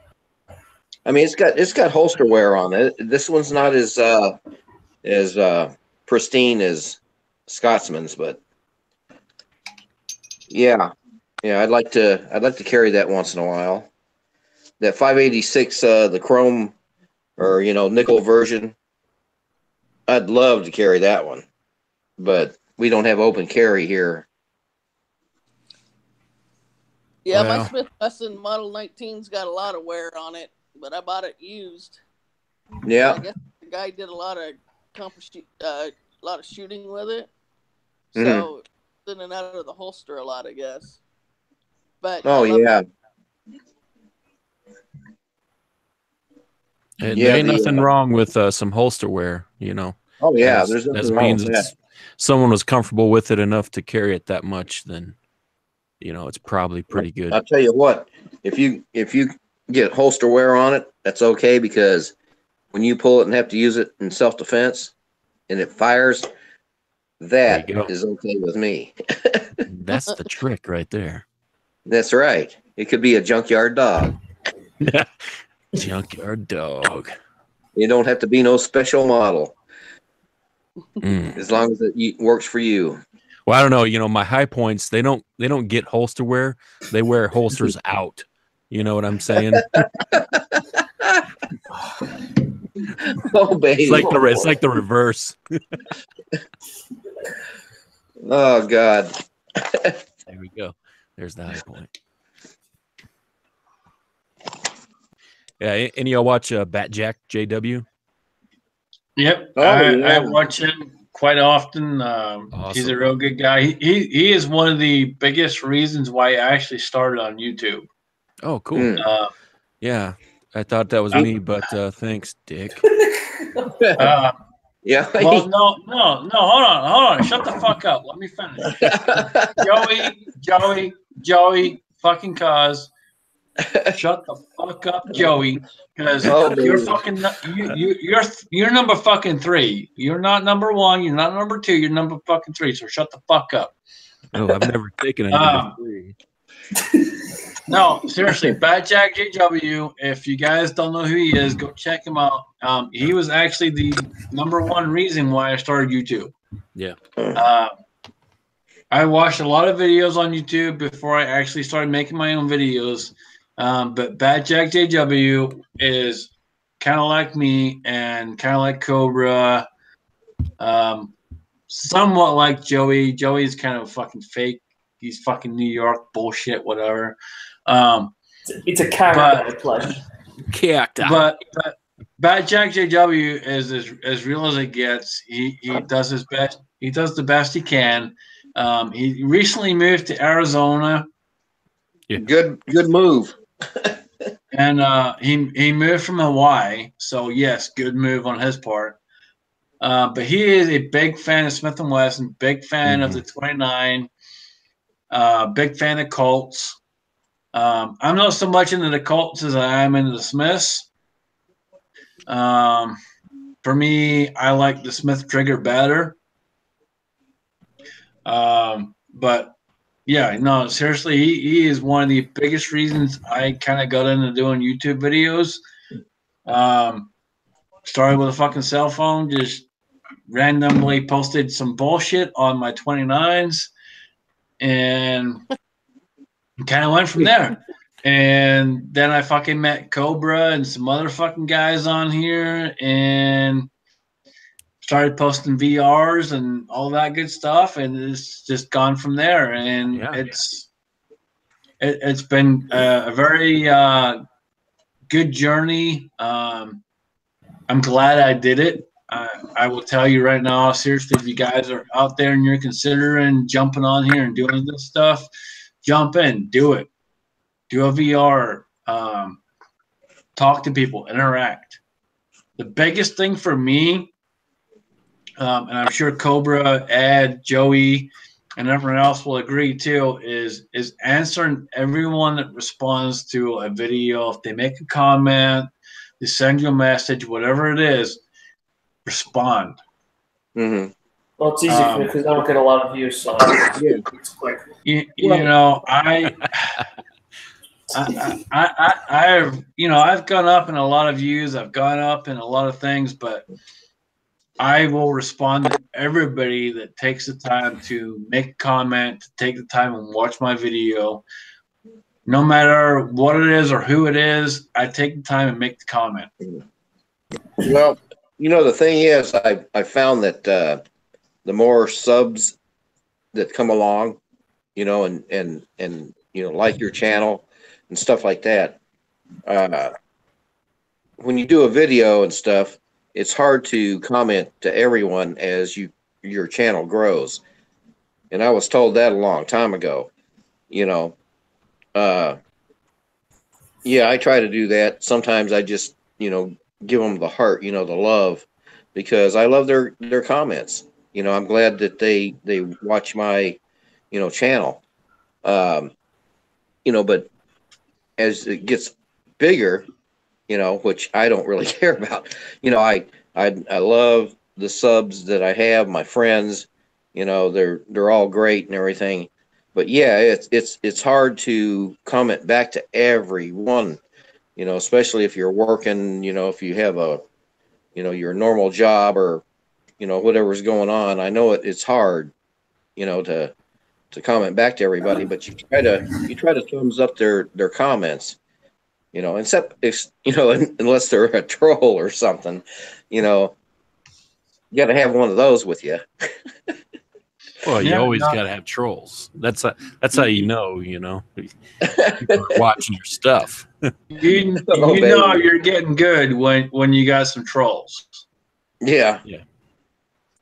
I mean, it's got holster wear on it. This one's not as pristine as Scotsman's, but yeah, I'd like to carry that once in a while. That 586, the chrome or nickel version. I'd love to carry that one, but we don't have open carry here. Yeah, my Smith Wesson Model 19's got a lot of wear on it, but I bought it used. Yeah, I guess the guy did a lot of shooting with it, so it's in and out of the holster a lot, I guess. But There ain't nothing wrong with some holster wear, you know. Oh yeah, there's nothing wrong with that. Someone was comfortable with it enough to carry it that much, then it's probably pretty good. I'll tell you what, if you get holster wear on it, that's okay, because when you pull it and have to use it in self-defense and it fires, that is okay with me. That's the trick right there. That's right. It could be a junkyard dog. Junkyard dog. You don't have to be no special model. As long as it works for you. Well, I don't know. My high points, they don't get holster wear. They wear holsters out. You know what I'm saying? Oh, baby. It's like the reverse. Oh, God. There we go. There's the high point. Yeah, any of y'all watch Batjack JW? Yep, I watch him quite often. He's a real good guy. He is one of the biggest reasons why I actually started on YouTube. Oh, cool. Yeah, I thought that was me, but thanks, Dick. Yeah. Well, no. Hold on. Shut the fuck up. Let me finish. Joey, fucking cause. Shut the fuck up, Joey, because you're fucking you're number fucking 3. You're not number 1. You're not number 2. You're number fucking 3. So shut the fuck up. No, I've never taken a number 3. No, seriously, Batjack JW. If you guys don't know who he is, go check him out. He was actually the number 1 reason why I started YouTube. Yeah. I watched a lot of videos on YouTube before I actually started making my own videos. But Batjack JW is kind of like me and kind of like Cobra, somewhat like Joey. Joey's kind of fucking fake. He's fucking New York bullshit, whatever. It's a character play. Character. But Batjack JW is as real as it gets. He does his best. He does the best he can. He recently moved to Arizona. Yeah. Good move. And he moved from Hawaii, so yes, good move on his part. But he is a big fan of Smith & Wesson, big fan of the 29, big fan of Colts. I'm not so much into the Colts as I am into the Smiths. for me, I like the Smith trigger better. But yeah, no, seriously, he is one of the biggest reasons I kind of got into doing YouTube videos. Started with a fucking cell phone, just randomly posted some bullshit on my 29s and kind of went from there. And then I fucking met Cobra and some other fucking guys on here and started posting VRs and all that good stuff. And it's just gone from there. And it's been a very good journey. I'm glad I did it. I will tell you right now, seriously, if you guys are out there and you're considering jumping on here and doing this stuff, jump in, do it. Do a VR, talk to people, interact. The biggest thing for me, and I'm sure Cobra, Ed, Joey, and everyone else will agree too, is answering everyone that responds to a video. If they make a comment, they send you a message, whatever it is, respond. Mm-hmm. Well, it's easy for me because I don't get a lot of views, so it's quick. You know, I've gone up in a lot of views. I've gone up in a lot of things, but I will respond to everybody that takes the time to make a comment, to take the time and watch my video. No matter what it is or who it is, I take the time and make the comment. Well, you know, the thing is, I found that the more subs that come along, you know, and you know, like your channel and stuff like that, when you do a video and stuff, it's hard to comment to everyone as your channel grows. And I was told that a long time ago, you know. Yeah, I try to do that. Sometimes I just, you know, give them the heart, you know, the love, because I love their comments. You know, I'm glad that they watch my, you know, channel. You know, but as it gets bigger, you know, which I don't really care about, you know, I love the subs that I have, my friends, you know, they're all great and everything. But yeah, it's hard to comment back to everyone, you know, especially if you're working, you know, if you have a, you know, your normal job or, you know, whatever's going on. I know it's hard, you know, to comment back to everybody, but you try to thumbs up their comments, you know, except if, you know, unless they're a troll or something, you know, you got to have one of those with you. Well, you always got to have trolls. That's how you know, people are watching your stuff. You know you're getting good when you got some trolls. Yeah. Yeah.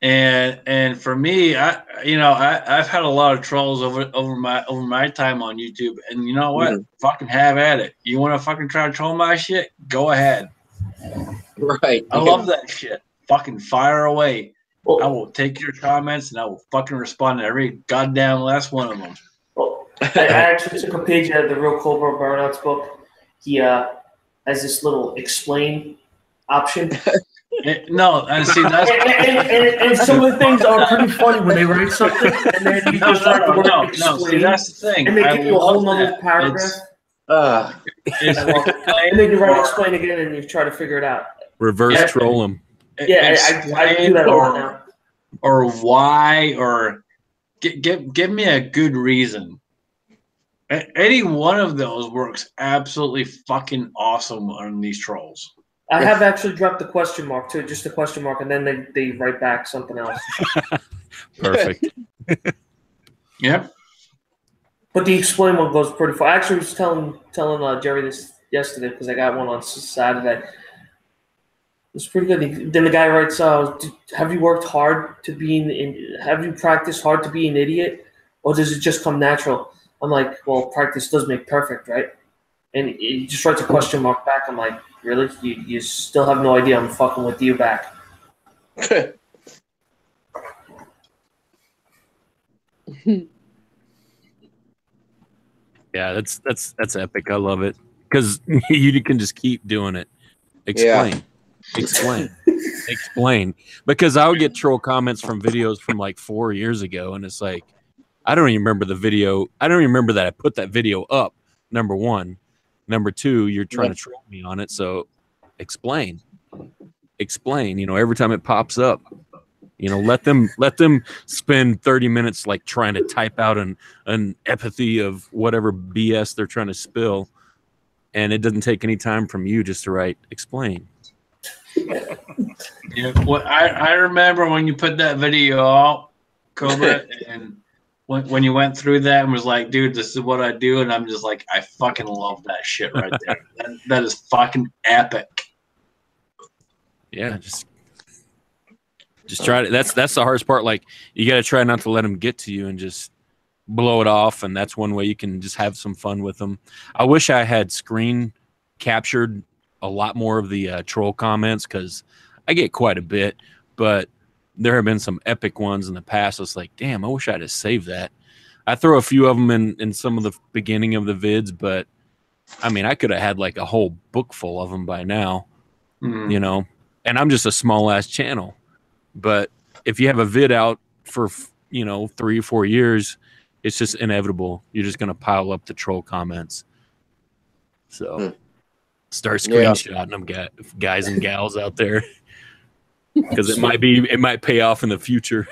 And for me, I've had a lot of trolls over my time on YouTube, and you know what? Mm-hmm. Fucking have at it. You want to fucking try to troll my shit? Go ahead. Right. I love that shit. Fucking fire away. I will take your comments and I will fucking respond to every goddamn last one of them. Well, I actually took a page out of the Real Cobra Burnout's book. He has this little explain option. No, and see that's and some of the things are pretty funny when they write something and then you just write the word explain. See, that's the thing. And they give you a whole nother paragraph. And then you write explain again and you try to figure it out. Reverse troll them. Yeah, I do that all now. Or why, or give me a good reason. Any one of those works absolutely fucking awesome on these trolls. I have actually dropped the question mark too, just the question mark, and then they write back something else. Perfect. Yep. But the explain one goes pretty far. I actually was telling Jerry this yesterday because I got one on Saturday. It's pretty good. Then the guy writes, have you worked hard to have you practiced hard to be an idiot, or does it just come natural? I'm like, well, practice does make perfect, right? And he just writes a question mark back. I'm like, really? You still have no idea I'm fucking with you back. Yeah, that's epic. I love it because you can just keep doing it. Explain. explain, because I would get troll comments from videos from like 4 years ago, and it's like, I don't even remember the video. I don't even remember that I put that video up. Number one. Number two, you're trying to troll me on it, so explain. You know, every time it pops up, you know, let them spend 30 minutes like trying to type out an epithet of whatever BS they're trying to spill, and it doesn't take any time from you just to write explain. Yeah, well, I remember when you put that video out, Cobra, and when you went through that and was like, dude, this is what I do, and I'm just like, I fucking love that shit right there. that is fucking epic. Yeah, just try to. That's the hardest part. Like, you got to try not to let them get to you and just blow it off, and that's one way you can just have some fun with them. I wish I had screen captured a lot more of the troll comments, because I get quite a bit, but there have been some epic ones in the past. It's like, damn, I wish I'd have saved that. I throw a few of them in some of the beginning of the vids, but I mean, I could have had like a whole book full of them by now, you know, and I'm just a small ass channel. But if you have a vid out for, you know, 3 or 4 years, it's just inevitable. You're just going to pile up the troll comments. So start screenshotting them, guys and gals out there, because it might pay off in the future.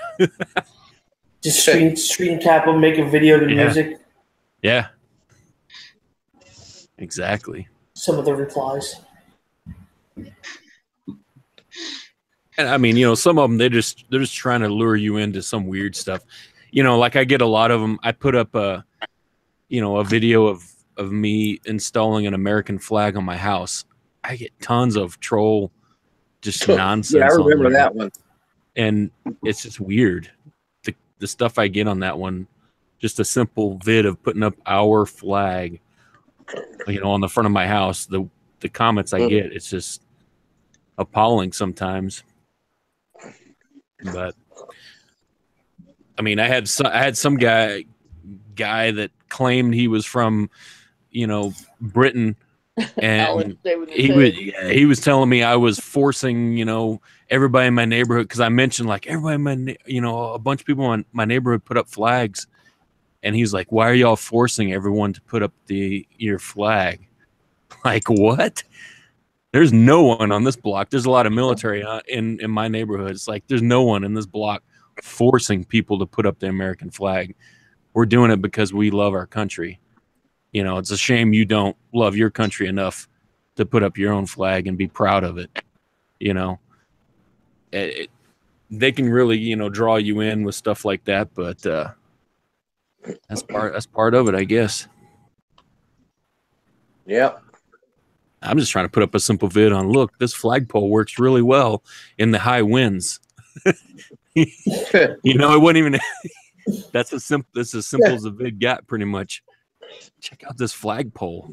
Just screen cap them, make a video to music. Yeah. Exactly. Some of the replies. And I mean, you know, some of them, they're just trying to lure you into some weird stuff. You know, like I get a lot of them. I put up a video of me installing an American flag on my house. I get tons of troll just nonsense. Yeah, I remember that one. And it's just weird. The stuff I get on that one, just a simple vid of putting up our flag, you know, on the front of my house. The comments I get, it's just appalling sometimes. But I mean, I had some guy that claimed he was from, you know, Britain, and he was telling me I was forcing, you know, everybody in my neighborhood, because I mentioned like everybody in my, you know, a bunch of people in my neighborhood put up flags, and he's like, why are y'all forcing everyone to put up your flag? Like, what? There's no one on this block. There's a lot of military in my neighborhood. It's like there's no one in this block forcing people to put up the American flag. We're doing it because we love our country. You know, it's a shame you don't love your country enough to put up your own flag and be proud of it. You know, they can really, you know, draw you in with stuff like that, but that's part of it, I guess. Yep. I'm just trying to put up a simple vid on, look, this flagpole works really well in the high winds. You know, it wouldn't even. That's as simple as the vid got, pretty much. Check out this flagpole.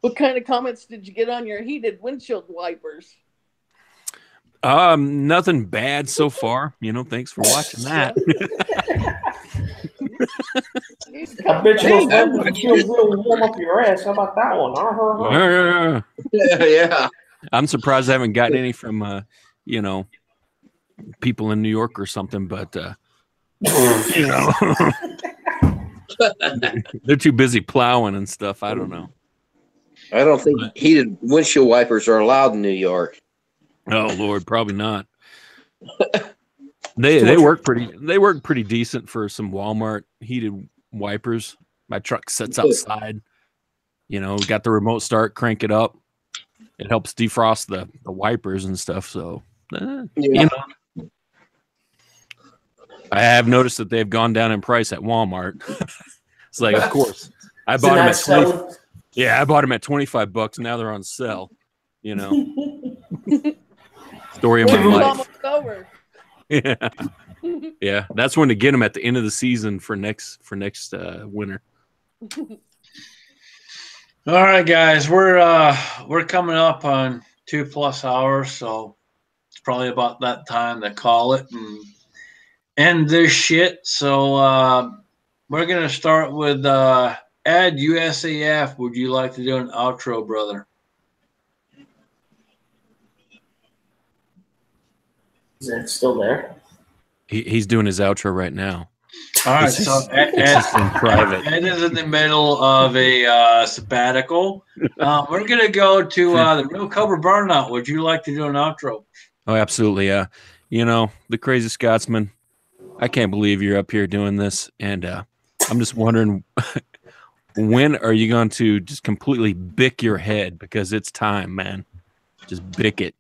What kind of comments did you get on your heated windshield wipers? Nothing bad so far. You know, thanks for watching that. I bet you those windshields really warm up your ass. How about that one? Yeah. I'm surprised I haven't gotten any from you know, people in New York or something, but you know, they're too busy plowing and stuff. I don't know. I don't think heated windshield wipers are allowed in New York. Oh Lord, probably not. They work pretty decent for some Walmart heated wipers. My truck sits outside. You know, got the remote start, crank it up. It helps defrost the wipers and stuff. So, you know, I have noticed that they've gone down in price at Walmart. It's like, of course, I bought them at I bought them at $25. Now they're on sale. You know, story of my life. Yeah, yeah. That's when to get them at the end of the season for next winter. All right, guys, we're coming up on 2+ hours, so it's probably about that time to call it and end this shit. So we're gonna start with Ad USAF. Would you like to do an outro, brother? Is it still there? He's doing his outro right now. All right, It's so just- it's just in private. Ed is in the middle of a sabbatical. We're gonna go to the Real Cobra Burnout. Would you like to do an outro? Oh, absolutely. Yeah. You know, the Crazy Scotsman, I can't believe you're up here doing this. And I'm just wondering, when are you going to just completely bick your head? Because it's time, man. Just bick it.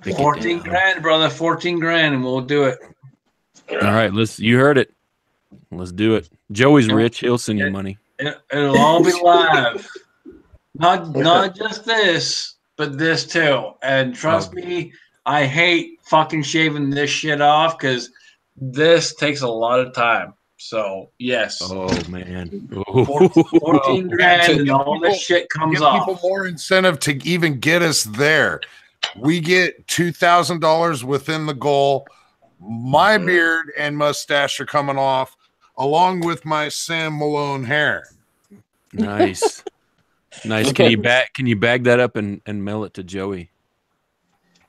Bick it 14 down. grand, brother. 14 grand, and we'll do it. All right. You heard it. Let's do it. Joey's rich. He'll send you money. It'll all be live. Not just this, but this too. And trust me, I hate fucking shaving this shit off because this takes a lot of time. So yes. Oh man. 14 grand and all this shit comes Give off. people more incentive to even get us there. We get $2,000 within the goal. My beard and mustache are coming off, along with my Sam Malone hair. Nice. Nice. Can you bag that up and mail it to Joey?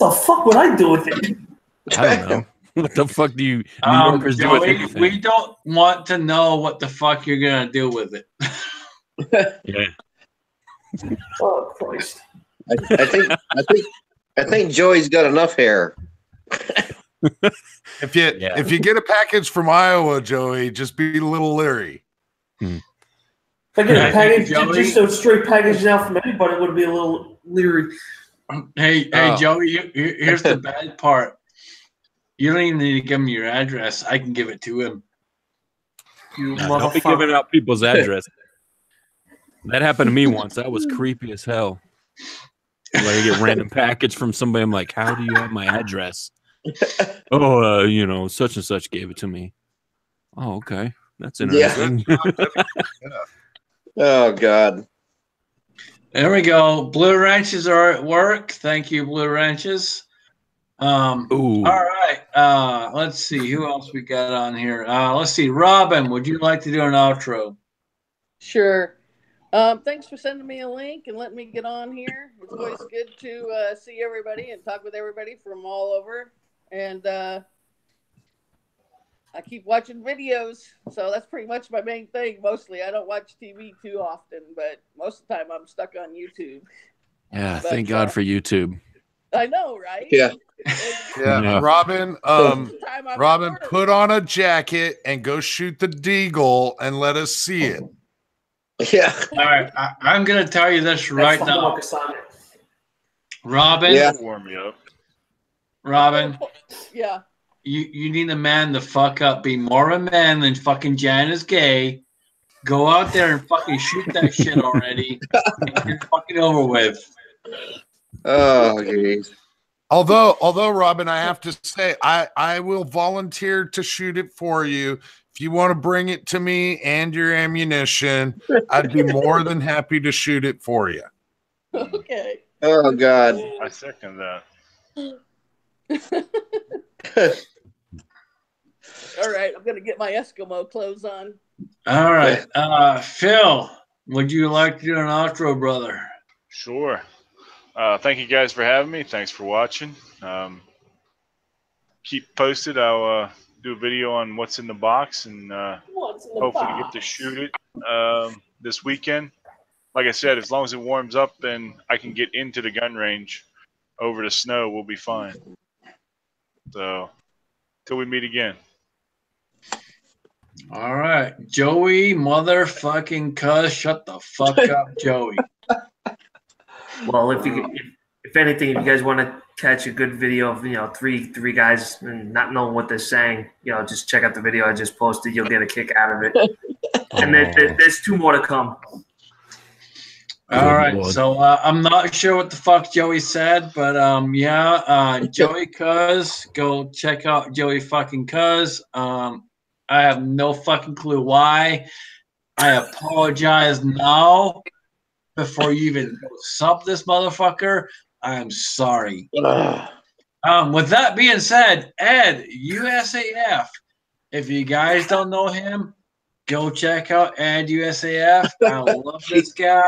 The fuck would I do with it? I don't know. What the fuck do you New Yorkers do with Joey, anything? we don't want to know what the fuck you're gonna do with it. Yeah. Oh Christ! I think Joey's got enough hair. If you get a package from Iowa, Joey, just be a little leery. If I get a package, Joey? just a straight package now from anybody, would be a little leery. Hey, Joey, here's the bad part. You don't even need to give him your address. I can give it to him. You Don't be motherfucker! giving out people's address. That happened to me once. That was creepy as hell. Like I get a random package from somebody. I'm like, how do you have my address? Oh, such and such gave it to me. Oh, okay. That's interesting. Oh God. There we go. Blue Ranches are at work. Thank you, Blue Ranches. Ooh. All right. Let's see who else we got on here. Let's see. Robin, would you like to do an outro? Sure. Thanks for sending me a link and letting me get on here. It's always good to see everybody and talk with everybody from all over. And I keep watching videos, so that's pretty much my main thing. Mostly, I don't watch TV too often, but most of the time I'm stuck on YouTube. Yeah, But, thank God for YouTube. I know, right? Yeah. Yeah, Robin. Robin, put on a jacket and go shoot the deagle and let us see it. Yeah. All right. I'm going to tell you this right That's now. fucking Robin. Yeah. Warm me up. Robin. Yeah. You need a man to fuck up. Be more of a man than fucking Jan is gay. Go out there and fucking shoot that shit already. And get it fucking over with. Oh, geez. Although, Robin, I have to say, I will volunteer to shoot it for you. If you want to bring it to me and your ammunition, I'd be more than happy to shoot it for you. Okay. Oh God. I second that. All right. I'm going to get my Eskimo clothes on. All right. Phil, would you like to do an outro, brother? Sure. Thank you guys for having me. Thanks for watching. Keep posted. I'll do a video on what's in the box and hopefully get to shoot it this weekend. Like I said, as long as it warms up and I can get into the gun range over the snow, we'll be fine. So, till we meet again. All right. Joey, motherfucking cuz, shut the fuck up, Joey. Well, if anything, if you guys want to catch a good video of three guys and not knowing what they're saying, just check out the video I just posted. You'll get a kick out of it. And there's two more to come. All right. So I'm not sure what the fuck Joey said, but Joey cuz, go check out Joey fucking cuz. I have no fucking clue why. I apologize now. Before you even sub this motherfucker, I am sorry. With that being said, Ed, USAF. If you guys don't know him, go check out Ed USAF. I love this guy.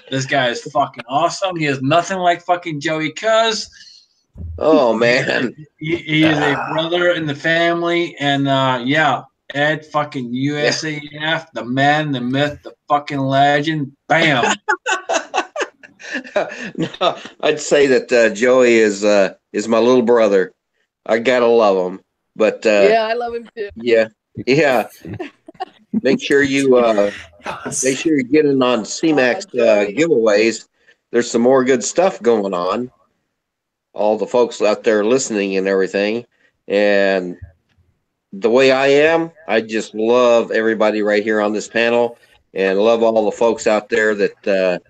This guy is fucking awesome. He is nothing like fucking Joey Cuz. Oh man. He is a brother in the family, and yeah, Ed fucking USAF, the man, the myth, the fucking legend. Bam. No, I'd say that Joey is my little brother. I gotta love him, but Yeah, I love him too. yeah. Make sure you get in on CMAX giveaways. There's some more good stuff going on. All the folks out there listening and everything, and the way I am, I just love everybody right here on this panel, and love all the folks out there that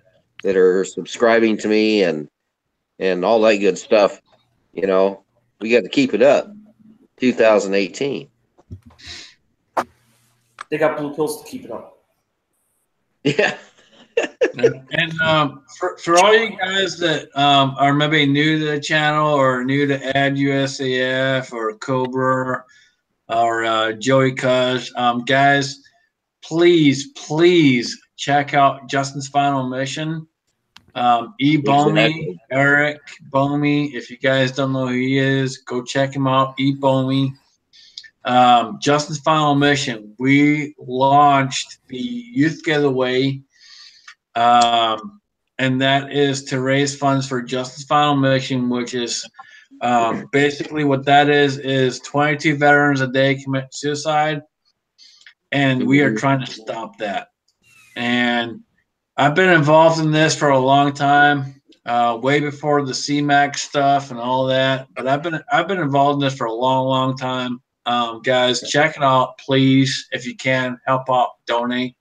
are subscribing to me and all that good stuff. You know, we got to keep it up. 2018. They got blue pills to keep it up. Yeah. And for all you guys that are maybe new to the channel or new to Ad USAF or Cobra or Joey Cuz, guys, please check out Justin's Final Mission. Bomey, Eric Bomey. If you guys don't know who he is, go check him out. Bomey. Justin's Final Mission. We launched the youth getaway, and that is to raise funds for Justin's Final Mission, which is basically what that is 22 veterans a day commit suicide, and we are trying to stop that. And I've been involved in this for a long time, way before the CMAX stuff and all that. But I've been involved in this for a long time. Guys, check it out, please. If you can, help out, donate.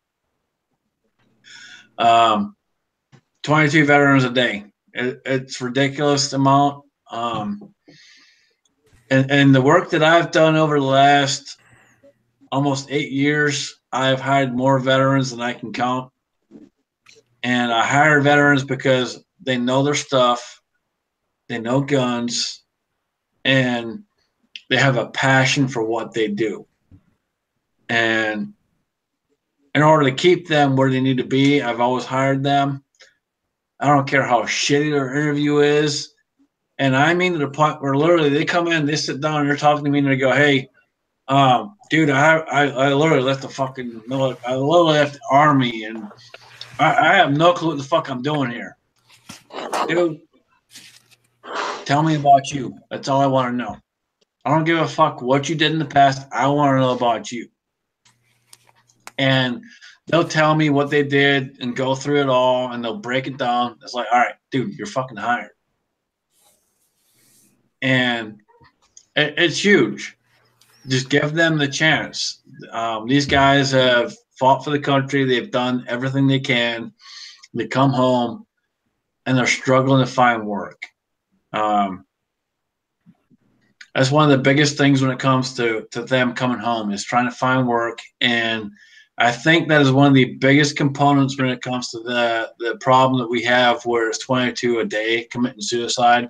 22 veterans a day. It's ridiculous amount. And the work that I've done over the last almost 8 years, I've hired more veterans than I can count. And I hire veterans because they know their stuff, they know guns, and they have a passion for what they do. And in order to keep them where they need to be, I've always hired them. I don't care how shitty their interview is. And I mean to the point where literally they come in, they sit down, and they're talking to me, and they go, "Hey, dude, I literally left the fucking military. I literally left the army, and I have no clue what the fuck I'm doing here. Dude, tell me about you. That's all I want to know. I don't give a fuck what you did in the past. I want to know about you." And they'll tell me what they did and go through it all, and they'll break it down. It's like, all right, dude, you're fucking hired. And it's huge. Just give them the chance. These guys have fought for the country. They've done everything they can. They come home, and they're struggling to find work. That's one of the biggest things when it comes to them coming home is trying to find work. And I think that is one of the biggest components when it comes to the problem that we have where it's 22 a day committing suicide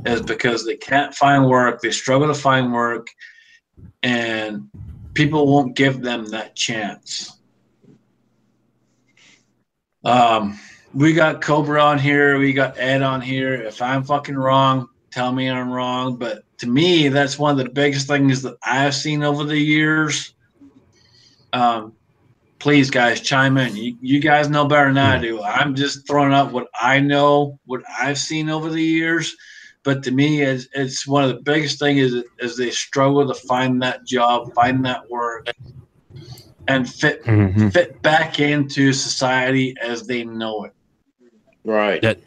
is because they can't find work. They struggle to find work, and people won't give them that chance. We got Cobra on here. We got Ed on here. If I'm fucking wrong, tell me I'm wrong. But to me, that's one of the biggest things that I've seen over the years. Please, guys, chime in. You guys know better than I do. I'm just throwing out what I know, what I've seen over the years. But to me, it's one of the biggest things is they struggle to find that job, find that work, and fit back into society as they know it. Right.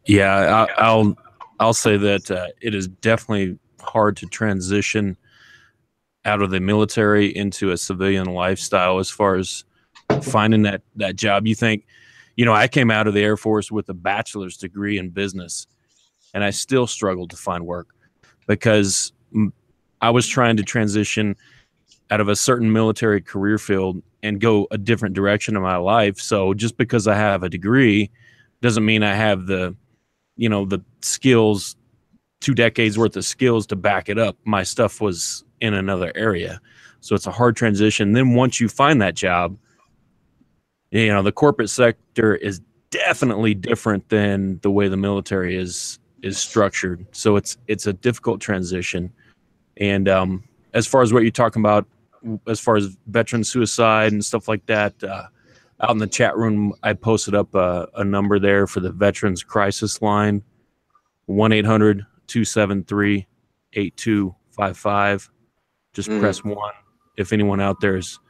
Yeah, I'll say that it is definitely hard to transition out of the military into a civilian lifestyle as far as finding that job. You think, I came out of the Air Force with a bachelor's degree in business, and I still struggled to find work because I was trying to transition out of a certain military career field and go a different direction in my life. So just because I have a degree doesn't mean I have the skills, 2 decades worth of skills to back it up. My stuff was in another area. So it's a hard transition. Then once you find that job, the corporate sector is definitely different than the way the military is is structured. So it's a difficult transition. And as far as what you're talking about, as far as veteran suicide and stuff like that, out in the chat room, I posted up a number there for the Veterans Crisis Line, 1-800-273-8255. Just press 1. If anyone out there is,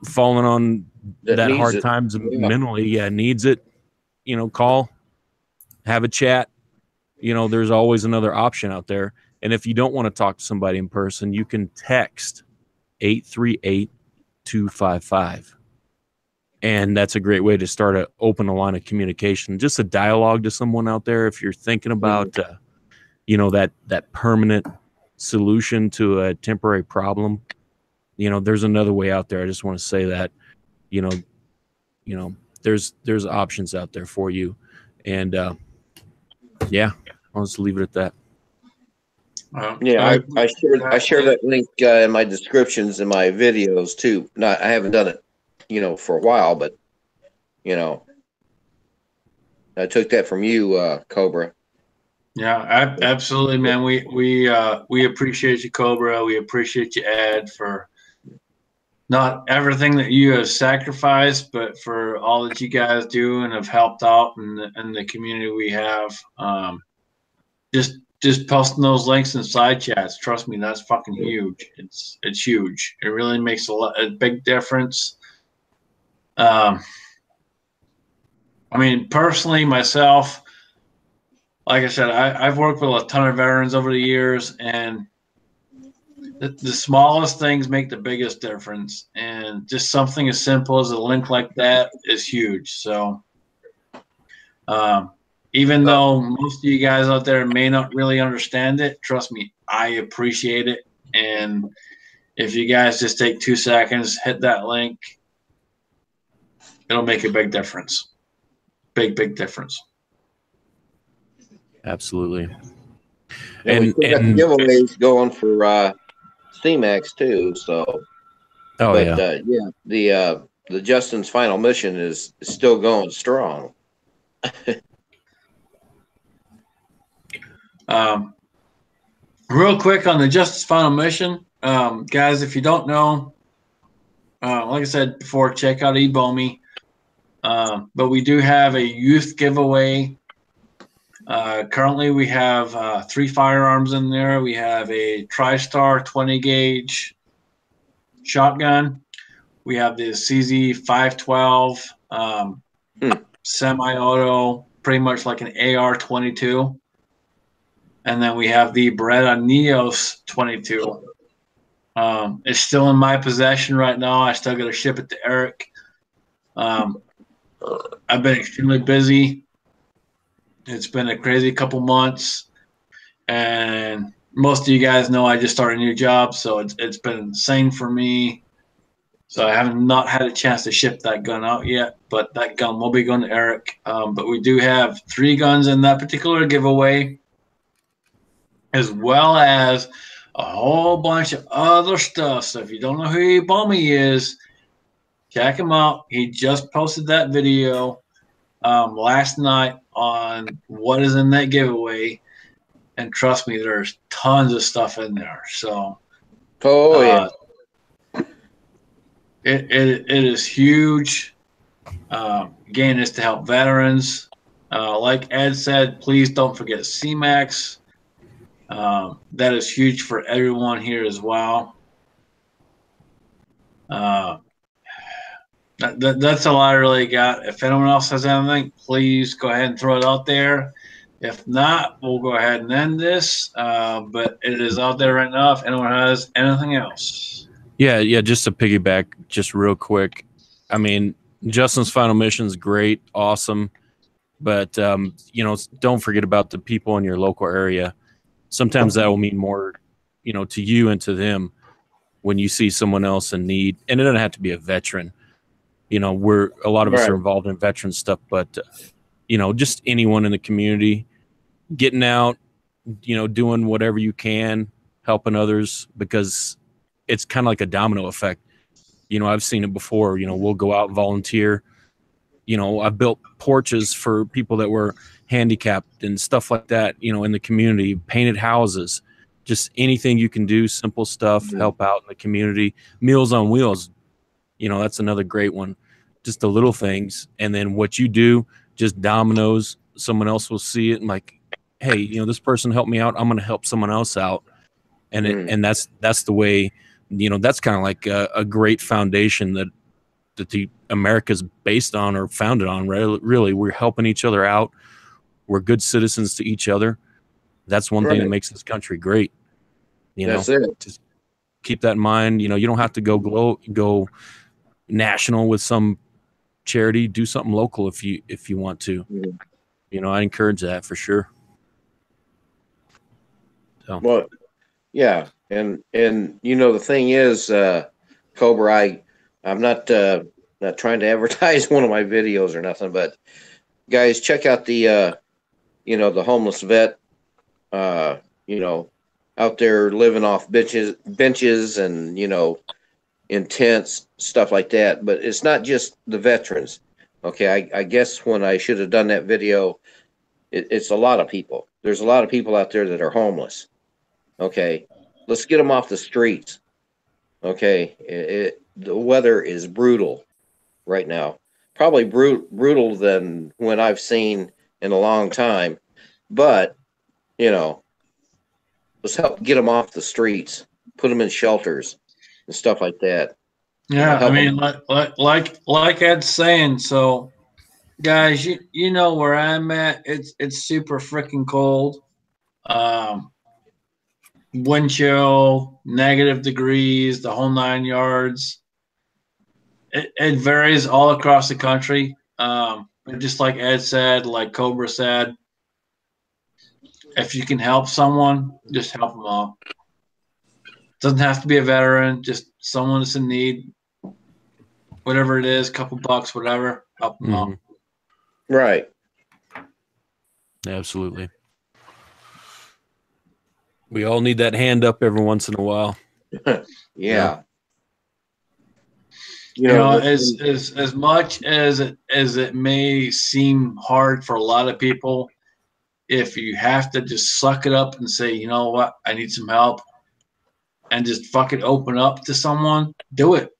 falling on that hard times mentally, needs it, call, have a chat. There's always another option out there. And if you don't want to talk to somebody in person, you can text 838-255. And that's a great way to start to open a line of communication, just a dialogue to someone out there. If you're thinking about, that permanent solution to a temporary problem, there's another way out there. I just want to say that, there's options out there for you. And I'll just leave it at that. I share that link in my descriptions in my videos too. I haven't done it, for a while, but I took that from you, Cobra. Yeah, absolutely, man. We appreciate you, Cobra. We appreciate you, Ed, for not everything that you have sacrificed, but for all that you guys do and have helped out in the community we have. Just posting those links in side chats. Trust me, that's fucking huge. It's huge. It really makes a big difference. Personally, myself, like I said, I've worked with a ton of veterans over the years, and the smallest things make the biggest difference. And just something as simple as a link like that is huge. So, even though most of you guys out there may not really understand it, trust me, I appreciate it. And if you guys just take 2 seconds, hit that link, it'll make a big difference. Big difference. Absolutely. And we got giveaways going for C-Max too. So, the Justin's Final Mission is still going strong. Real quick on the Justice Final Mission, guys, if you don't know, like I said before, check out eBomi. But we do have a youth giveaway. Currently, we have 3 firearms in there. We have a TriStar 20 gauge shotgun. We have the CZ 512 semi-auto, pretty much like an AR-22. And then we have the Beretta Neos 22. It's still in my possession right now. I still got to ship it to Eric. I've been extremely busy. It's been a crazy couple months. And most of you guys know I just started a new job, so it's been insane for me. So I have not had a chance to ship that gun out yet, but that gun will be going to Eric. But we do have 3 guns in that particular giveaway, as well as a whole bunch of other stuff. So if you don't know who eBomi is, check him out. He just posted that video last night on what is in that giveaway. And trust me, there's tons of stuff in there. So, it is huge. Again, it's to help veterans. Like Ed said, please don't forget C-Max. That is huge for everyone here as well. That's all I really got. If anyone else has anything, please go ahead and throw it out there. If not, we'll go ahead and end this. But it is out there right now if anyone has anything else. Yeah, just to piggyback just real quick. Justin's Final Mission is great, awesome. But, don't forget about the people in your local area. Sometimes that will mean more, to you and to them when you see someone else in need. And it doesn't have to be a veteran. A lot of us are involved in veteran stuff, but, just anyone in the community getting out, doing whatever you can, helping others, because it's kind of like a domino effect. I've seen it before. We'll go out and volunteer, I built porches for people that were handicapped and stuff like that, in the community, painted houses, just anything you can do, simple stuff, help out in the community. Meals on Wheels, that's another great one. Just the little things. And then what you do, just dominoes, someone else will see it and like, hey, this person helped me out. I'm going to help someone else out. And and that's the way, that's kind of like a great foundation that the America's based on or founded on. Really, we're helping each other out. We're good citizens to each other. That's one thing that makes this country great. That's it. Just keep that in mind. You don't have to go national with some charity. Do something local if you want to. I encourage that for sure. So. Well, yeah, and the thing is, Cobra, I'm not trying to advertise one of my videos or nothing, but guys, check out the the homeless vet, out there living off benches and in tents, stuff like that. But it's not just the veterans. Okay, I guess when I should have done that video, it's a lot of people. There's a lot of people out there that are homeless. Okay, let's get them off the streets. Okay, the weather is brutal right now. Probably brutal than when I've seen in a long time. But, let's help get them off the streets, put them in shelters and stuff like that. Yeah, I mean, like Ed's saying. So, guys, you know where I'm at. It's super freaking cold. Wind chill, negative degrees, the whole 9 yards. It varies all across the country. Just like Ed said, like Cobra said, if you can help someone, just help them out. Doesn't have to be a veteran, just someone that's in need. Whatever it is, couple bucks, whatever, help them out. Right. Absolutely. We all need that hand up every once in a while. Yeah. As much as it may seem hard for a lot of people, if you have to just suck it up and say, you know what, I need some help, and just fucking open up to someone, do it.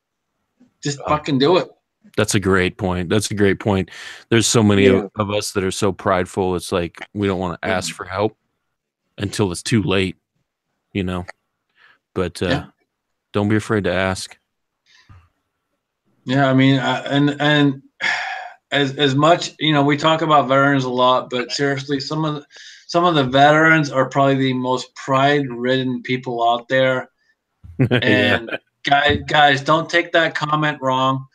Just fucking do it. That's a great point. There's so many of us that are so prideful. It's like we don't want to ask for help until it's too late, But don't be afraid to ask. Yeah, I mean, and as much, we talk about veterans a lot, but seriously, some of the veterans are probably the most pride-ridden people out there. And guys, don't take that comment wrong.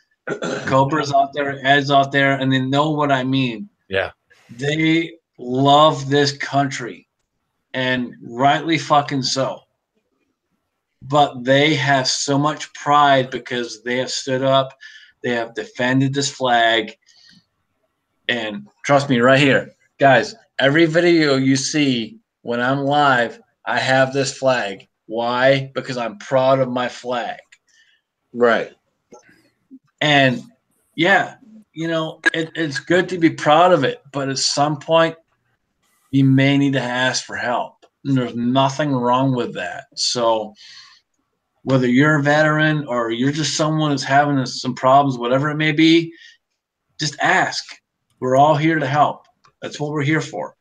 Cobra's out there, Ed's out there, and they know what I mean. Yeah, they love this country, and rightly fucking so. But they have so much pride because they have stood up, they have defended this flag, and trust me, right here, guys, every video you see when I'm live, I have this flag. Why? Because I'm proud of my flag. Right. And yeah, it's good to be proud of it, but at some point, you may need to ask for help. And there's nothing wrong with that. So whether you're a veteran or you're just someone who's having some problems, whatever it may be, just ask. We're all here to help. That's what we're here for.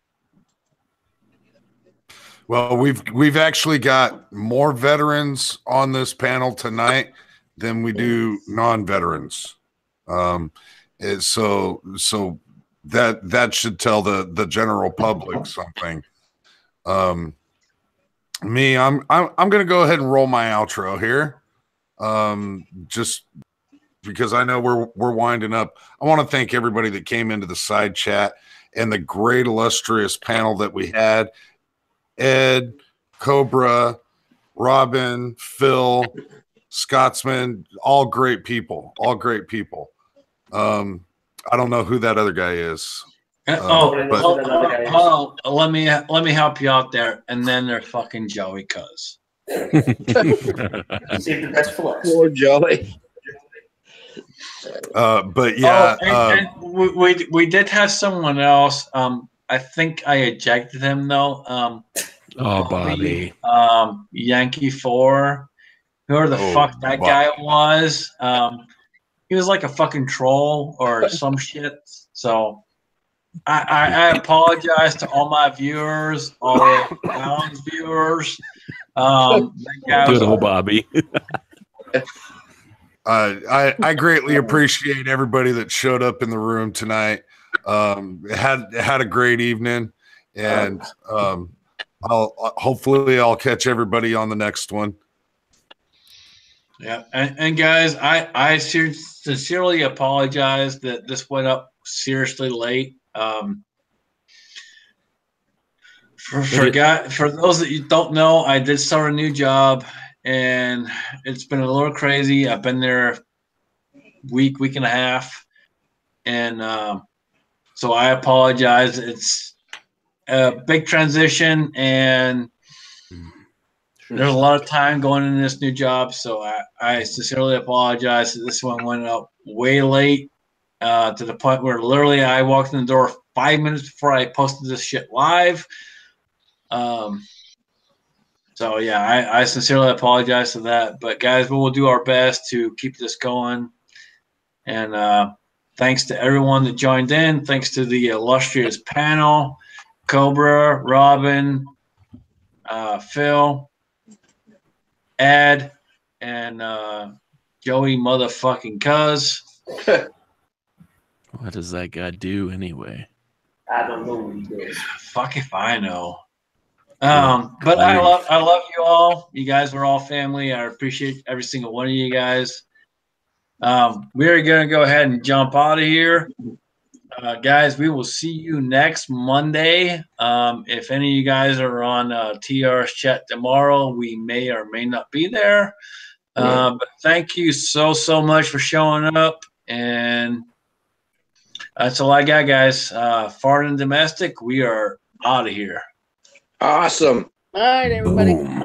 Well, we've actually got more veterans on this panel tonight than we do non-veterans. So that should tell the general public something. Me, I'm gonna go ahead and roll my outro here. Just because I know we're winding up. I want to thank everybody that came into the side chat and the great illustrious panel that we had. Ed, Cobra, Robin, Phil, Scotsman, all great people. I don't know who that other guy is. Let me help you out there. And then there's fucking Joey Cuz. Save the best for last. Poor Joey. But yeah, and we did have someone else. I think I ejected him though. Oh, Bobby. Yankee 4. Whoever the fuck that guy was. He was like a fucking troll or some shit. So I apologize to all my viewers, all of Alan's viewers. That guy was Good old Bobby. I greatly appreciate everybody that showed up in the room tonight. Had a great evening, and I'll catch everybody on the next one. Yeah, and guys, I sincerely apologize that this went up seriously late. For those that you don't know, I did start a new job, and it's been a little crazy. I've been there week and a half, and so I apologize. It's a big transition, and there's a lot of time going into this new job, so I sincerely apologize that this one went up way late to the point where literally I walked in the door 5 minutes before I posted this shit live. So yeah, I sincerely apologize for that. But guys, we will do our best to keep this going. And thanks to everyone that joined in. Thanks to the illustrious panel, Cobra, Robin, Phil, Ed, and Joey motherfucking Cuz. What does that guy do anyway? I don't know what he does. Fuck if I know. But I love you all. You guys are all family. I appreciate every single one of you guys. We're gonna go ahead and jump out of here. Guys, we will see you next Monday. If any of you guys are on TR's chat tomorrow, we may or may not be there. But thank you so much for showing up. And that's all I got, guys. Foreign and domestic, we are out of here. Awesome. All right, everybody. Boom.